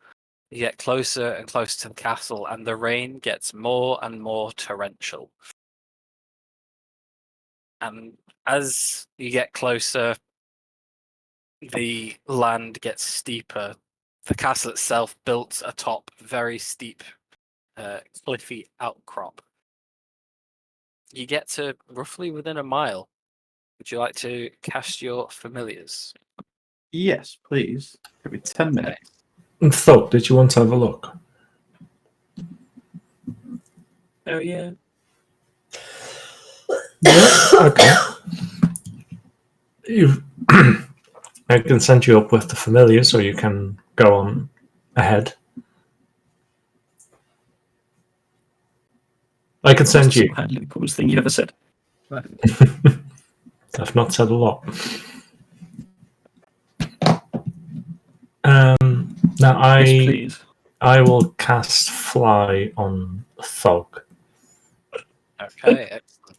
You get closer and closer to the castle, and the rain gets more and more torrential. And as you get closer, the land gets steeper. The castle itself built atop very steep, cliffy outcrop. You get to roughly within a mile. Would you like to cast your familiars? Yes, please. Give me 10 minutes. Thought, did you want to have a look? Oh yeah. Yeah. Okay. I can send you up with the familiar, so you can go on ahead. I can send you. The coolest thing you ever said. I've not said a lot. Now Yes, please. I will cast fly on Thog. Okay, excellent.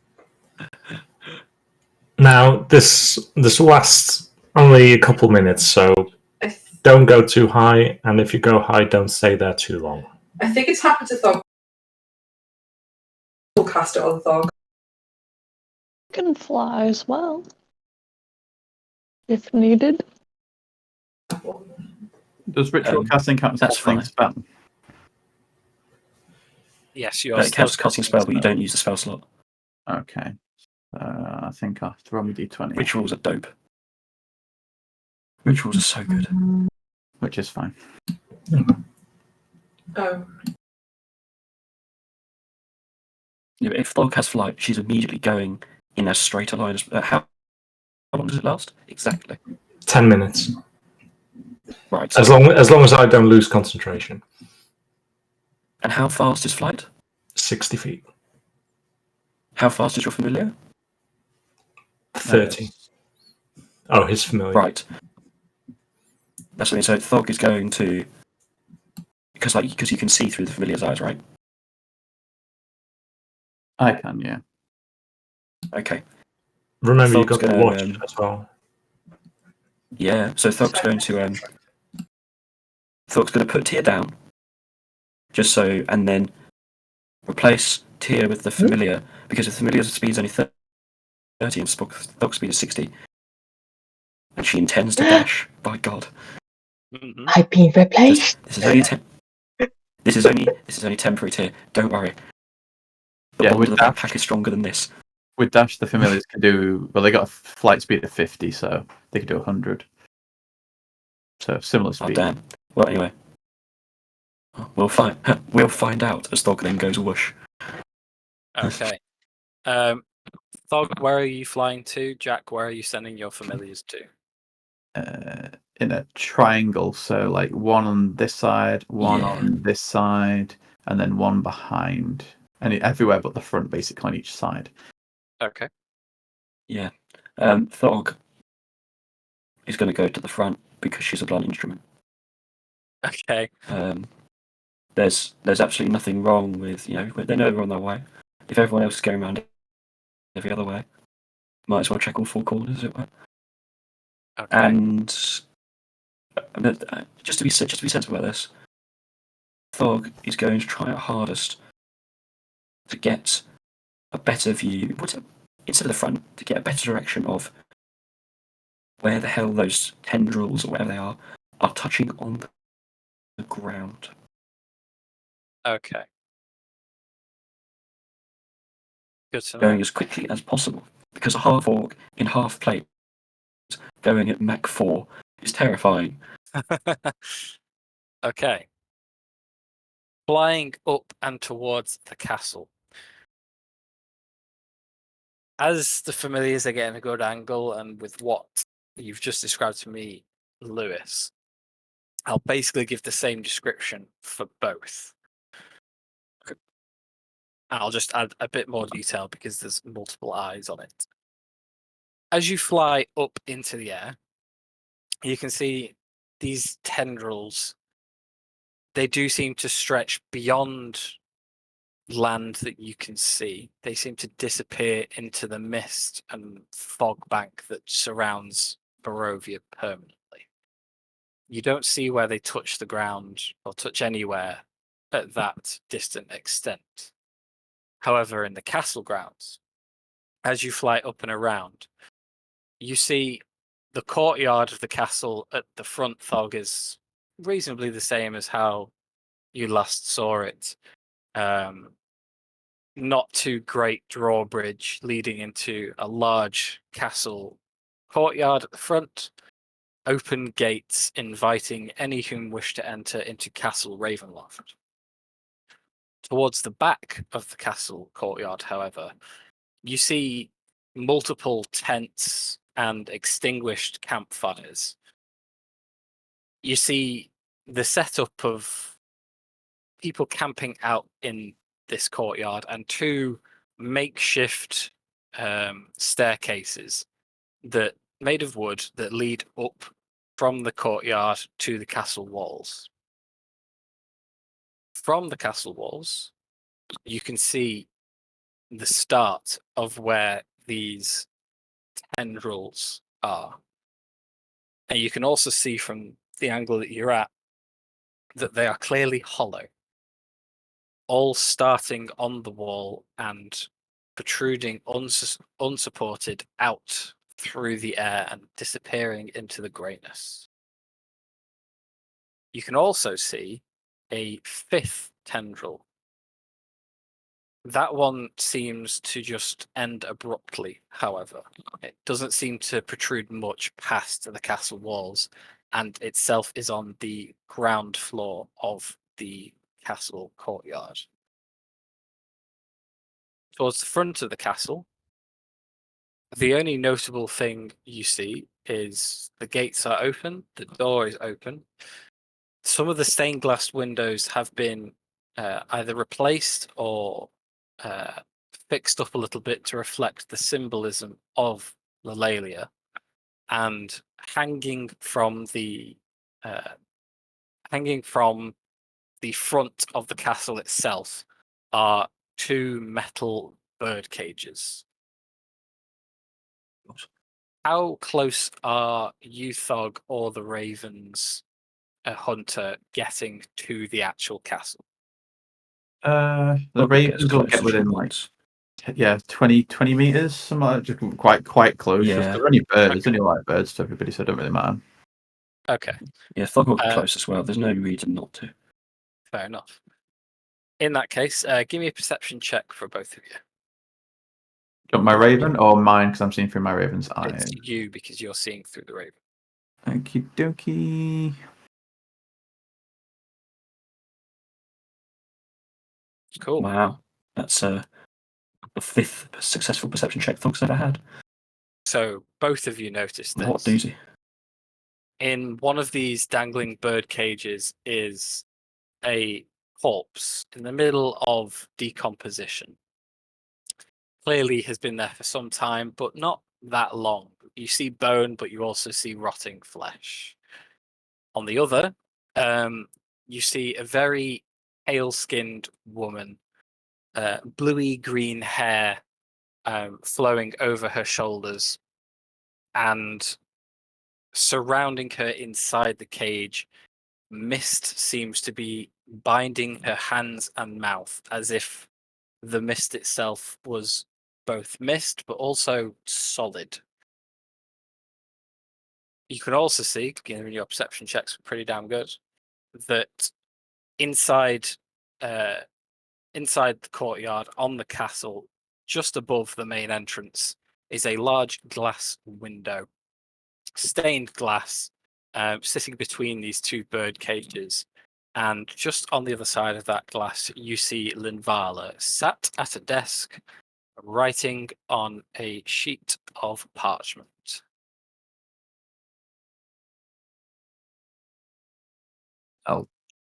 Now this lasts only a couple minutes, so don't go too high, and if you go high, don't stay there too long. I think it's happened to Thog. We'll cast it on Thog. Can fly as well, if needed. Does ritual casting count as that's a flying fine. spell? Yes, you are It still counts as casting spell, but you don't use the spell slot. Okay. I think I have to roll my d20. Rituals are dope. Rituals are so good. Which is fine. Oh. Yeah, if Thog has flight, she's immediately going in as straight a line as. How long does it last? Exactly. 10 minutes. Right. As long as I don't lose concentration. And how fast is flight? 60 feet. How fast is your familiar? 30. Oh, his familiar. Right. That's what I mean. So Thog is going to, because you can see through the familiar's eyes, right? I can, yeah. Okay. Remember, Thog's you've got the gonna, watch as well. Yeah. So Thog's going to put Tia down, just so, and then replace Tia with the familiar, because the familiar's speed is only 30 and Thog's speed is 60, and she intends to dash. By God. Mm-hmm. I've been replaced. This is only temporary, Tia. Don't worry. The Yeah, bond with of the Dash, backpack is stronger than this. with Dash, the familiars can do. Well, they got a flight speed of 50, so they can do 100. So similar Oh speed. damn. Well, anyway, we'll find out as Thog then goes whoosh. Okay. Thog, where are you flying to? Jack, where are you sending your familiars to? in a triangle. So like one on this side, one Yeah. on this side, and then one behind, and everywhere but the front, basically on each side. Okay. Yeah. Thog is going to go to the front because she's a blunt instrument. Okay. There's absolutely nothing wrong with, they know they're on their way. If everyone else is going around every other way, might as well check all four corners, as it were. Okay. And just to be sensible about this, Thog is going to try her hardest to get a better view, instead of the front, to get a better direction of where the hell those tendrils or whatever they are touching on the ground. Okay. Good to know. Going as quickly as possible, because a half orc in half plate going at Mach 4 is terrifying. Okay. Flying up and towards the castle. As the familiars are getting a good angle, and with what you've just described to me, Lewis, I'll basically give the same description for both. I'll just add a bit more detail because there's multiple eyes on it. As you fly up into the air, you can see these tendrils. They do seem to stretch beyond land that you can see. They seem to disappear into the mist and fog bank that surrounds Barovia permanently. You don't see where they touch the ground or touch anywhere at that distant extent. However, in the castle grounds, as you fly up and around, you see the courtyard of the castle at the front. Thog is reasonably the same as how you last saw it. Not too great drawbridge leading into a large castle courtyard at the front. Open gates inviting any whom wish to enter into Castle Ravenloft. Towards the back of the castle courtyard, however, you see multiple tents and extinguished campfires. You see the setup of people camping out in this courtyard and two makeshift staircases that made of wood that lead up from the courtyard to the castle walls. From the castle walls, you can see the start of where these tendrils are. And you can also see from the angle that you're at that they are clearly hollow, all starting on the wall and protruding unsupported out through the air and disappearing into the greyness. You can also see a fifth tendril. That one seems to just end abruptly, however. It doesn't seem to protrude much past the castle walls, and itself is on the ground floor of the castle courtyard. Towards the front of the castle, the only notable thing you see is the gates are open, the door is open. Some of the stained glass windows have been either replaced or fixed up a little bit to reflect the symbolism of Lalalia, and hanging from the front of the castle itself are two metal bird cages. How close are you, Thog, or the Ravens, a hunter, getting to the actual castle? The Thog will get as Ravens will close get as she within wants. 20 meters, something like that, just quite close. Just Yeah. they're only birds, Okay. only like birds to everybody, so it don't really matter. Okay, Yeah, Thog will get close as well. There's no reason not to. fair enough. In that case, give me a perception check for both of you. Do you want my Raven or mine? Because I'm seeing through my Raven's eyes. It's you because you're seeing through the Raven. Okie dokie. Cool. Wow. That's the fifth successful perception check Thog's ever had. So both of you notice What this. doozy. In one of these dangling bird cages is a corpse in the middle of decomposition. Clearly has been there for some time, but not that long. You see bone, but you also see rotting flesh. On the other, you see a very pale-skinned woman, bluey green hair flowing over her shoulders, and surrounding her inside the cage, mist seems to be binding her hands and mouth, as if the mist itself was both mist but also solid. You can also see, given your perception checks were pretty damn good, that inside inside the courtyard on the castle, just above the main entrance, is a large glass window, stained glass, sitting between these two bird cages. And just on the other side of that glass, you see Linvala sat at a desk, writing on a sheet of parchment. I'll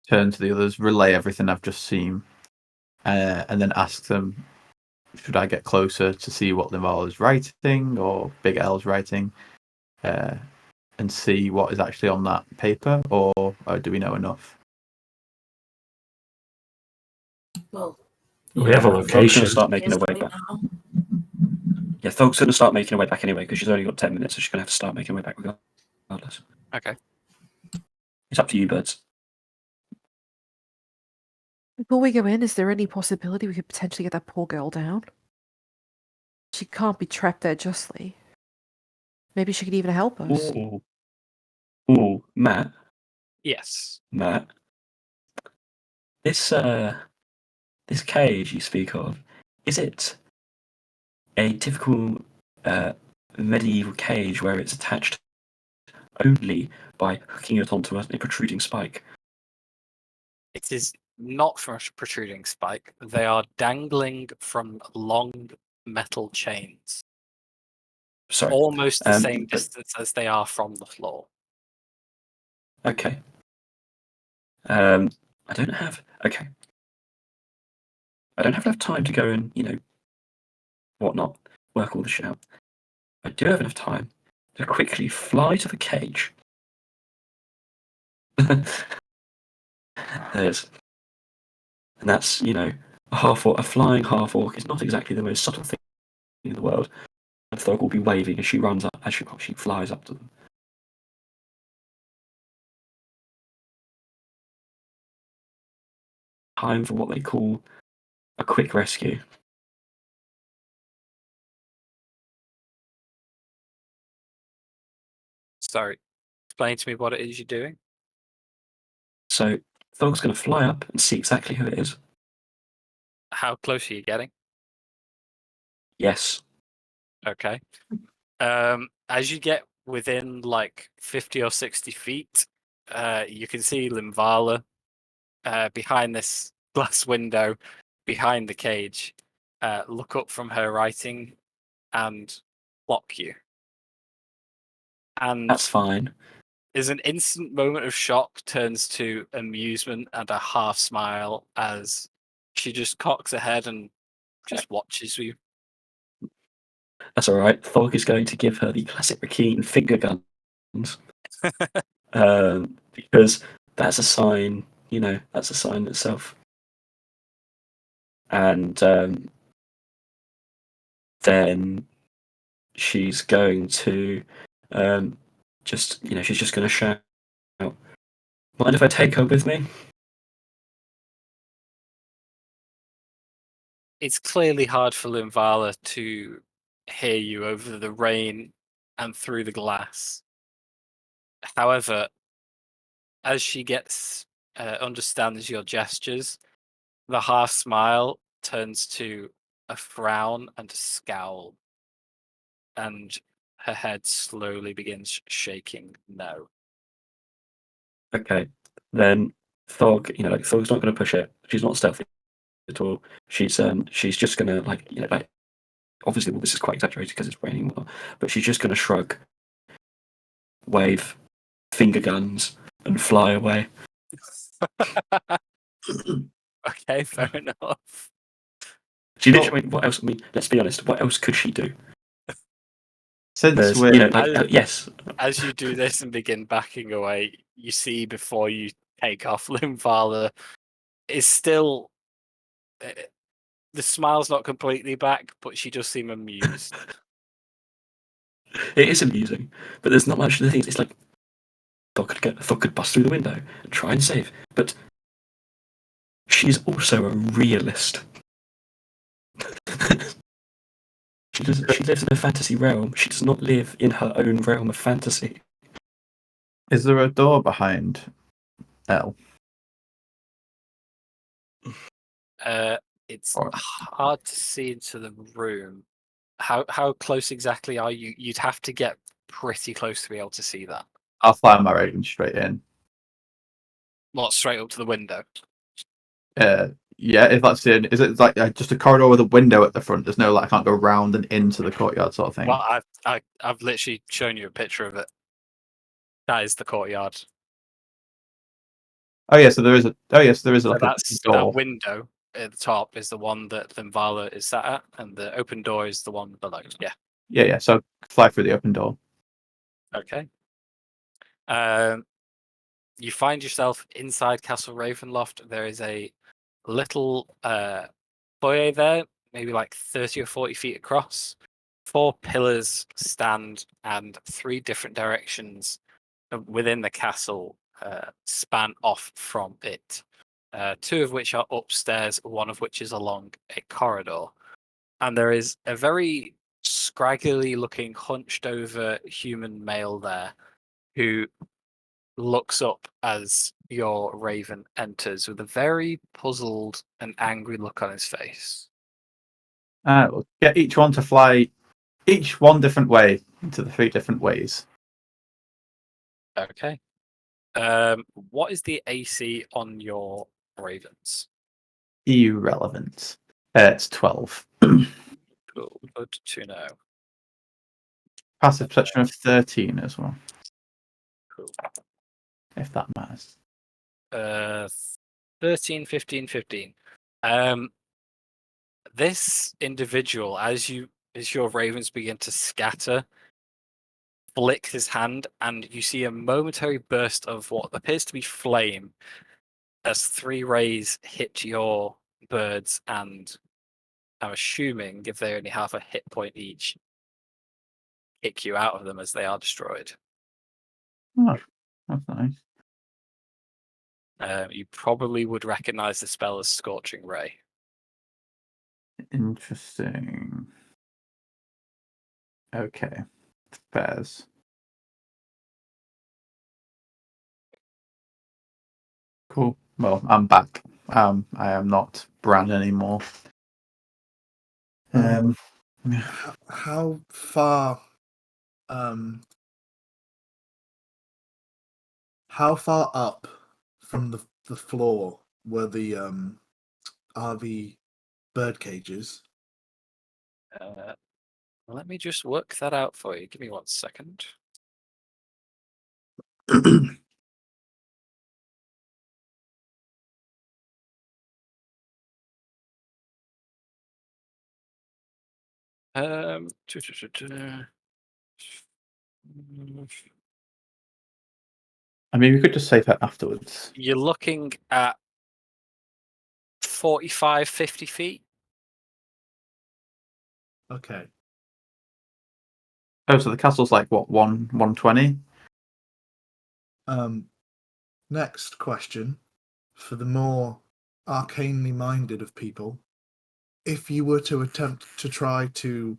turn to the others, relay everything I've just seen, and then ask them, should I get closer to see what Lival is writing or Big L's writing, and see what is actually on that paper, or do we know enough? Well, We have a Thog's location. going to start making her way back. now. Yeah, Thog's going to start making her way back anyway because she's only got 10 minutes, so she's going to have to start making her way back regardless. Okay. It's up to you, birds. Before we go in, is there any possibility we could potentially get that poor girl down? She can't be trapped there justly. Maybe she could even help us. Ooh, Matt. Yes. Matt. This cage you speak of, is it a typical medieval cage where it's attached only by hooking it onto a protruding spike? It is not from a protruding spike. They are dangling from long metal chains. Sorry. Almost the same but- distance as they are from the floor. Okay. I don't have. Okay. I don't have enough time to go and whatnot, work all the shit out. I do have enough time to quickly fly to the cage. There's, and that's a half orc. A flying half orc is not exactly the most subtle thing in the world. And Thog will be waving as she runs up, as she flies up to them. Time for what they call a quick rescue. Sorry. Explain to me what it is you're doing. So Thog's going to fly up and see exactly who it is. How close are you getting? Yes. Okay. As you get within like 50 or 60 feet, you can see Limvala behind this glass window, behind the cage, look up from her writing and block you. And That's fine. is an instant moment of shock turns to amusement and a half smile as she just cocks her head and just watches you. That's all right. Thog is going to give her the classic Rakeen finger guns. Because that's a sign, that's a sign itself. And then she's going to she's just going to shout, mind if I take her with me? It's clearly hard for Limvala to hear you over the rain and through the glass. However, as she understands your gestures, the half smile turns to a frown and a scowl, and her head slowly begins shaking no. Okay. Then Thog, Thog's not going to push it. She's not stealthy at all. She's just going to obviously, well, this is quite exaggerated because it's raining, but she's just going to shrug, wave, finger guns and fly away. Okay, fair enough. She literally, what else? I mean, let's be honest. What else could she do? Since There's, we're you know, like, yes, As you do this and begin backing away, you see before you take off, Limvala is still. The smile's not completely back, but she does seem amused. it is amusing, but there's not much of the things. It's like Thought could bust through the window and try and save, but she's also a realist. She lives in a fantasy realm. She does not live in her own realm of fantasy. Is there a door behind Elle? It's Or- hard to see into the room. How close exactly are you? You'd have to get pretty close to be able to see that. I'll fly my raven straight in. Not straight up to the window. Yeah, if that's it. Is it like just a corridor with a window at the front? There's no like I can't go round and into the courtyard sort of thing. Well, I've literally shown you a picture of it. That is the courtyard. Oh yeah, so there is a. Oh yes, there is So like a that's door. that window at the top is the one that Limvala is sat at, and the open door is the one below. Yeah. Yeah. So fly through the open door. Okay. You find yourself inside Castle Ravenloft. There is a little foyer there, maybe like 30 or 40 feet across. 4 pillars stand, and 3 different directions within the castle span off from it. 2 of which are upstairs, one of which is along a corridor. And there is a very scraggly looking, hunched over human male there who looks up as your raven enters with a very puzzled and angry look on his face. We'll get each one to fly, each one different way into the 3 different ways. Okay. What is the AC on your ravens? Irrelevant. It's 12. Cool. Good to know. Passive perception of 13 as well, Cool. if that matters. 13, 15, 15. This individual, as your ravens begin to scatter, flicks his hand, and you see a momentary burst of what appears to be flame as 3 rays hit your birds, and I'm assuming if they only have a hit point each, kick you out of them as they are destroyed. Oh, that's nice. You probably would recognize the spell as Scorching Ray. Interesting. Okay. Fairs. Cool. Well, I'm back. I am not Bran anymore. How far how far up from the floor were the are the bird cages? Let me just work that out for you. Give me 1 second. Um, I mean, we could just save that afterwards. You're looking at 45, 50 feet. Okay. Oh, so the castle's like what, 120? Next question for the more arcanely minded of people. If you were to attempt to try to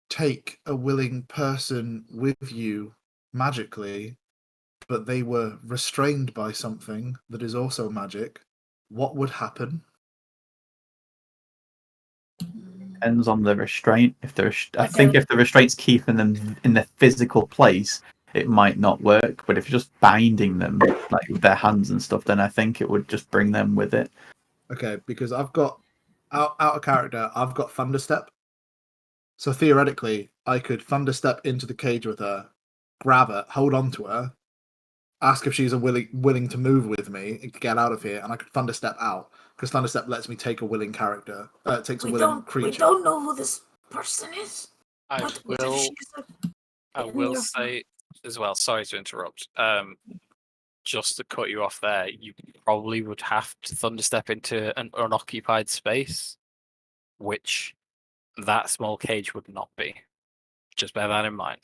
take a willing person with you magically, but they were restrained by something that is also magic, what would happen? Depends on the restraint. If I think if the restraint's keeping them in their physical place, it might not work. But if you're just binding them like with their hands and stuff, then I think it would just bring them with it. Okay, because I've got out of character, I've got Thunderstep. So theoretically, I could Thunderstep into the cage with her, grab her, hold on to her, ask if she's willing to move with me and get out of here, and I could Thunderstep out because Thunderstep lets me take a willing character. Takes a willing creature. We don't know who this person is. I What if will. she's I in will your- say as well. Sorry to interrupt. Just to cut you off there, you probably would have to Thunderstep into an unoccupied space, which that small cage would not be. Just bear that in mind.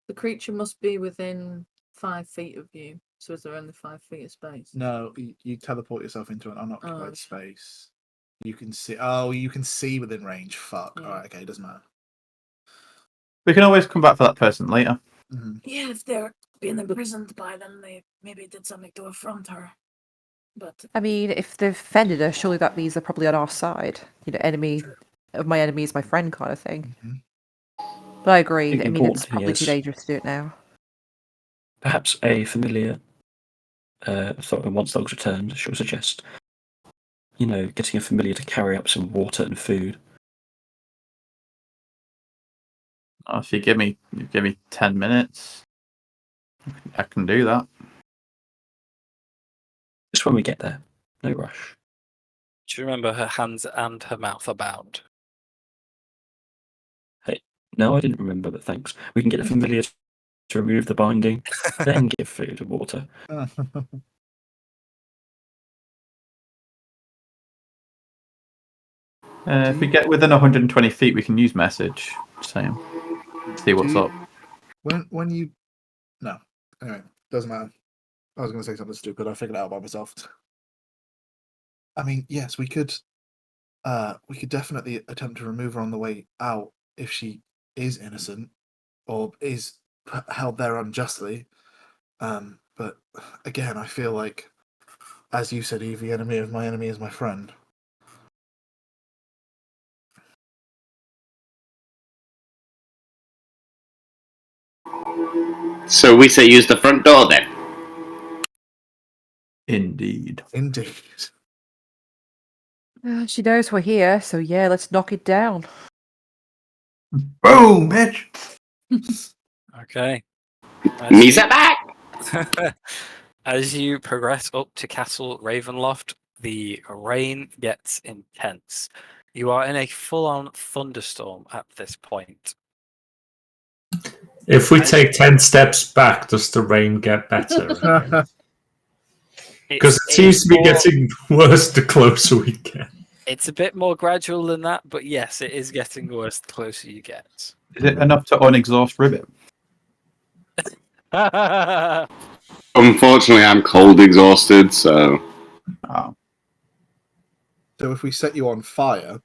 The creature must be within 5 feet of you. So is there only 5 feet of space? No, you teleport yourself into an unoccupied Oh. space. You can see. Oh, you can see within range. Fuck. Yeah. All right. Okay. Doesn't matter. We can always come back for that person later. Mm-hmm. Yeah, if they're being imprisoned by them, they maybe did something to affront her. But I mean, if they've offended her, surely that means they're probably on our side. You know, enemy of my enemy is my friend kind of thing. Mm-hmm. But I agree. The I mean, important it's thing probably too is- dangerous to do it now. Perhaps a familiar, once Thog's returned, she'll suggest, getting a familiar to carry up some water and food. If you give me 10 minutes, I can do that. Just when we get there. No rush. Do you remember her hands and her mouth are bound? No, I didn't remember, but thanks. We can get a familiar to remove the binding, then give food and water. If we get within 120 feet, we can use message. Same. See what's up. When you no. Anyway, doesn't matter. I was going to say something stupid. I figured it out by myself. I mean, yes, we could definitely attempt to remove her on the way out if she is innocent or is held there unjustly. But again, I feel like, as you said, Eve, the enemy of my enemy is my friend. So we say use the front door then. Indeed. Indeed. She knows we're here, so yeah, let's knock it down. Boom, bitch! Okay. Misa back! As you progress up to Castle Ravenloft, the rain gets intense. You are in a full-on thunderstorm at this point. If we take 10 steps back, does the rain get better? Because it seems to be getting worse the closer we get. It's a bit more gradual than that, but yes, it is getting worse the closer you get. Is it enough to unexhaust Ribbit? Unfortunately, I'm cold exhausted, so. Oh. So if we set you on fire,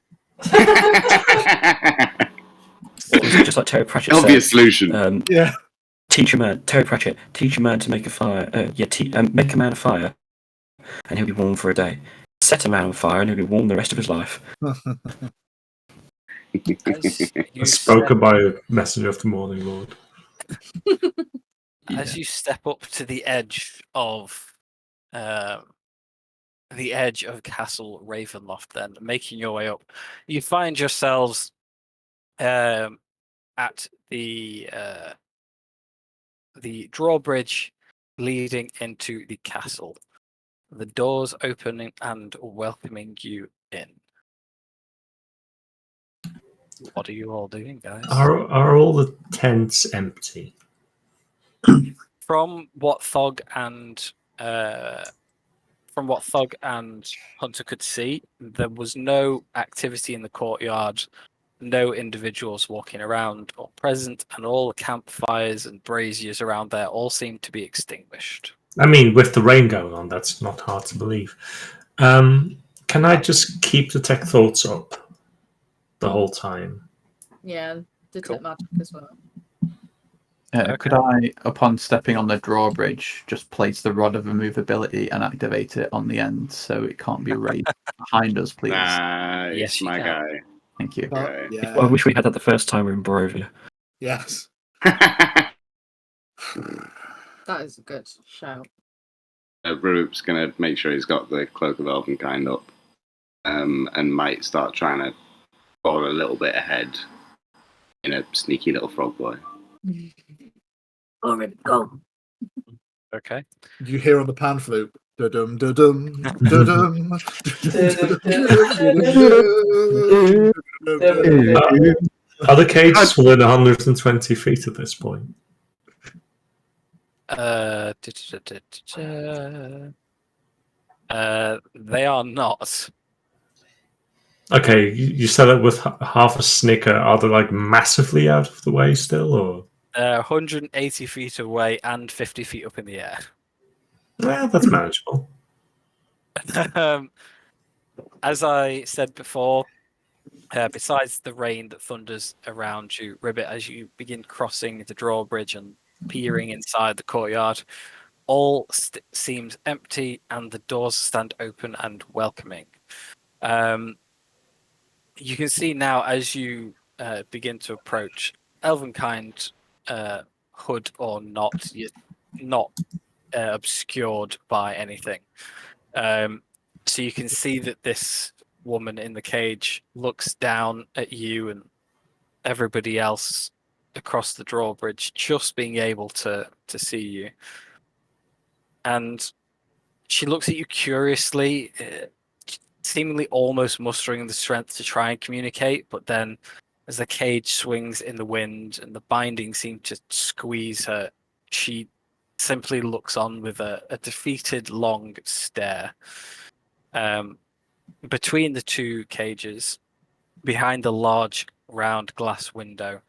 Just like Terry Pratchett obvious said, solution. yeah. teach a man, Terry Pratchett, teach a man to make a fire. Make a man a fire, and he'll be warm for a day. Set a man on fire, and he'll be warm the rest of his life. Spoken by a messenger of the morning, Lord. As you step up to the edge of Castle Ravenloft, then making your way up, you find yourselves at the drawbridge leading into the castle. The doors opening and welcoming you in. What are you all doing, guys? Are all the tents empty? From what Thog and Hunter could see, there was no activity in the courtyard, no individuals walking around or present, and all the campfires and braziers around there all seemed to be extinguished. I mean, with the rain going on, that's not hard to believe. Can I just keep detect thoughts up the whole time? Yeah, detect magic as well. Could I, upon stepping on the drawbridge, just place the rod of immovability and activate it on the end so it can't be raised behind us, please? Nice, Yes, you my can. guy. Thank you. Okay. Yeah. I wish we had that the first time we were in Barovia. Yes. That is a good shout. Roop's gonna make sure he's got the Cloak of Elvenkind up, and might start trying to fall a little bit ahead in a sneaky little frog boy. go, Ribbit, go. Okay. You hear on the pan flute. Da-dum, da-dum, da-dum, da-dum. Are the cages within 120 feet at this point? They are not. Okay, you said it with half a snicker. Are they like massively out of the way still, or? They're 180 feet away and 50 feet up in the air. Yeah, that's manageable. As I said before, besides the rain that thunders around you, Ribbit, as you begin crossing the drawbridge and peering inside the courtyard, all seems empty and the doors stand open and welcoming. You can see now as you begin to approach, Elvenkind, hood or not, you're not obscured by anything. So you can see that this woman in the cage looks down at you and everybody else across the drawbridge, just being able to see you. And she looks at you curiously, seemingly almost mustering the strength to try and communicate, but then as the cage swings in the wind and the binding seems to squeeze her, she simply looks on with a defeated long stare. Between the two cages, behind the large round glass window,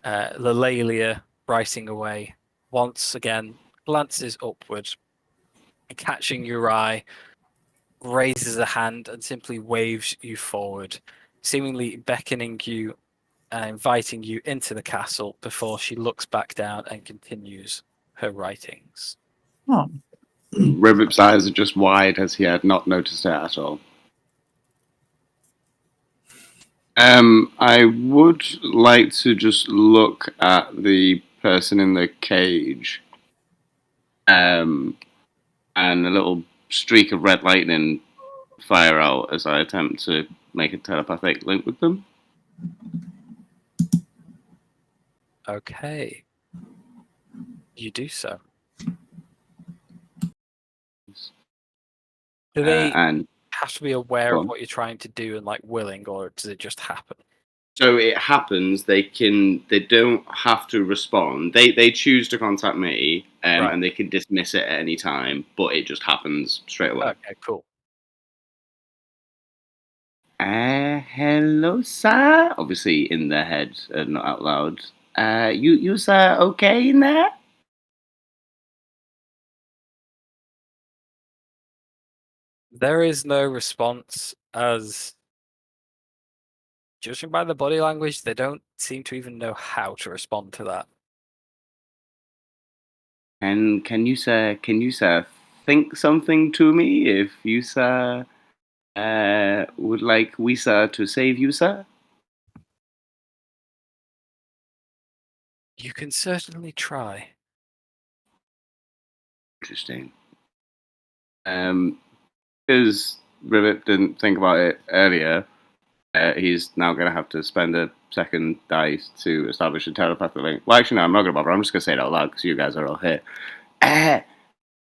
Lelalia, writing away, once again glances upward, catching your eye, raises a hand and simply waves you forward, seemingly beckoning you and inviting you into the castle before she looks back down and continues her writings. Oh. Ribbit's eyes are just wide as he had not noticed it at all. I would like to just look at the person in the cage, and a little streak of red lightning fire out as I attempt to make a telepathic link with them. Okay. You do so. Do they And have to be aware go of on. what you're trying to do and like willing, or does it just happen? So it happens. They don't have to respond. They choose to contact me, Right. and they can dismiss it at any time. But it just happens straight away. Okay, cool. Hello, sir. Obviously in their head, not out loud. You sir, okay in there? There is no response, as judging by the body language, they don't seem to even know how to respond to that. And can you sir think something to me if you sir would like we sir to save you, sir? You can certainly try. Interesting. Because Ribbit didn't think about it earlier, he's now going to have to spend a second dice to establish a telepathic link. Well, actually, no, I'm not going to bother. I'm just going to say it out loud because you guys are all here.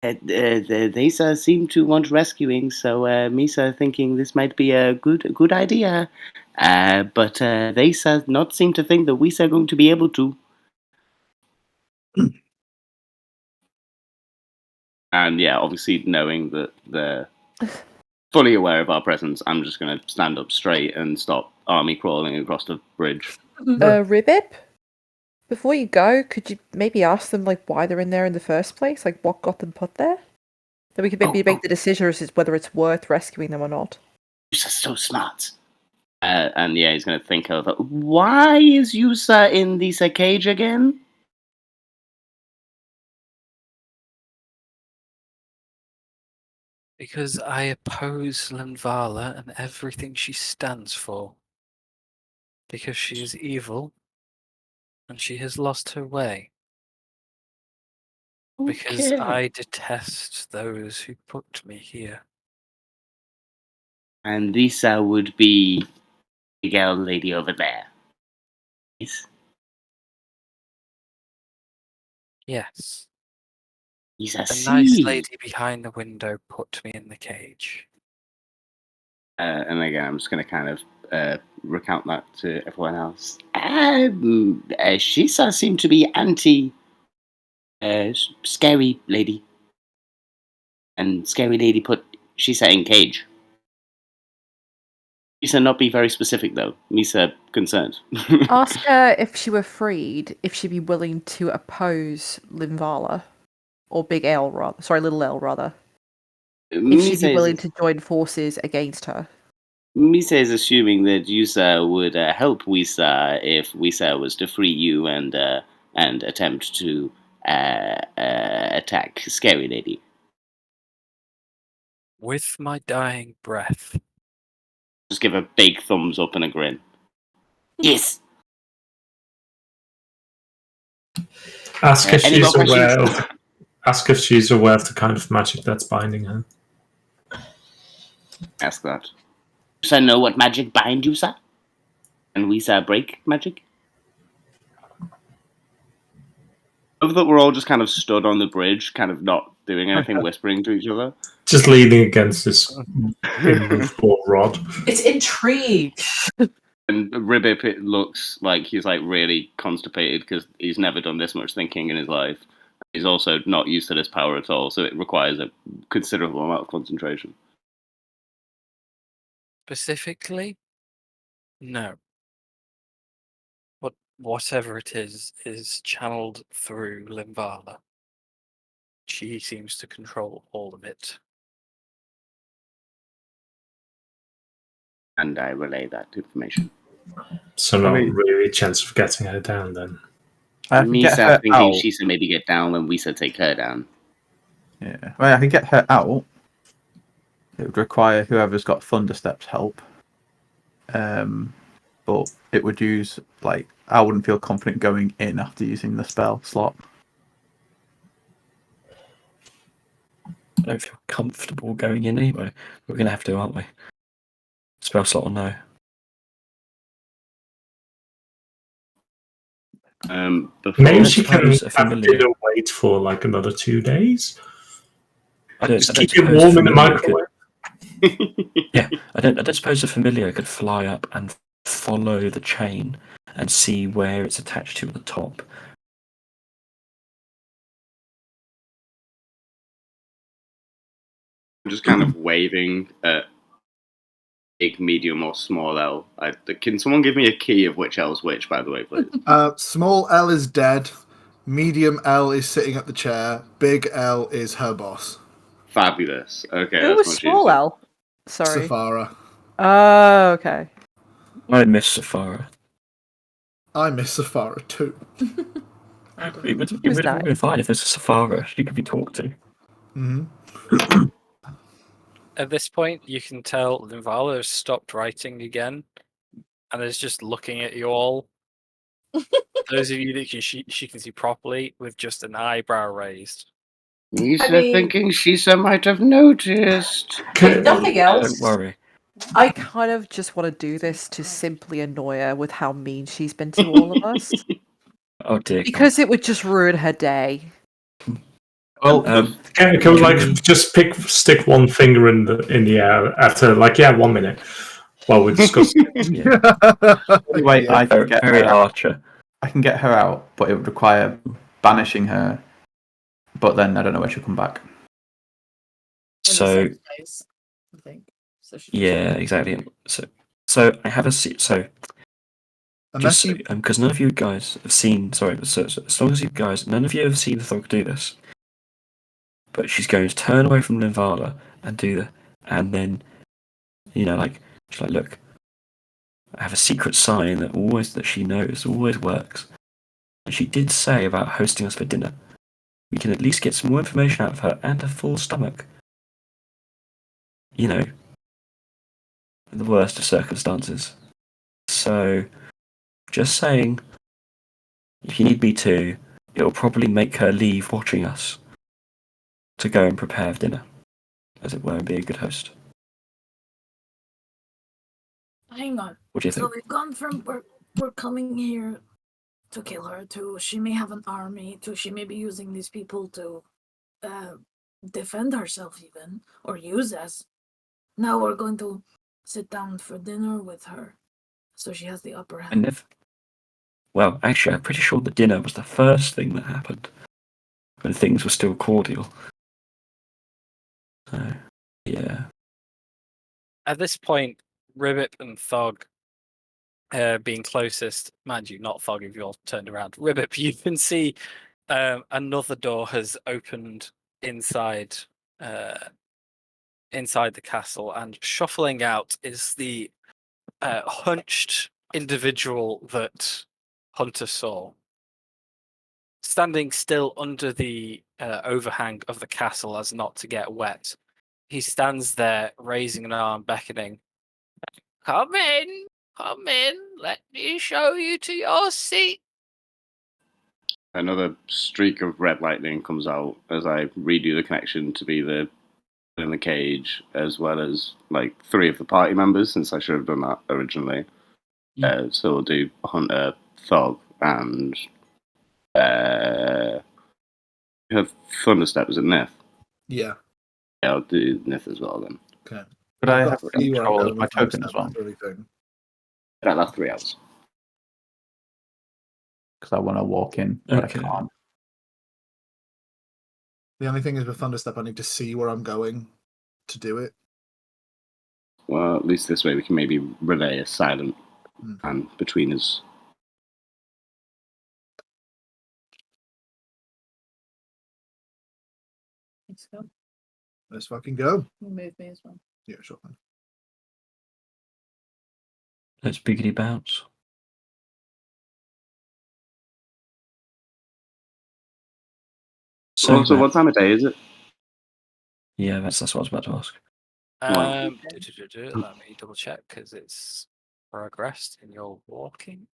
They seem to want rescuing, so Misa thinking this might be a good idea. But they not seem to think that we are going to be able to. And yeah, obviously knowing that they're fully aware of our presence, I'm just going to stand up straight and stop army crawling across the bridge. Ribbip, before you go, could you maybe ask them like why they're in there in the first place? Like what got them put there? Then we could maybe make the decision as to whether it's worth rescuing them or not. You're so smart. And yeah, he's going to think over why is Yusa in this cage again? Because I oppose Linvala and everything she stands for. Because she is evil and she has lost her way. Because I detest those who put me here. And Lisa would be the girl lady over there. Yes. Yes. He's a The nice sea. lady behind the window put me in the cage. And again, I'm just going to kind of recount that to everyone else. She seemed to be anti scary lady. And scary lady put Shisa in cage. Shisa not be very specific though. Misa concerned. Ask her if she were freed, if she'd be willing to oppose Limvala. Or Big L, rather. Sorry, Little L, rather. If she'd be willing to join forces against her. Misa is assuming that Yusa would help Wisa if Wisa was to free you and attempt to attack Scary Lady. With my dying breath. Just give a big thumbs up and a grin. Yes. Ask if Any she's more aware questions? of. Ask if she's aware of the kind of magic that's binding her. Ask that. Yusa know what magic bind Yusa? And Wisa break magic? I thought we're all just kind of stood on the bridge, kind of not doing anything, whispering to each other. Just leaning against this immovable rod. It's intrigue. And Ribbip, it looks like he's like really constipated because he's never done this much thinking in his life. He's also not used to this power at all, so it requires a considerable amount of concentration. Specifically? No. But whatever it is channeled through Limvala. She seems to control all of it. And I relay that information. So not really a chance of getting her down then. I can get her thinking out. she should maybe get down when Wisa take her down. Yeah, well, I can get her out. It would require whoever's got Thunderstep's help. But it would use, like, I wouldn't feel confident going in after using the spell slot. I don't feel comfortable going in anyway. We're going to have to, aren't we? Spell slot or no? Maybe she can suppose a have familiar- dinner wait for like another 2 days. Just keep it suppose warm in the familiar microwave. Yeah, I don't suppose a familiar could fly up and follow the chain and see where it's attached to at the top. I'm just kind of waving at big, medium, or small L. Can someone give me a key of which L's which, by the way, please? Small L is dead. Medium L is sitting at the chair. Big L is her boss. Fabulous. Okay, Who that's was much small easier. L? Sorry. Safara. Oh, okay. I miss Safara. I miss Safara too. It would have been fine if there's a Safara she could be talked to. Mm-hmm. At this point, you can tell Limvala has stopped writing again and is just looking at you all. Those of you that she can see properly with just an eyebrow raised. Lisa thinking Shisa might have noticed. If nothing else, Don't worry. I kind of just want to do this to simply annoy her with how mean she's been to all of us. Oh dear. Because it would just ruin her day. Well, Can we like just stick one finger in the air after like 1 minute while we discuss it? Anyway, I can get very her Archer. I can get her out, but it would require banishing her. But then I don't know when she'll come back. So I think. So yeah, exactly. So I have a so Unless just because none of you guys have seen. Sorry, so as long as you guys, none of you have seen Thog do this. But she's going to turn away from Limvala and do that, and then, she's like, look, I have a secret sign that she knows always works. And she did say about hosting us for dinner. We can at least get some more information out of her and a full stomach. In the worst of circumstances. So, just saying, if you need me to, it'll probably make her leave watching us to go and prepare dinner, as it were, and be a good host. Hang on. What do you So think? we've gone from we're coming here to kill her to she may have an army to she may be using these people to defend herself even, or use as. Now we're going to sit down for dinner with her, so she has the upper I hand. never. Well, actually, I'm pretty sure the dinner was the first thing that happened when things were still cordial. So, yeah. At this point, Ribbit and Thog being closest, mind you, not Thog if you're turned around. Ribbit, you can see another door has opened inside inside the castle, and shuffling out is the hunched individual that Hunter saw. Standing still under the overhang of the castle as not to get wet, he stands there, raising an arm, beckoning. Come in, let me show you to your seat. Another streak of red lightning comes out as I redo the connection to be the in the cage, as well as like 3 of the party members, since I should have done that originally. So we'll do Hunter, Thog, and her Thunderstep, is it Nith? Yeah. Yeah, I'll do Nith as well then. Okay. But I've I got have to see where I'm control going of my with token Thunderstep, as well, that's the only thing. That's 3 hours. because I want to walk in, but Okay. I can't. The only thing is with Thunderstep, I need to see where I'm going to do it. Well, at least this way we can maybe relay a silent Hmm. plan between us. Let's go. Let's fucking go. Move me as well. Yeah, sure. Let's biggity bounce. So what time of day is it? Yeah, that's what I was about to ask. Let me double check because it's progressed in your walking.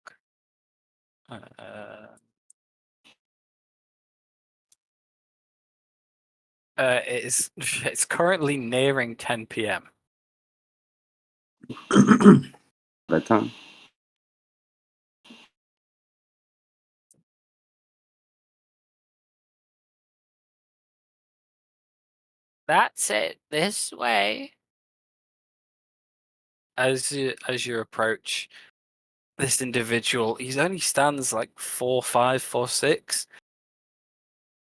It's currently nearing 10 p.m. Bedtime. That's it. This way. As you approach this individual, he only stands like 4'5", 4'6",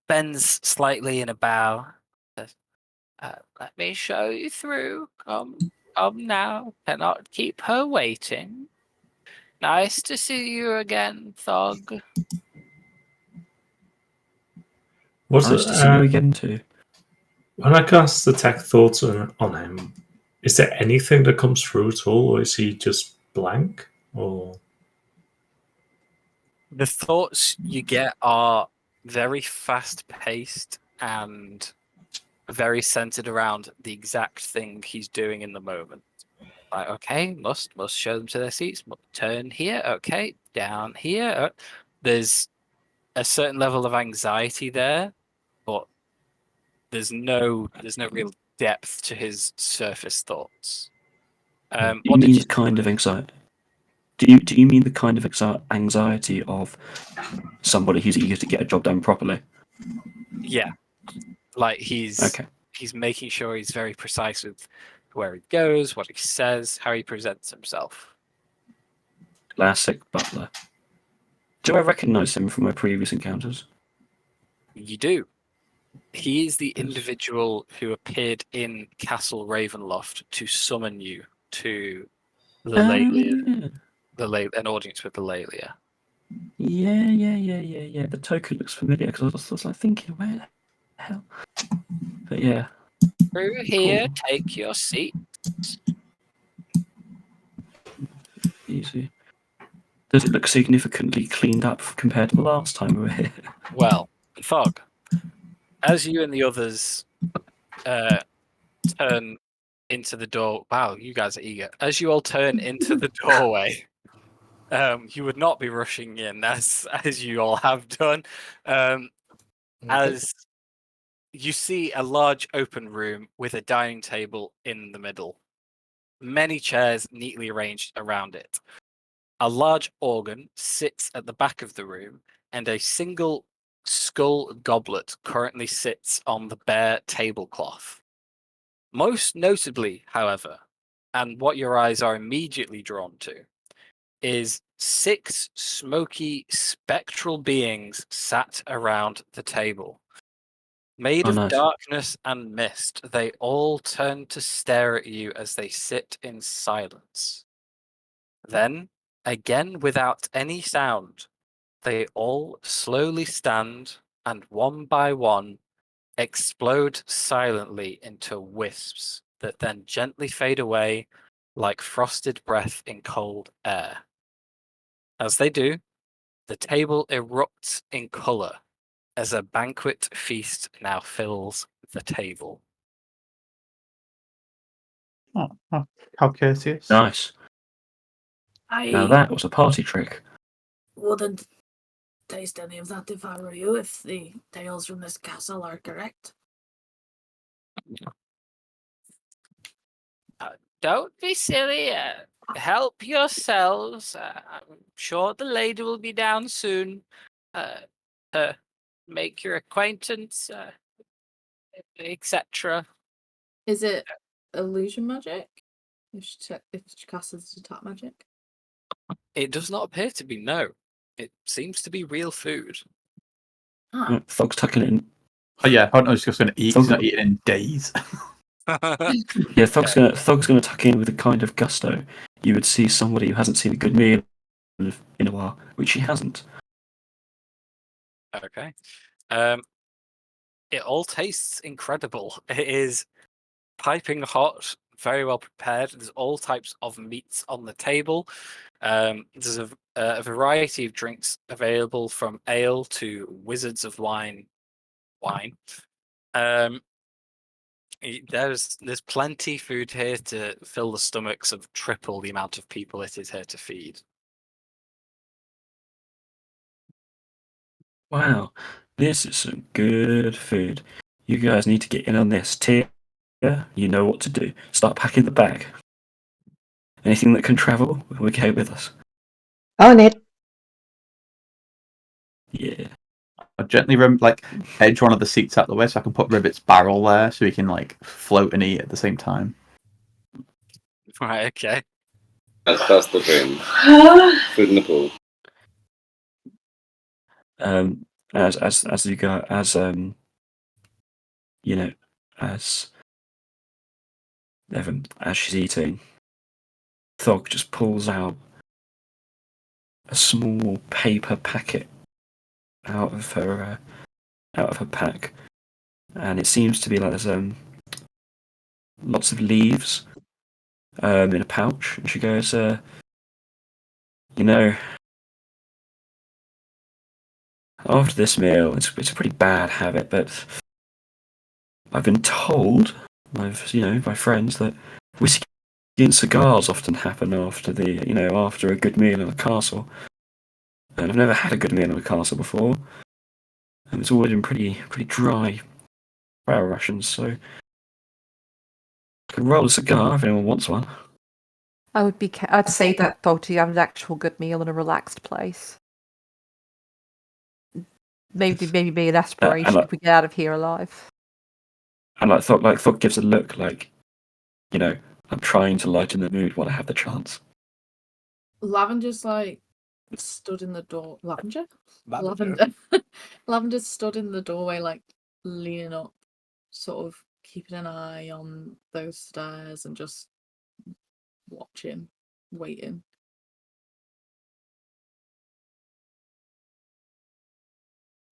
bends slightly in a bow. Says, let me show you through. Come now. Cannot keep her waiting. Nice to see you again, Thog. Was Nice it, to see you again too. when I cast detect thoughts on him, is there anything that comes through at all, or is he just blank? Or The thoughts you get are very fast paced and very centered around the exact thing he's doing in the moment. Like, okay, must show them to their seats. Turn here, okay, down here. There's a certain level of anxiety there, but there's no real depth to his surface thoughts. Do you What did mean you? the kind of anxiety? Do you mean the kind of anxiety of somebody who's eager to get a job done properly? Yeah, like he's making sure he's very precise with where he goes, what he says, how he presents himself. Classic butler. Do I recognise him from my previous encounters? You do. He is the individual who appeared in Castle Ravenloft to summon you to the Laelia, an audience with the Laelia. Yeah. The token looks familiar because I was like thinking, where the hell? But yeah. Through here, take your seat. Easy. Does it look significantly cleaned up compared to the last time we were here? Well, Fog, as you and the others turn into the door. Wow, you guys are eager. As you all turn into the doorway, you would not be rushing in as you all have done. As you see a large open room with a dining table in the middle, many chairs neatly arranged around it. A large organ sits at the back of the room, and a single skull goblet currently sits on the bare tablecloth. Most notably, however, and what your eyes are immediately drawn to, is 6 smoky, spectral beings sat around the table. Made Oh, of nice. darkness and mist, they all turn to stare at you as they sit in silence. Then, again without any sound, they all slowly stand and one by one explode silently into wisps that then gently fade away like frosted breath in cold air. As they do, the table erupts in colour as a banquet feast now fills the table. Oh, how courteous. Nice. Now I that was a party trick. wouldn't taste any of that if I were you, if the tales from this castle are correct. Don't be silly. Help yourselves. I'm sure the lady will be down soon. To make your acquaintance, etc. Is it illusion magic? If she casts detect magic? It does not appear to be, no. It seems to be real food. Huh. Fog's tucking it in. Oh yeah, Hunter's just going to eat. He's not eaten in days. Yeah, Fog's gonna tuck in with a kind of gusto. You would see somebody who hasn't seen a good meal in a while, which she hasn't. Okay. It all tastes incredible. It is piping hot, very well prepared. There's all types of meats on the table. There's a variety of drinks available from ale to wizards of wine. There's plenty food here to fill the stomachs of triple the amount of people it is here to feed. Wow, this is some good food. You guys need to get in on this. Tia, you know what to do. Start packing the bag. Anything that can travel, we'll go with us. On it. Yeah. I'll gently edge one of the seats out the way so I can put Ribbit's barrel there so he can float and eat at the same time. Right, okay. That's the dream. Food in the pool. As you go, as Evan, as she's eating, Thog just pulls out a small paper packet out of her pack, and it seems to be like there's lots of leaves in a pouch. And she goes, after this meal, it's a pretty bad habit, but I've been told by friends that whiskey and cigars often happen after after a good meal in a castle. And I've never had a good meal in a castle before. And it's always been pretty dry barrel rations, so I can roll a cigar if anyone wants one. I'd say that though, to have an actual good meal in a relaxed place. Maybe be an aspiration if we get out of here alive. And Thog gives a look I'm trying to lighten the mood while I have the chance. Lavender's stood in the door. Lavender? Lavender stood in the doorway, leaning up, sort of keeping an eye on those stairs and just watching, waiting.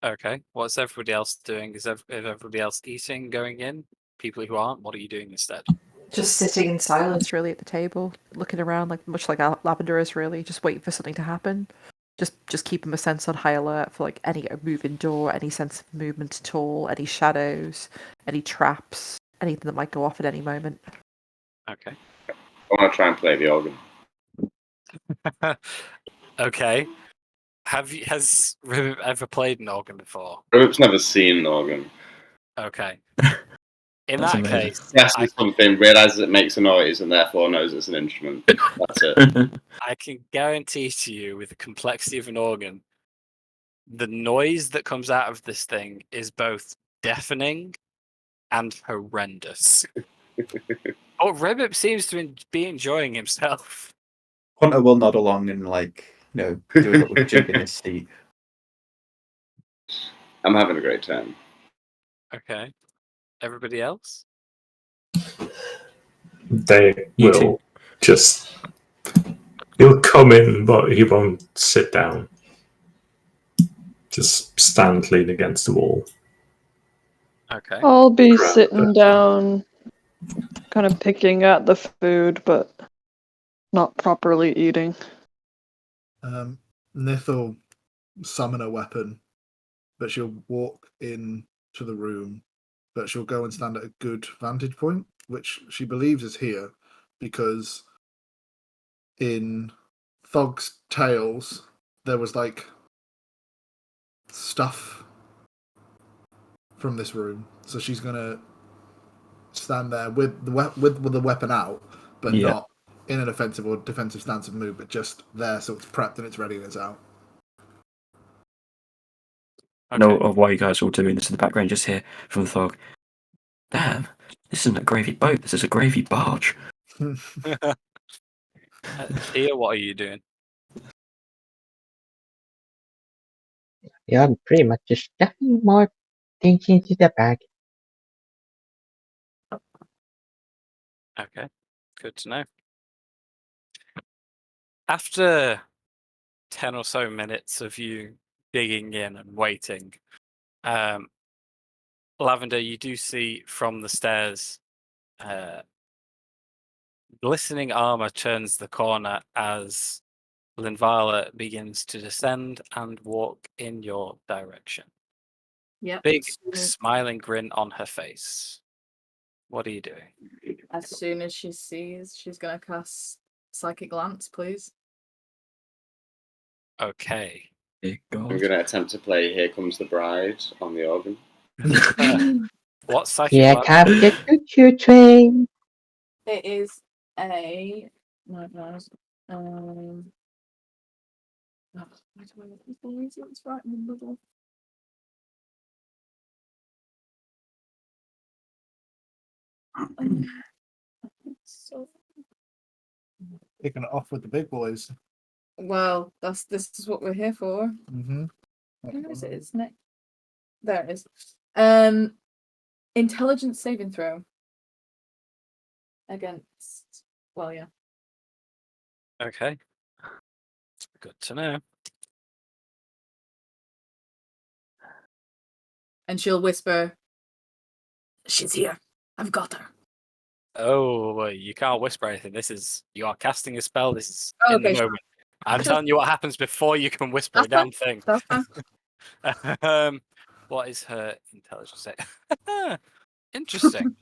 Okay. What's everybody else doing? Is everybody else eating, going in? People who aren't, what are you doing instead? Just sitting in silence, really, at the table, looking around, much like Lavender is, really, just waiting for something to happen. Just keeping a sense on high alert for any moving door, any sense of movement at all, any shadows, any traps, anything that might go off at any moment. Okay. I want to try and play the organ. Okay. Has Ribbit ever played an organ before? Ribbit's never seen an organ. Okay. In That's that amazing. case, He asks me something, realizes it makes a noise, and therefore knows it's an instrument. That's it. I can guarantee to you, with the complexity of an organ, the noise that comes out of this thing is both deafening and horrendous. Oh, Ribbit seems to be enjoying himself. Hunter will nod along and do a little jig in his seat. I'm having a great time. Okay. Everybody else? They You will just. He'll come in, but he won't sit down. Just stand lean against the wall. Okay. I'll be Crap. sitting down, kind of picking at the food, but not properly eating. Nith will summon a weapon, but she'll walk in to the room, but she'll go and stand at a good vantage point, which she believes is here, because in Thog's tales there was stuff from this room, so she's gonna stand there with the weapon out, but Yeah. not in an offensive or defensive stance of move, but just there so it's prepped and it's ready and it's out. I know of why you guys are all doing this in the background, just here from the Thog. Damn, this isn't a gravy boat, this is a gravy barge. Tia, what are you doing? Yeah, I'm pretty much just stuffing more things into the bag. Okay, good to know. After 10 or so minutes of you digging in and waiting, Lavender, you do see from the stairs, glistening armor turns the corner as Linvala begins to descend and walk in your direction. Yep. Big smiling grin on her face. What are you doing? As soon as she sees, she's gonna cast Psychic Glance, please. Okay. Dear I'm God. going to attempt to play Here Comes the Bride on the organ. What psychic Here glance? comes the choo-choo train. It is a nightmares. Oh, why do I look at these? It's right in the middle. So Kicking it off with the big boys. well, this is what we're here for. Mm-hmm. Where is it? It's next. There it is. Intelligence saving throw against. Well, yeah. Okay. Good to know. And she'll whisper, "She's here. I've got her." Oh, well, you can't whisper anything. You are casting a spell. This is Oh, in the okay, sure. moment. I'm telling you what happens before you can whisper a That's damn fine. thing. That's fine. What is her intelligence? Interesting.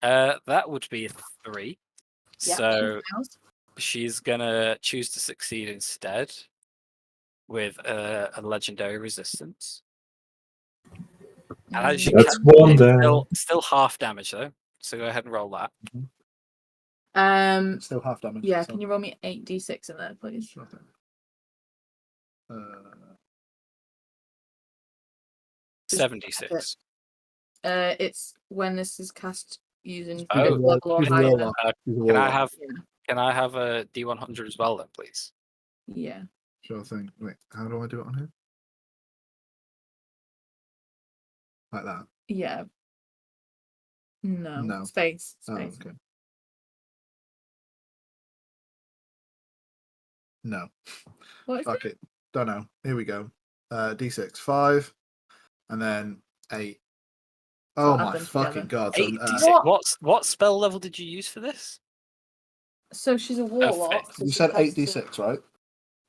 That would be a 3. Yeah, So she fails. she's gonna choose to succeed instead with a legendary resistance. And as you That's can, one it's down. still half damage though. So go ahead and roll that. Still half damage. Yeah, so- can you roll me 8d6 in there, please? Sure thing. 76. It's when this is cast using Oh, fifth level or she's a higher. warlock. She's a Can I warlock. have Yeah. can I have a D100 as well then, please? Yeah. Sure thing. Wait, how do I do it on here? Like that? Yeah. No. No. Space. Oh, Space. okay. No. What is Fuck it. Don't know. Here we go. D6. 5. And then 8. Oh add my them fucking together. god. So, 8d6. What spell level did you use for this? So she's a warlock. fifth. So you she said has to- 8d6, right?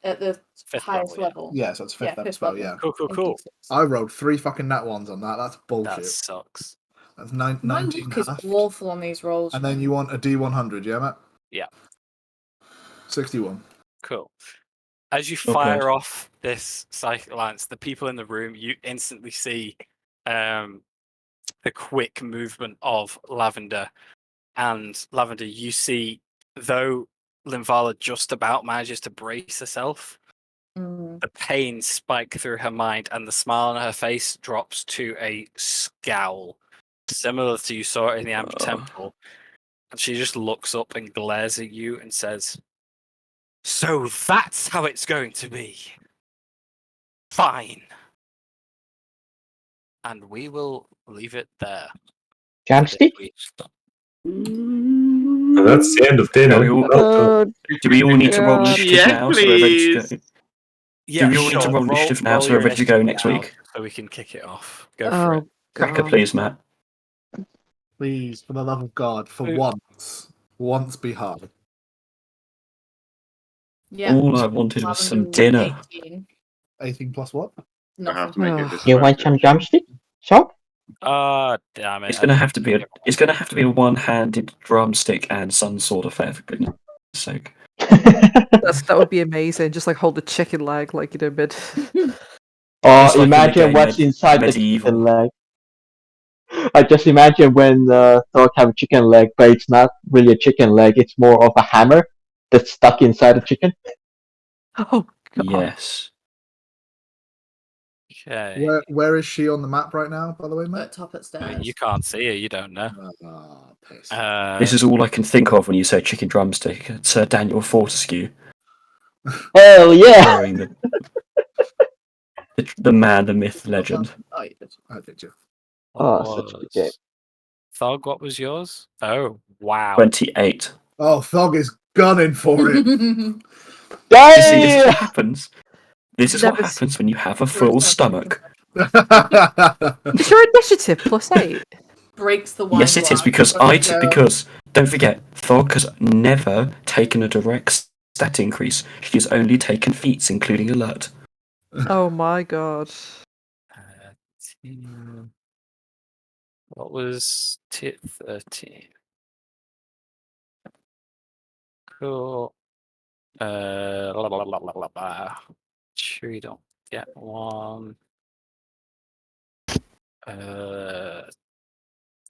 at the Fifth highest level, yeah. level. Yeah, so it's 5th level fifth spell, level. yeah. Cool. 8d6. I rolled 3 fucking nat ones on that. That's That bullshit. sucks. That's My 19 luck is half. awful on these rolls. And then you want a D100, yeah, Matt? Yeah. 61. Cool. As you fire off this psychic lance, the people in the room, you instantly see the quick movement of Lavender. And Lavender, you see, though Linvala just about manages to brace herself, The pain spike through her mind, and the smile on her face drops to a scowl, similar to you saw it in the Amber Temple. And she just looks up and glares at you and says, "So that's how it's going to be. Fine." And we will leave it there. for this Jamstick? week. And that's the end of dinner. Do we all, Well done. do we all need to roll God. initiative Yeah, now so we're ready to please. go? Yeah, we all need to roll initiative now so your we're ready to go initiative next now week? so we can kick it off. Go for it. Oh, Cracker, God. please, Matt. Please, for the love of God, for Who- once be hard. Yeah. All I wanted was some Lavender dinner. 18. 18 plus what? I have to Nothing. make a Ugh. You want some disadvantage. drumstick? So? Damn it. It's gonna have to be a one-handed drumstick and some sort of affair, for goodness sake. That would be amazing. Just like hold the chicken leg, like you know, mid. Or Just like in the imagine game what's inside the Medieval. chicken leg. I just imagine when Thor have a chicken leg, but it's not really a chicken leg, it's more of a hammer that's stuck inside a chicken. Oh God. Yes. Okay. Where is she on the map right now, by the way, At Matt? top at I mean, stairs. you can't see her, you don't know. Piss. This is all I can think of when you say chicken drumstick. Sir Daniel Fortescue Hell yeah! throwing the man, the myth, legend. Oh, you did. I did you. Oh, such a good game. Thog, what was yours? Oh, wow. 28. Oh, Thog is gunning for it. You see, this is Damn! what happens. This is what Never s- happens when you have a full stomach. Is your initiative +8? Breaks the wine Yes, it is glass. because don't forget, Thog has never taken a direct stat increase. She's only taken feats, including alert. Oh my God. What was 13? Cool. Blah, blah, blah, blah, blah, blah. Sure you don't get one.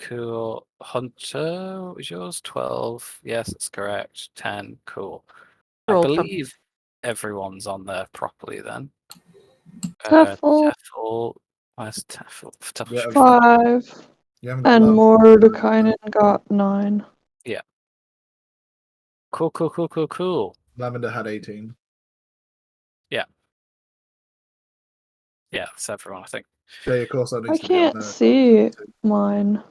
Cool. Hunter, what was yours? 12. Yes, that's correct. 10. Cool. I Rolled them. believe everyone's on there properly then. Teffel, Teffel. Where's Teffel? Teffel Yeah, should be 5. You haven't got And that. Mordekainen got 9. Cool, cool, cool, cool, cool. Lavender had 18. Yeah, that's everyone, I think. Yeah, of course, I I can't see mine.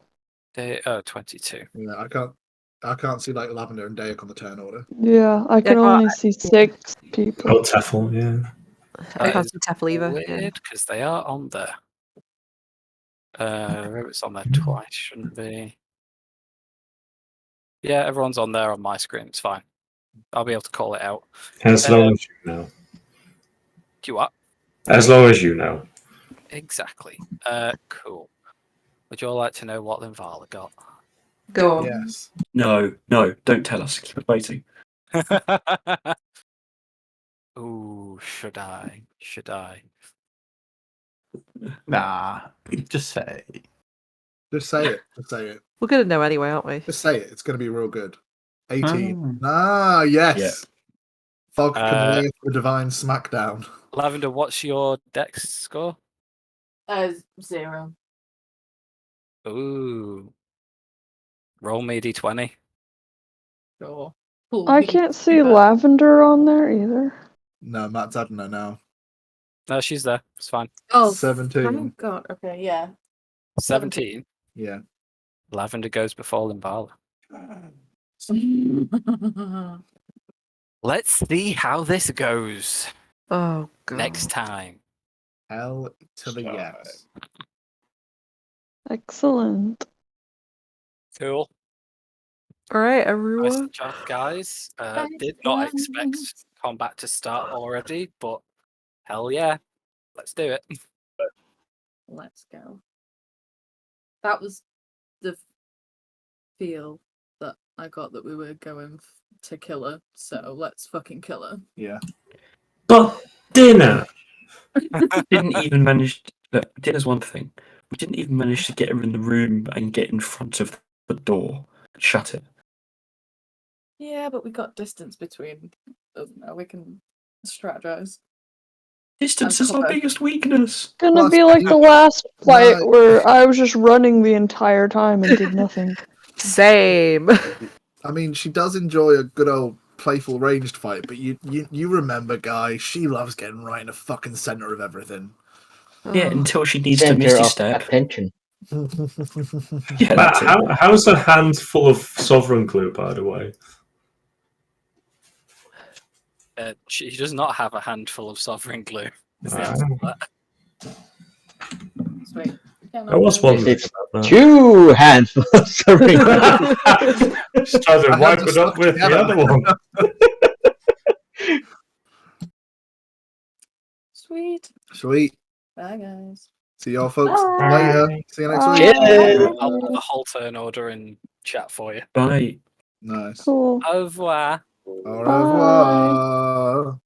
22. Yeah, I can't see like Lavender and Dayak on the turn order. Yeah, I can only see 6 people. Oh, Teffel, yeah. I That can't is see Teffel either. Yeah. weird, because they are on there. It's on there twice, shouldn't be. Yeah, everyone's on there on my screen. It's fine. I'll be able to call it out. As low as you know. Do you what? As low as you know. Exactly. Cool. Would you all like to know what Linvala got? Go on. Yes. No, don't tell us. Keep it waiting. Ooh, should I? Should I? Nah, just say. Just say it. Just say it. We're gonna know anyway, aren't we? Just say it. It's going to be real good. 18. Oh. Ah, yes. Yeah. Fog can lay the divine smackdown. Lavender, what's your dex score? 0. Ooh. Roll me d20. Sure. I can't see Lavender on there either. No, Matt's adding her now. No, she's there. It's fine. Oh, 17. thank God. Okay, yeah. 17. Yeah. Lavender goes before Linvala. Let's see how this goes Oh God. next time. Hell to the yes. Excellent. Cool. All right, Nice everyone. job, guys. Did not expect combat to start already, but hell yeah. Let's do it. Let's go. That was the feel that I got that we were going to kill her. So let's fucking kill her. Yeah. But dinner! Didn't even manage. Look, dinner's one thing. We didn't even manage to get her in the room and get in front of the door, shut it. Yeah, but we got distance between us now. We can strategize. Distance is our cover. biggest weakness. Gonna Plus, be like you- the last fight No. where I was just running the entire time and did nothing. Same. I mean, she does enjoy a good old playful ranged fight, but you remember, Guy, she loves getting right in the fucking center of everything. Yeah, until she needs to Center Misty of Step. attention. Yeah, Matt, that's it. how's a hand full of sovereign glue, by the way? She does not have a handful of sovereign glue. Is the Ah. answer to that. Sweet. Yeah, I was wondering It's about that. 2 handfuls of sovereign glue. Just trying to I had wipe to it up suck with the together. other one. Sweet. Sweet. Bye, guys. See y'all folks Bye. later. See you next week. Cheers. I'll put the whole turn order in chat for you. Bye. Nice. Cool. Au revoir. Au revoir.